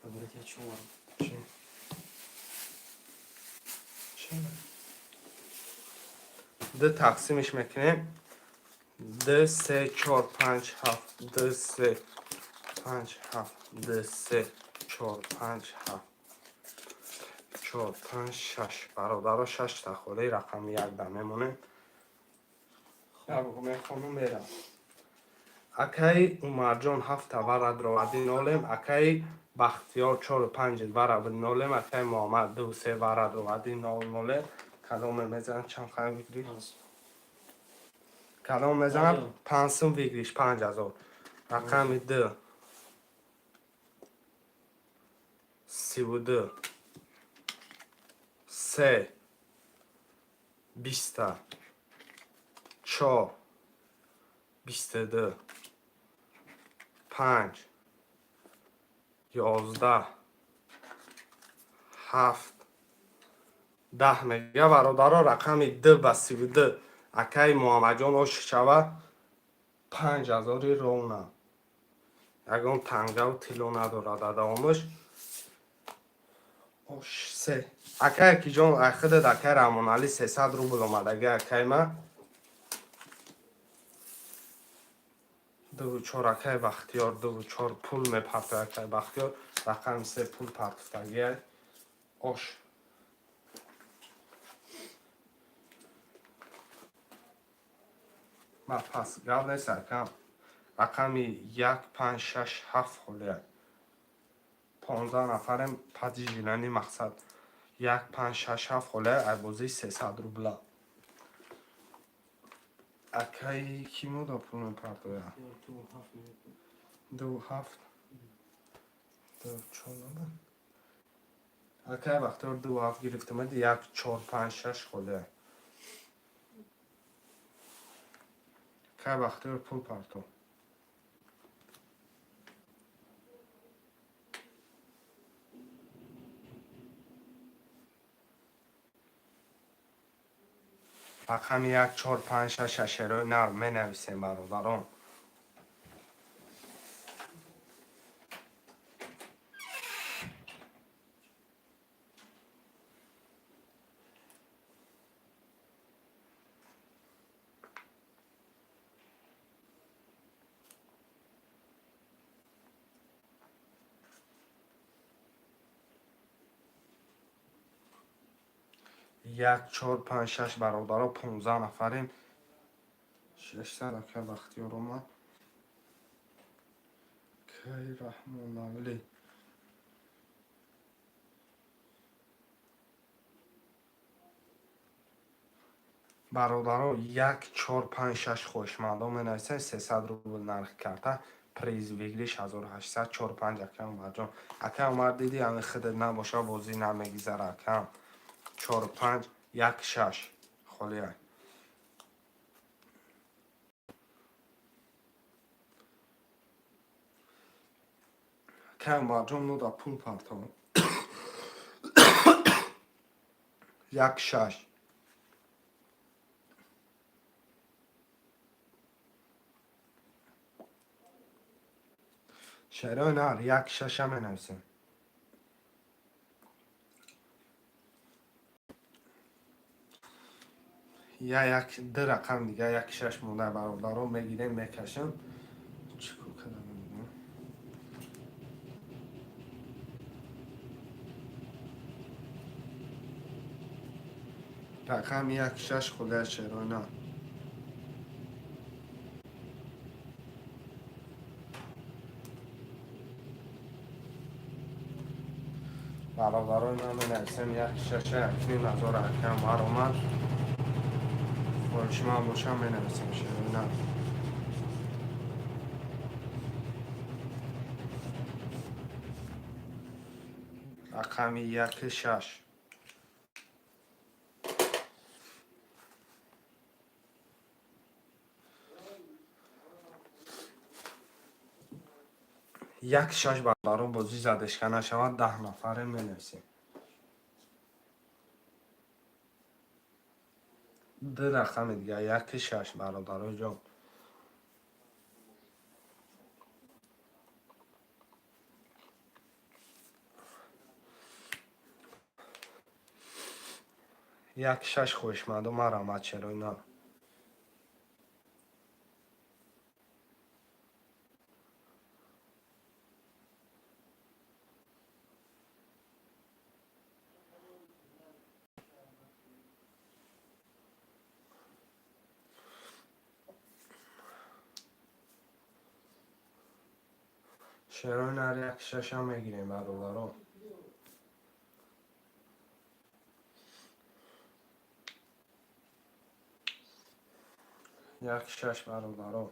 ببرد چون چی؟ چی؟ 2 تقسیمش میکنیم 2 3 4 5 7 2 3 5 7 2 3 4 5 7 4 5 6 برادرها 6 تا خوده رقم 1 ده میمونه یا بگو میخونم میرم اکی عمر جان 7 تا ورد رو ودی نولیم اکی بختیار 4 و 5 ورد رو نولیم اکی محمد 2 3 ورد رو ودی نولیم کدام میزنم چند خواهی بگیری؟ کدام میزنم 500 بگیریش 5000 رقم 2 32 3 20 4 22 5 11 7 10 میگه برادرها رقم 2 به 32 اکی محمد جان آش شوه 5000 رونه یکم تنگه و تیلو نداره در دوامش آش 3 اکی جان اخد اکی رحمان علی 300 روبل آمدگه اکی من 2 4 اکی بختیار 2 4 پول میپرته اکی بختیار رقم 3 پول پرتفتگی آش ما پس گرد نیست اکم رقم 1 5 6 7 خوله 15 نفرم پدی جیلانی مقصد 1 5 6 7 خوله عبوزی 300 روبلا اکی کی مو دا پول میپرته 2 7 2 4 اکی وقتی 2 7 گرفتم 1 4 5 6 خوله اکی وقتی پول پرتو رقم 1 4 5 6 6 رو نرم می نویسیم برادران 1 4 5 6 برادر 15 نفریم. 600 که بختیار اومد. کی رحمان علی برادرها 1 4 5 6 خوشمندان می نویسن. 300 روبل نرخ کرده. پریز ویگریش 1800 4 5 اکم مرجان اکم اومد دیدی همه خودت نباشه بازی نمیگذره اکم 4 5 1 6 خالی های اکم مرجان نو دا پول پرتام 1 6 شهرهای نهر 1 6 هم می نویسن. یا یک دو رقم دیگه 1 6 مونده برادرها میگیریم میکشم چیکار کردم میگم رقم 1 6 خدا شهرهای نهر برادرای من می نویسم 1 6 اکنون نظر اکم مار اومد خورش من باشم می نویسم شهرهای نهر رقم 1 6 1 6 برادران بازی زدشکه نشود 10 نفره می نویسیم. دو رقم دیگه 1 6 برادرای جان یک 6 خوشمند و مرامت چرا اینا شهرهای نهر 1 6 هم میگیریم برادران 1 6 برادران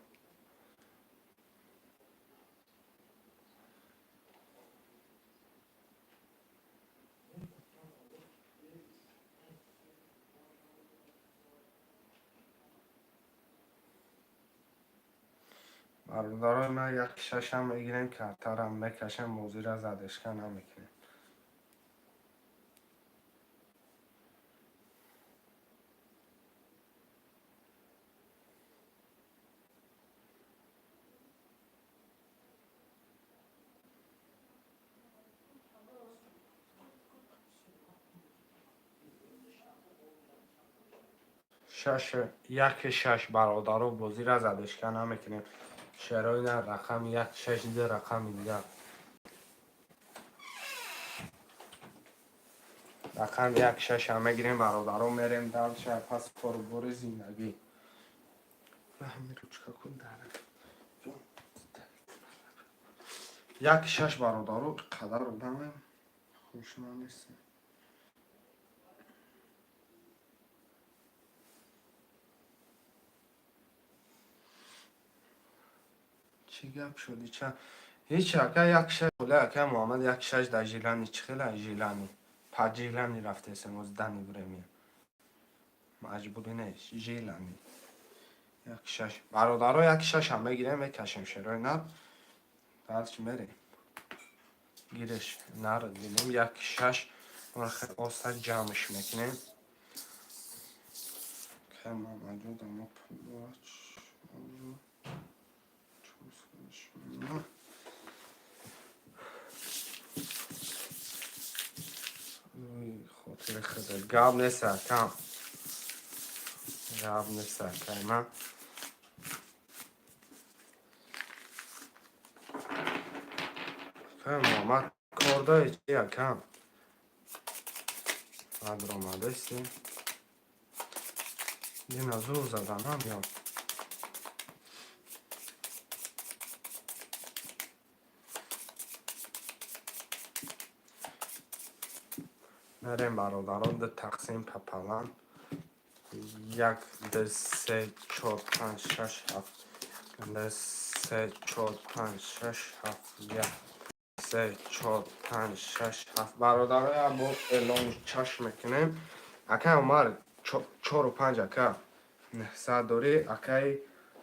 برادرای من 1 6 هم میگیریم کارتر هم میکشم موزی را زدشکن هم میکنیم شش 1 6 برادرها بازی را زدشکن هم میکنیم شهرهای نهر رقم 1 6 دیگه رقم دیگه رقم 1 6 هم میگیریم برادرها میریم در شهر پس پروبور زندگی همین رو چکا کن داره 1 6 برادرها قدر رو دمیم خوشمان نیست چی گپ شدی چه هیچ اکا 1 6 بله اکا محمد 1 6 در جیلانی چی خیلی جیلانی پا جیلانی رفته اسم از دنی برمی مجبوری نیست جیلانی 1 6 برادرها 1 6 هم بگیریم میکشیم شهرهای نهر بعدش میریم گیرش نهر دیدیم 1 6 آستا جمعش میکنیم که محمد رو ما پلاچ خاطر خدا گاب نیست کم گاب نیست کم محمد کار داری چی کم من در آمده استی دینا زور زدم یا نریم برادران ده تقسیم پپلن 1 2 3 4 5 6 7 2 3 4 5 6 7 1 3 4 5 6 7 برادرای با اعلام چشم میکنیم اکای عمر 4 و 5 اکا نحصد داری اکای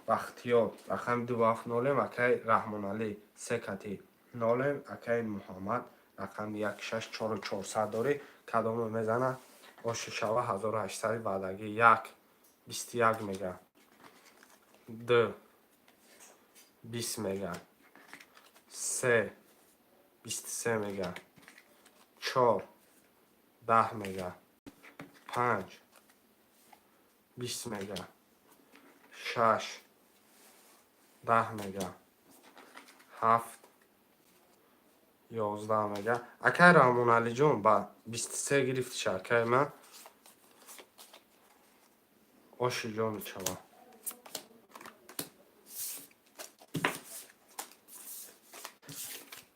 بختیار رقم 270 اکای رحمان علی 3 کتی 0 اکای محمد رقم 164 داری کدام میزنه باشه شوه 1800 وعدگی 1 21 میگه 2 20 میگه 3 23 میگه 4 10 میگه 5 20 میگه 6 10 میگه 7 11 میگه اکای رحمان علی جون با 23 گرفت شرکای من آشی جون چوا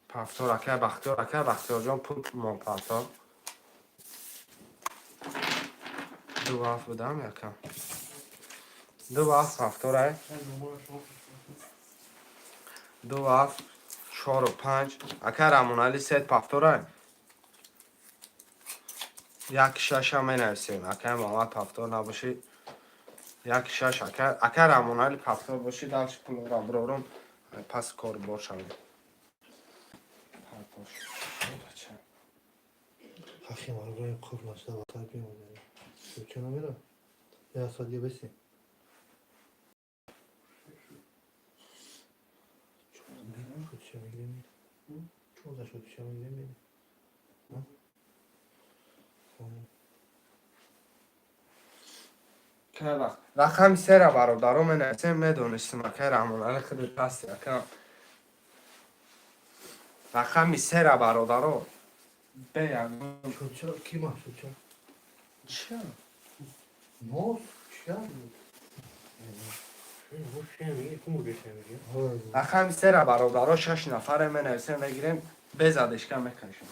پفتار اکای بختیار جان پول ما پفتار 2 هفت بودم یکم 2 هفت پفتار 2 هفت 4 و 5 اکای رحمان علی 3 پفتار 1 6 هم می نویسیم اکای محمد پفتار نباشی 1 6 اکای رحمان علی پفتار باشی دلش پول را برارم پس کار باشم خخی مرگای خوب نشده و تربیه میدنی چه نمیره یه ساعت بسی شد چه میگه 14 شد چه میگه رقم 3 را برادرام نویسیم میدونستیم اکای رحمان علی خیلی پستی اکا رقم 3 را برادرام بیان شد چرا کی ما شد چرا چه؟ ما چرا رقم 3 را برادرها 6 نفر می نویسیم بگیریم بزدش کم میکشیم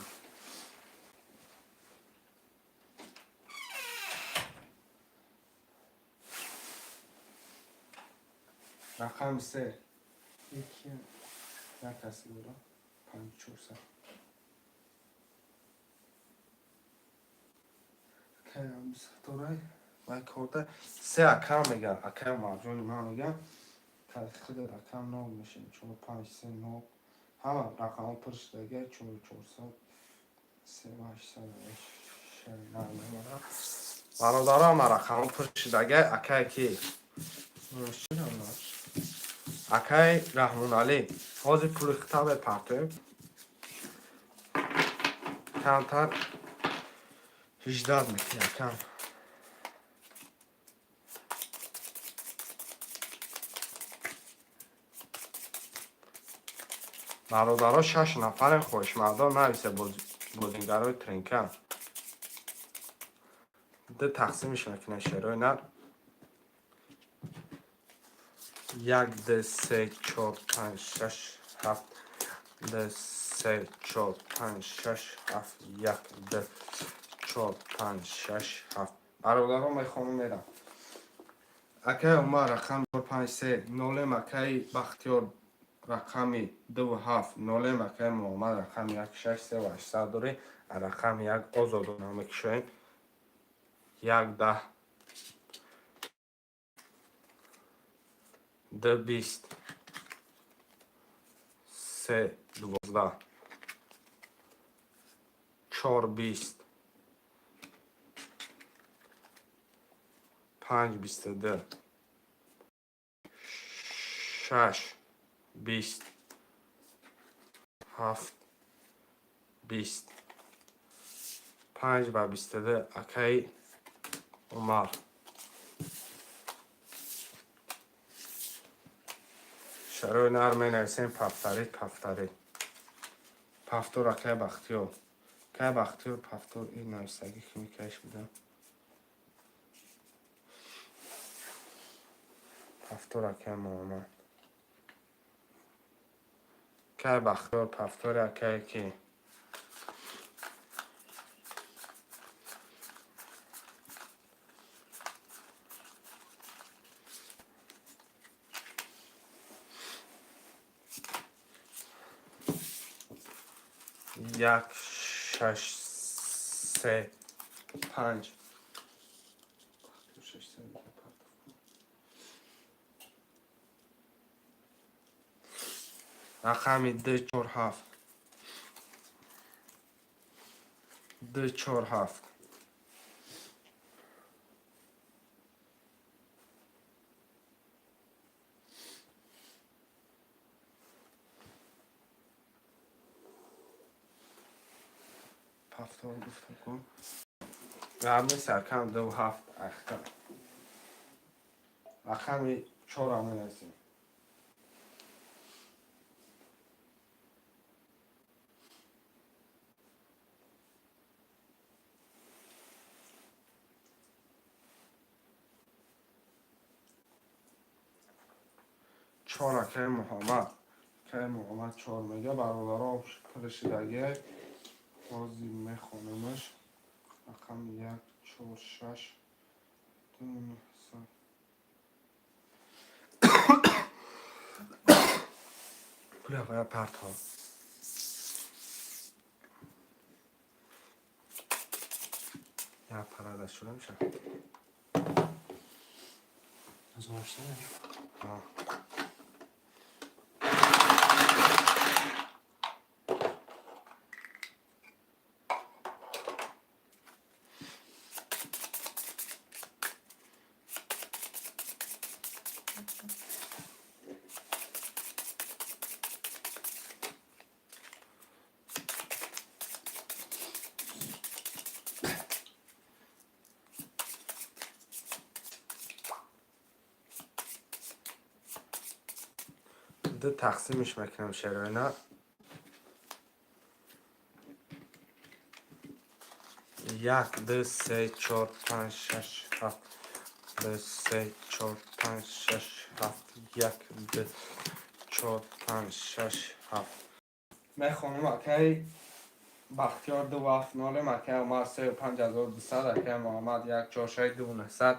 رقم 3 یکی نه کسی برا 5 4 3 که هم ستاره و کرده 3 اکم میگه اکم مرجون من میگم تحقیق رقم 9 میشه 45 3 9 همه رقم ها پرش دیگه 4400 3 800 برادر هم رقم ها پرش دیگه اکای کی اکای رحمان علی حاضر پول خطاب پرتو کمتر 18 میکنه کم برادرها 6 نفر خوشمردان نویسه بازیگرای ترینکن ده تقسیمش میکنه شروع نه 1 2 3 4 5 6 7 2 3 4 5 6 7 1 2 4 5 6 7 برادرها میخوام میرم اکای عمر رقم 5 3 0 اکای بختیار رقمی 2 7 0 اکای محمد رقم 1 6 3 و 800 داره رقم 1 آزادانه میکشیم 1 10 2 20 3 12 4 20 5 22 6 20 7 20 5 و 22 اکای عمر شروع نرمه نرسیم پفتاری پفتور اکای بختیار که بختیار پفتور این نرسگی که میکش بودم پفتور اکای محمد که بختیار پفتور اکای کی یک شش سه پنج رقمی 2 4 7 2 4 7 پفتور گفتم کن قبل سرکم 2 7 اختر رقمی 4 همه نسیم چهار اکای محمد که محمد 4 میگه برادرها پرشیدگی بازی میخونمش رقم 1 4 6 2 9 پولی اقای پرت ها یا پرده شده میشه از آرشته آه. دو تقسیمش میکنم شروعنا 1 2 3 4 5 6 7 2 3 4 5 6 7 1 2 4 5 6 7 میخونم اکی بختیار 2 7 9 اکی عمر 35,200 اکی محمد 1 4 6 2 900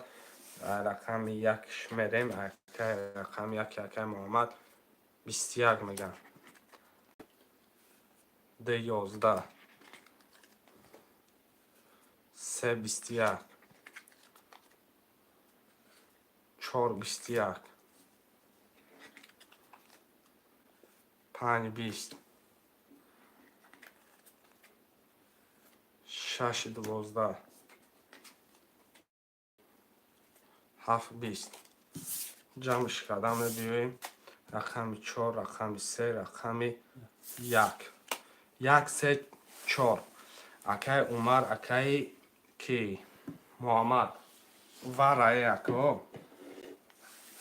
رقم 1 شمیریم اکی رقم 1 اکی محمد 21 میگم 2 11 3 21 4 21 5 20 6 12 7 20 جمعش کردم بیاییم رقم 4 رقم 3 رقم 1 1 3 4 اکی عمر اکی کی محمد و رای اکو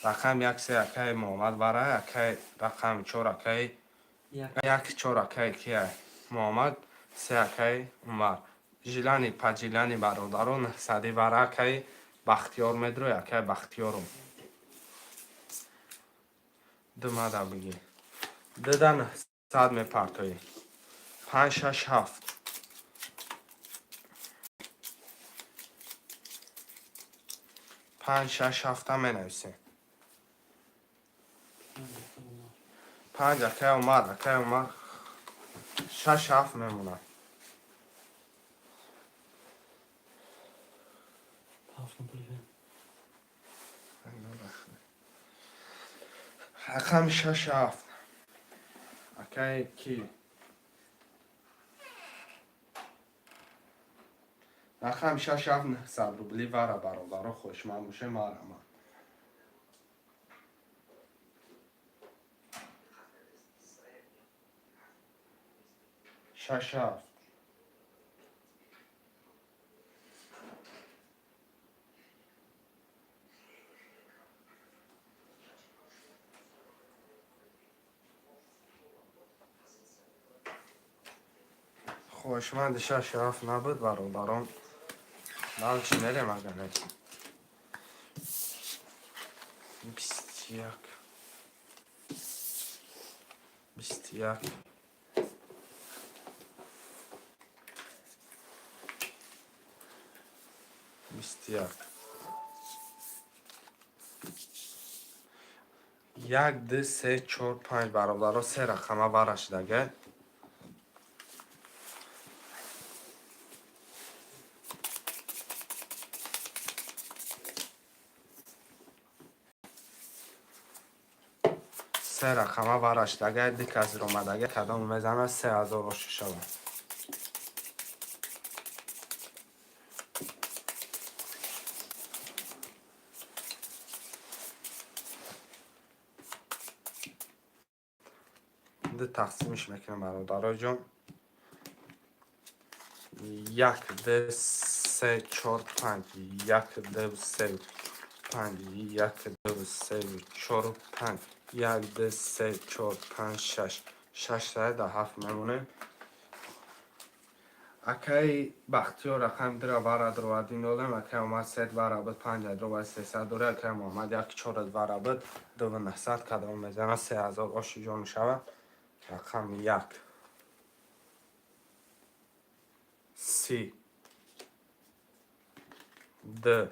رقم 1 3 اکی محمد و رای اکی رقم 4 اکی 1 4 اکی کی محمد 3 اکی عمر جیلانی پجیلانی برادران صدی و رای اکی بختیار میدرو اکی بختیارم دو مده بگی دادن صد میپرتوی 5 6 7 5 6 7 می نویسیم 5 اکی عمر 6 7 میمونه هفتم پولی بیم رقم 6 7 اکی کی رقم 6 7 900 روبلی وره برادر خوش من باشه مرمه 6 7 خوشمند 6 7 نبود برادران من چی میریم اگر نیست 21 21 21 21 یک دو سه چهار پنج برابر سه رقم برش دیگه سه رقم برش دیگه دیگه از رو اومدگه کدام میزنه 3006 ده تقسیمش میکنم برادرای جان یک دو سه چهار پنج یک دو سه پنج یک دو سه چهار پنج یک دو سه چهار پنج شش تا ده هفت میمونه اکی بختیار رقم در برد رو دین دادم اکی اومد سه برابر پنج رو باید 300 دوره اکی اومد یک چهار برابر 2900 کدام میزنه 3000 آشی جان شود رقم یک سی دو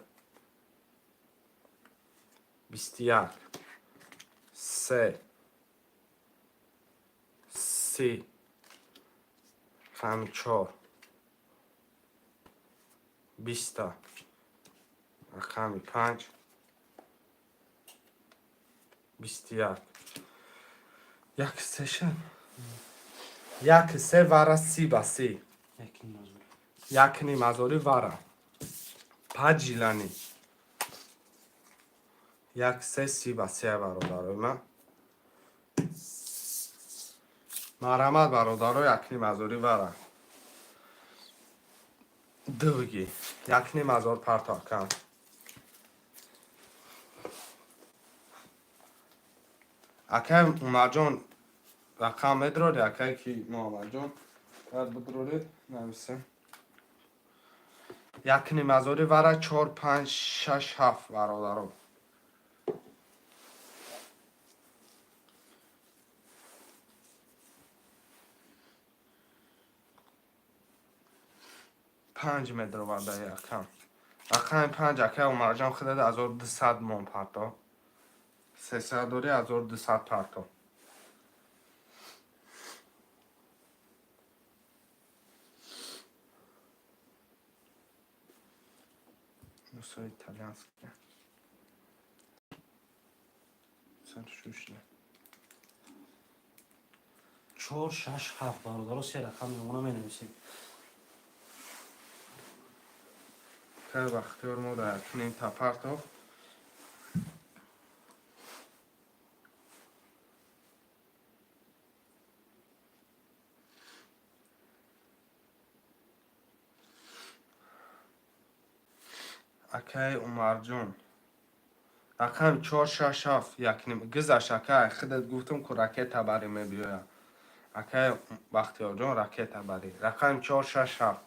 21 سه سی رقم چهار 20 رقم 5 21 یک سشن یک سه وره سی با سی یک نیم ازوری وره پنج جیلانی یک سه سی با سی برادرای من مرحمت برادرای یک نیم ازوری وره دوگی یک نیم ازور پرتا کن اکی اومد جان رقم ادراری اکی که محمد جان باید بدروری نمیسه یک نیم ازوری وره 4 5 6 7 برادرو پنج متر ورده یکم رقم 5 اکی اومد جان خود 1200 من پرتا 300 دوری 1200 پرتا نوسو ایتالیانسکی سر شوشله 4 6 7 برادر سه رقم میمونه مینویسیم که وقتی ما در کنیم تا پرتا اکی عمر جون رقم 4 6 7 یک نیم گذشت اکی خودت گفتم که راکت بری میبیاید اکی بختیار جان راکت بری رقم 4 6 7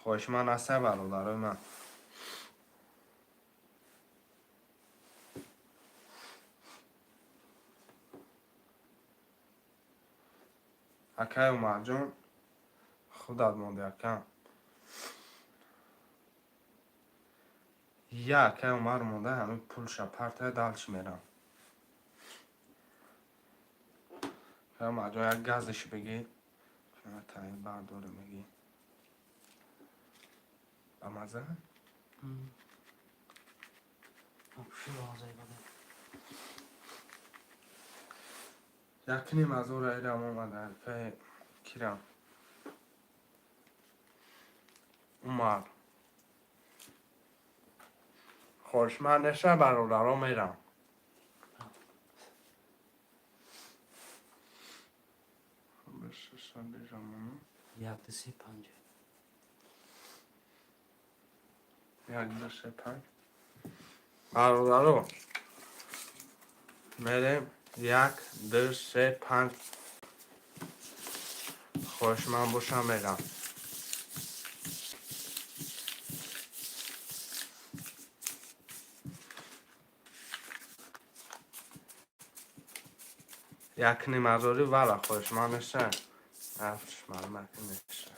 خوش من هسته برادرای من اکی عمر جان خودت مونده یکم اکی عمر مونده همین پول شپرته دلش میرم عمر جان یک گازش بگی که تایی برداره میگی بمزه یک نیم از او رایرم اومده که کیرم عمر خوش من نشه برادرها میرم یک دو سه پنج یک دو سه پنج برادرها میریم یک دو سه پنج خوش من باشم میرم یک نیمازوری وره خوش ما نشه افش مالمکی نشه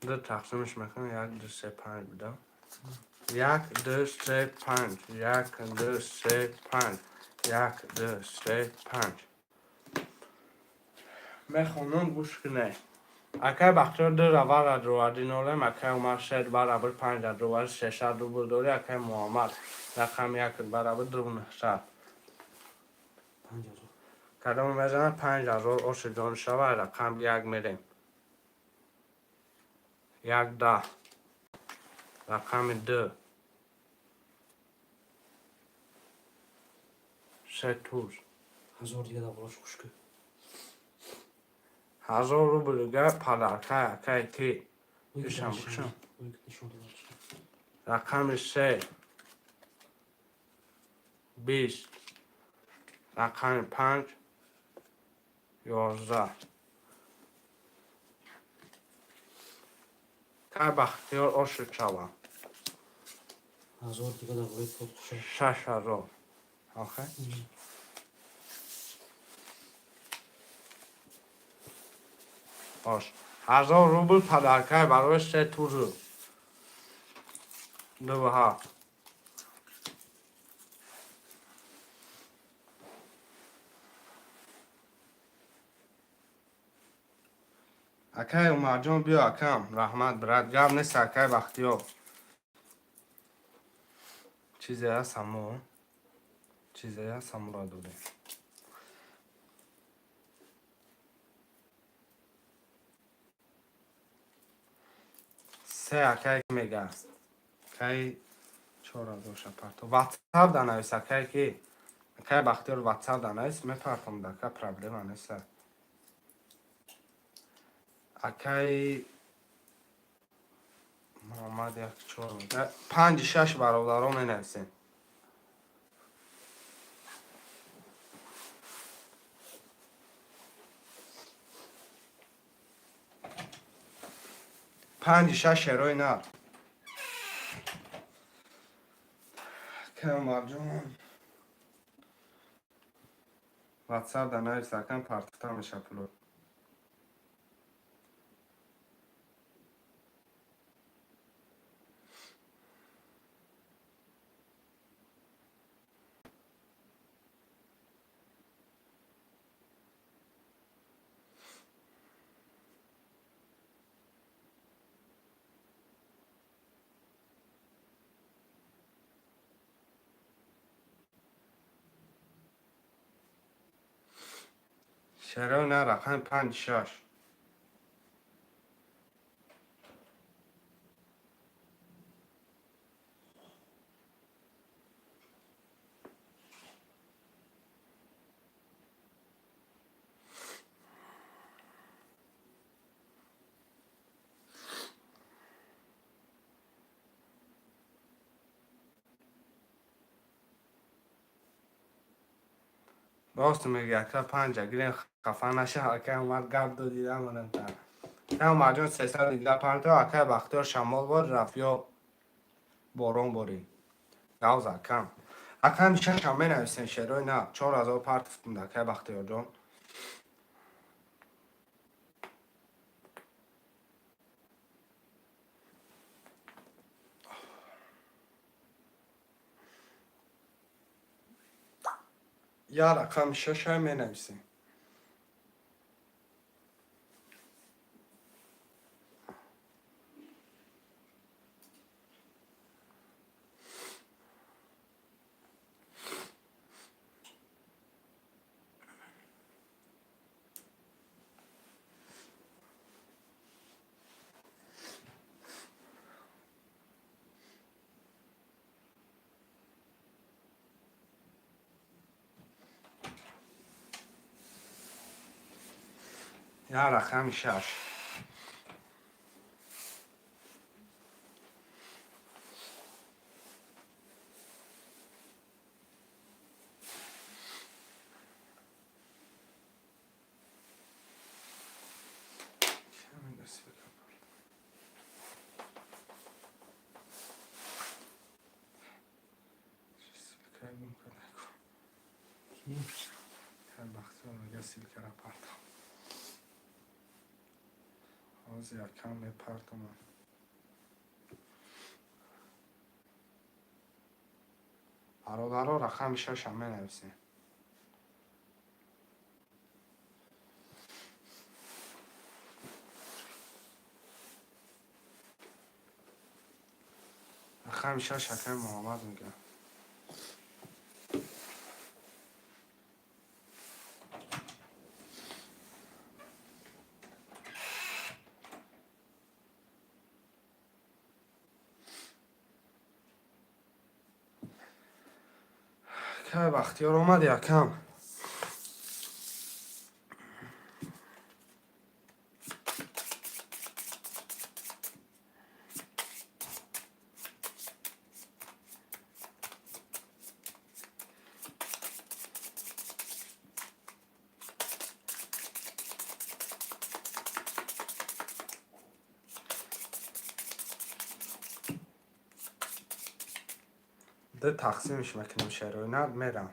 دو تقسیمش میکنم 1 2 3 5 بدم 1 2 3 5 1 2 3 5 1 2 3 5 میخونم گوش کنه اکه بختیار دو روار روادی نولم اکه عمر 6 برابر 5 روار 6 رو برداری اکه محمد رقم 1 برابر 2900 5000 کدام میزنه 5000 اوش جان شوه رقم 1 میریم 1 10 رقم 2 3 توز 1000 دیگه داخلش خوش که 1000 رو دیگه پدرکه اکه کی بشم بشم رقم 3 20 رقم 5 11 که بختیار اوش شوه 1000 دیگه داخلش خوش 6000 آخه باش 1000 روبل پدرکه برای 3 توز دو ها اکه اومد جان بیا اکم رحمت برد گم نیست اکه بختیار چیزی هست همون چیزی هست همون را دوده سه اکه میگه اکه 4000 شپرتو واتساپ دانایست اکه کی اکه بختیار واتساپ دانایست میپرتم دکه پرابلم نیست اکه محمد یک 4 5 6 برادران می نویسیم 5 6 شروع نه که مرجون واتساپ دانایست اکم پرتتا میشه پلو شروع نه رقم 5 6 راست میگه که 5 گیرین خفه نشه که اومد گرد دو دیده منم تا که اومد جون 300 پرتا اکه بختیار شمال بار رفت یا بارون باری گوز اکم اکم شش هم می نویسین شروع نه 4000 پرت فتنده اکه بختیار جون یا رقم 6 هم می نویسین یا رقم 6 بختیار میگه سیلکه را پرتم آز یکم میپرتم برادرها رقم 6 هم مینویسیم رقم 6 حکم محمد میگه که بختیار اومد یکم ده تقسیمش میکنم شروع میرم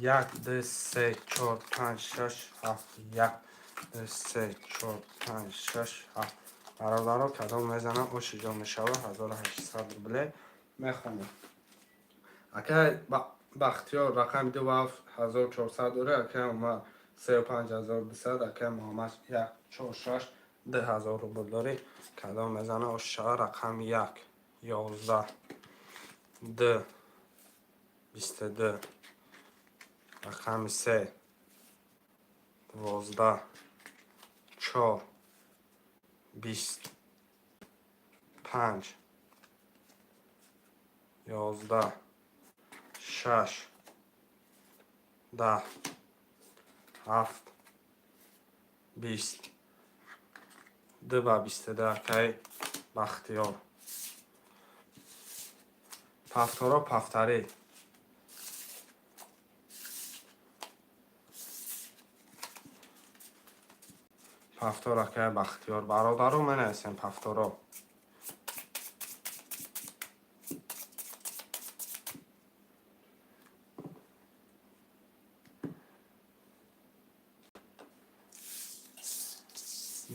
1 2 3 4 5 6 7 1 2 3 4 5 6 7 برادرها کدام میزنم او شجاع میشوه 1800 روبله میخونیم اگه بختیار رقم 2 و 1400 داره اگه ما 35200 اگه محمد 1 4 6 10000 روبل داره کدام میزنه او شجاع رقم 1 11 2 22 رقم 3 12 4 20 5 11 6 10 7 20 2 و 22 که بختیار پفتارا پفتری پفتارا که بختیار برادرو من هستم پفتارا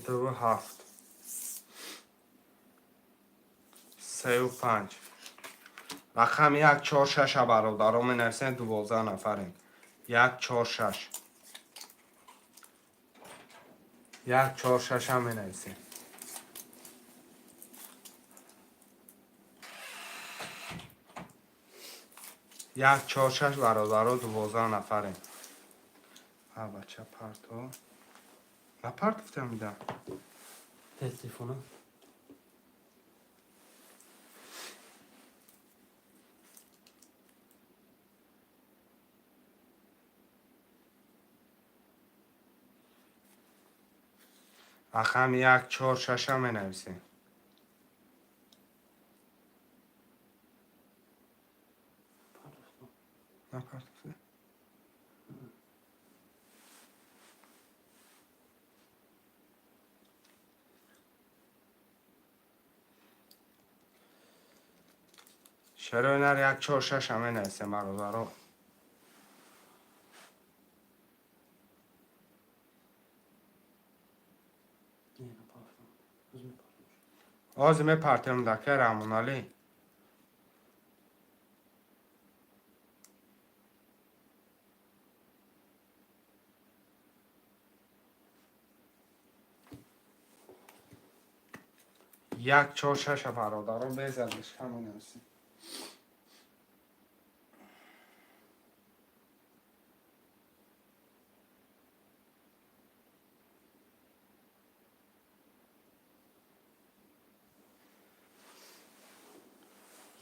دو و 7 3 و 5 رقم 1 4 6 برادرو من هستم 12 نفریم 1 4 6 1 4 6 هم من هستم 1 4 6 برادرها 12 نفریم ها بچه پرتو نپرت گفتم میدم تلفنم رقم 1 4 6 هم منویسیم نپرت گفتم شروع نر 1 4 6 هم منویسیم برادرها آزمه پرتم دکه رمونالی یک 4 6 برادرها بزدش همون نویسیم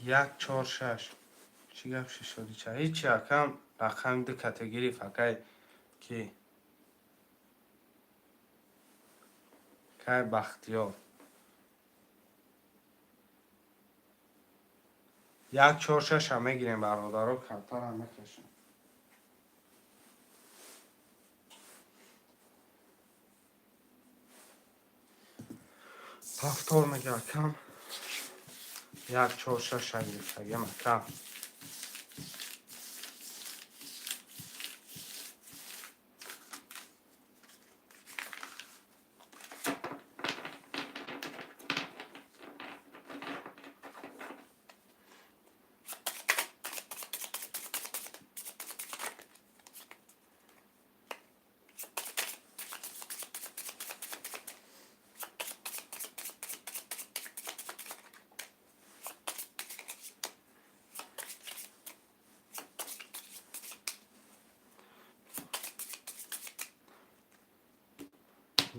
یک 4 6 چی گفت شدی چه هیچی یکم رقم دو کتگوری فقط که بختیار 1 4 6 هم میگیریم برادرها کمتر هم میکشیم پفتار میگه کم 1 4 6 شگیه مکم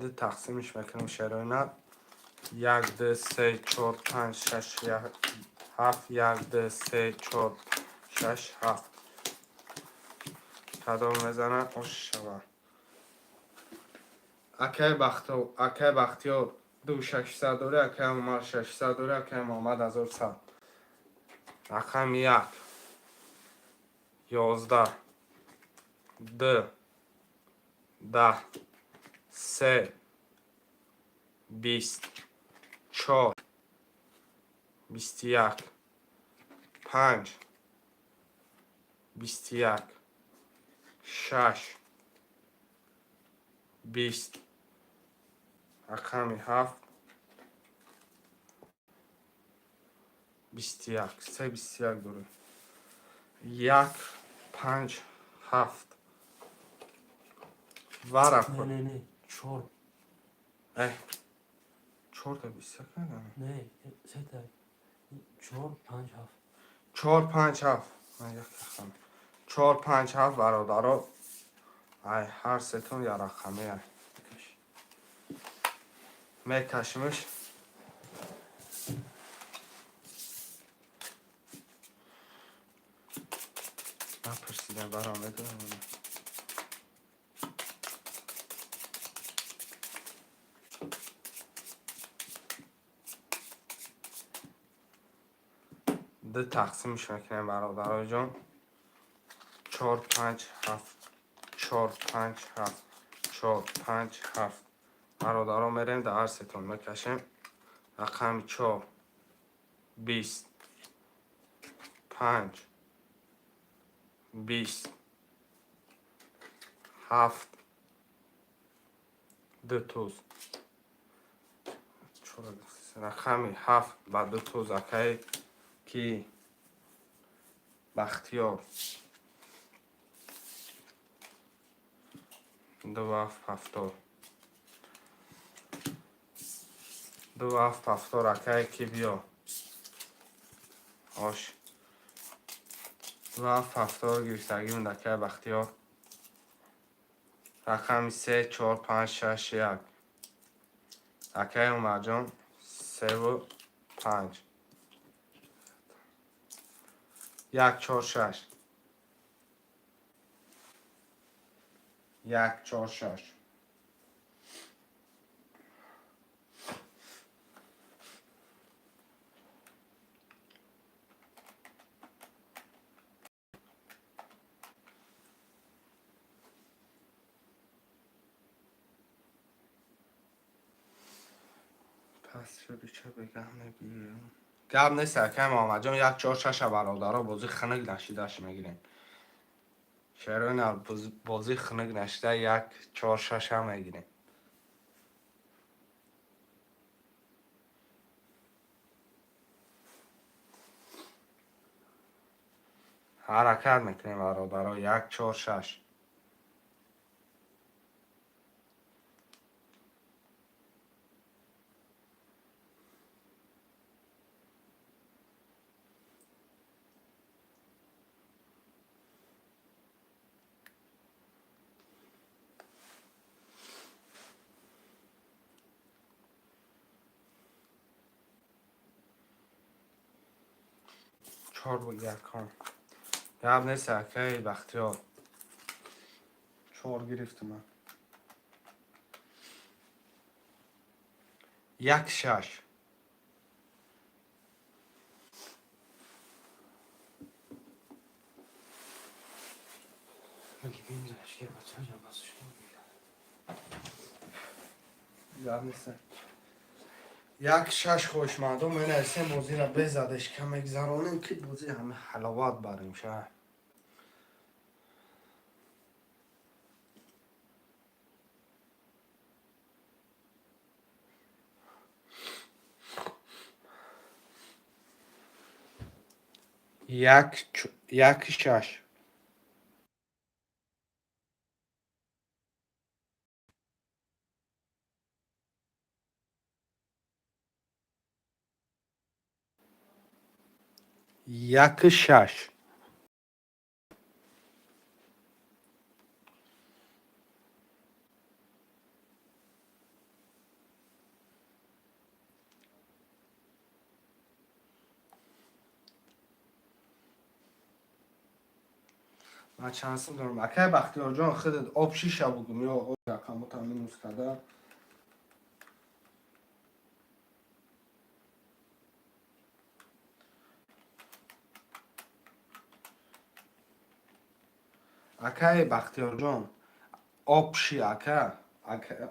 ده تقسیمش میکنیم شراینا. 1 2 3 4 5 6 7 1 2 3 4 6 7 کدام میزنه خوش شود. اکه بختیار 2600 دوره، اکه عمر 600 دوره، اکه محمد 1100. رقم 1 11 2 10 3 20 4 21 5 21 6 20. رقم 7 21 3 21 دوره. 1 5 7 ورق نه کن. نه نه 4 4 تا 21 ندارم. نه 3 تا 4 5 7 4 5 7 من یک رقم 4 5 7 برادرها. هر ستون یک رقمه میکشیمش. نپرسیدم برام میدونم. ده تقسیمش میکنیم برادرها جان. 4 5 7 4 5 7 4 5 7 برادرها میریم در هر ستون میکشیم. رقم 4 20 5 20 7 دو توز. رقم 7 و دو توز اکی کی بختیار 2 7 70 2 7 70 اکی کی بیا آش 2 7 70 گرفتگی اون اکی بختیار. رقم 3 4 5 6 1 اکی اومد جان 3 و 5 1 4 6 1 4 6 پس شده چه بگم نگیرم گب نیست اکم آمد جان 1 4 6 برادرها بازی خنک نشیدهش میگیریم. شهران بازی خنک نشیده 1 4 6 هم میگیریم. حرکت میکنیم برادرها 1 4 6 4 و 1 هم گب نیست اکی بختیار 4 گرفتم من 1 6 بگی بینزش که بچه جا بازش گب نیست 1 6 خوش مردم من ایسیم بازی را بزدش کم اگذرانیم که بازی همه حلاوات بریم شد. یک شش 1 6 من شانسم دارم. اکای بختیار جان خودت آب شیشه بگم یا رقمات هم مینوس کرده. اکای بختیار جان آبشی اکا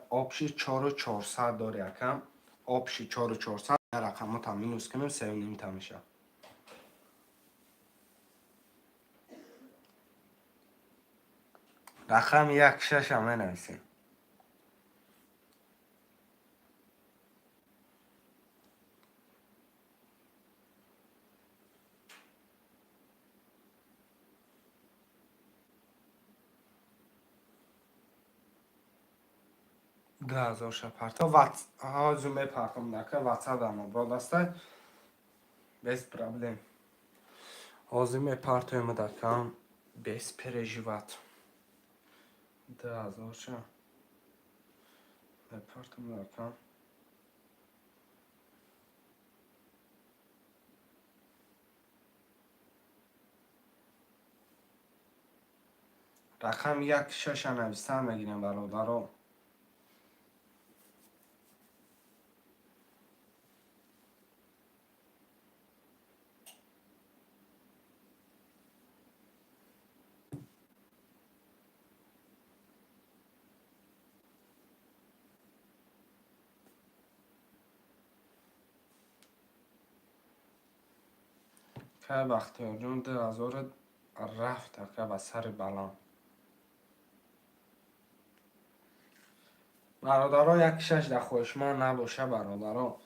آبشی 4400 داری اکا آبشی 4400 رقمات هم مینوس کنیم 3.5 تا میشه. رقم 16 هم نویسیم. ده هزار شپرتا ها زومه پرتم نکه واتساپ دارم برادسته без проблем. Озиме партоем дакам без переживат. Да, зоша. Партоем дакам. رقم 16 نویسم بگیریم برادرها. که بختیار جون 2000 رفت که به سر بلان. برادرها 16 در خوشمان نباشه برادرها.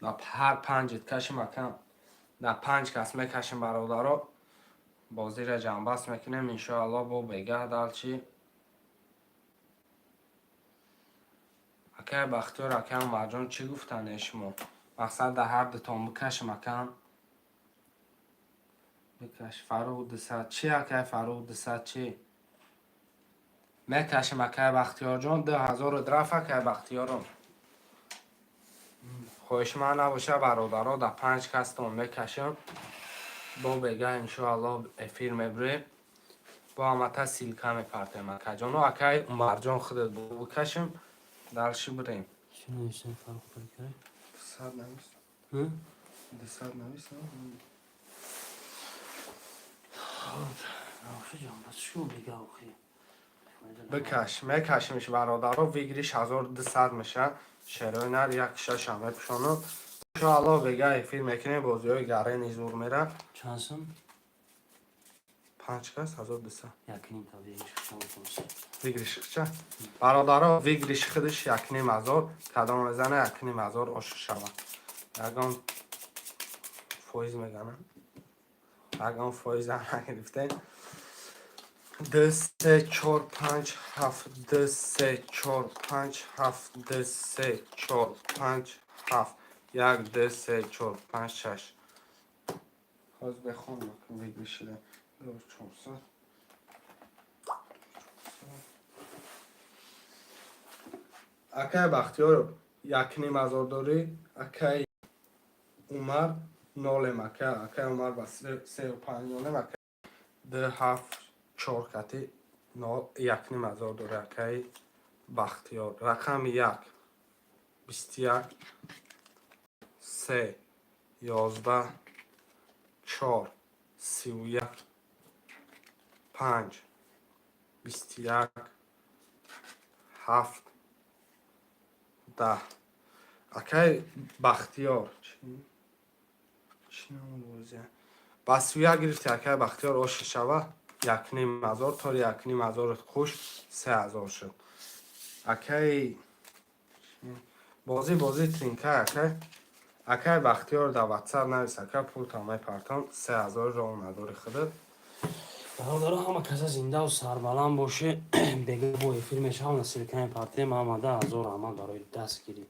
در هر 5 کشیم اکم. در 5 کس میکشیم برادرها. بازی را جنبست میکنیم انشاءالله با بگه دلچی. اکای بختیار اکای مرجان چی گفتن شما؟ مقصد در هر دتان بکشیم اکم. بکش فرود صد چی اکای فرود صد چی؟ میکشیم اکای بختیار جان 2000 درف اکای بختیارم. خوش من نباشه برادرها در 5 کستان میکشیم. با بگه انشاءالله افیر میبره. با همتا سیلکه میپرتیم اکای جان و اکای مرجان خودت بکشیم درشی بریم. چی نوشتن فرق بکنه؟ 200 نویسم. ها؟ 200 نویسم. آخه جان بس شو بگه آخی. بکش میکشیمش برادرها ویگریش 1200 میشه. شروع نر 16 هم میپشانم. انشاءالله بگه افیر میکنیم بازی های گره نیزور میره. چانسم؟ 5 کس 1200 یکنیم تا بیایش شما کنسیم. ویگریش چه؟ برادرها ویگریش خودش 1500 کدام بزنه 1500 آشو شود. یکم فایز میگنم. یکم فایز هم نگرفته. 2 3 4 5 7 2 3 4 5 7 2 3 4 5 7 1 2 3 4 5 6 باز بخونم که ویگریشیده 2400 اکای بختیار 1500 داری اکای عمر نالم اکای عمر با 35 نالم اکای 2 7 4 کتی 1500 داری اکای بختیار رقم 1 21 3 11 4 31 5 21 7 10 اکای بختیار چی نمون بازیه بسویه گرفتی اکای بختیار آش شوه 1500 تا 1500 خوش 3000 شد اکای بازی ترینکه اکای بختیار در واتساپ نویس اکای پول تامای پرتان 3000 را نداری خودت برادرها همه کسا زنده و سربلند باشه بگه با افیر میشه هم نسیل کنی پرتیم همه 10,000 همه برای دست گیری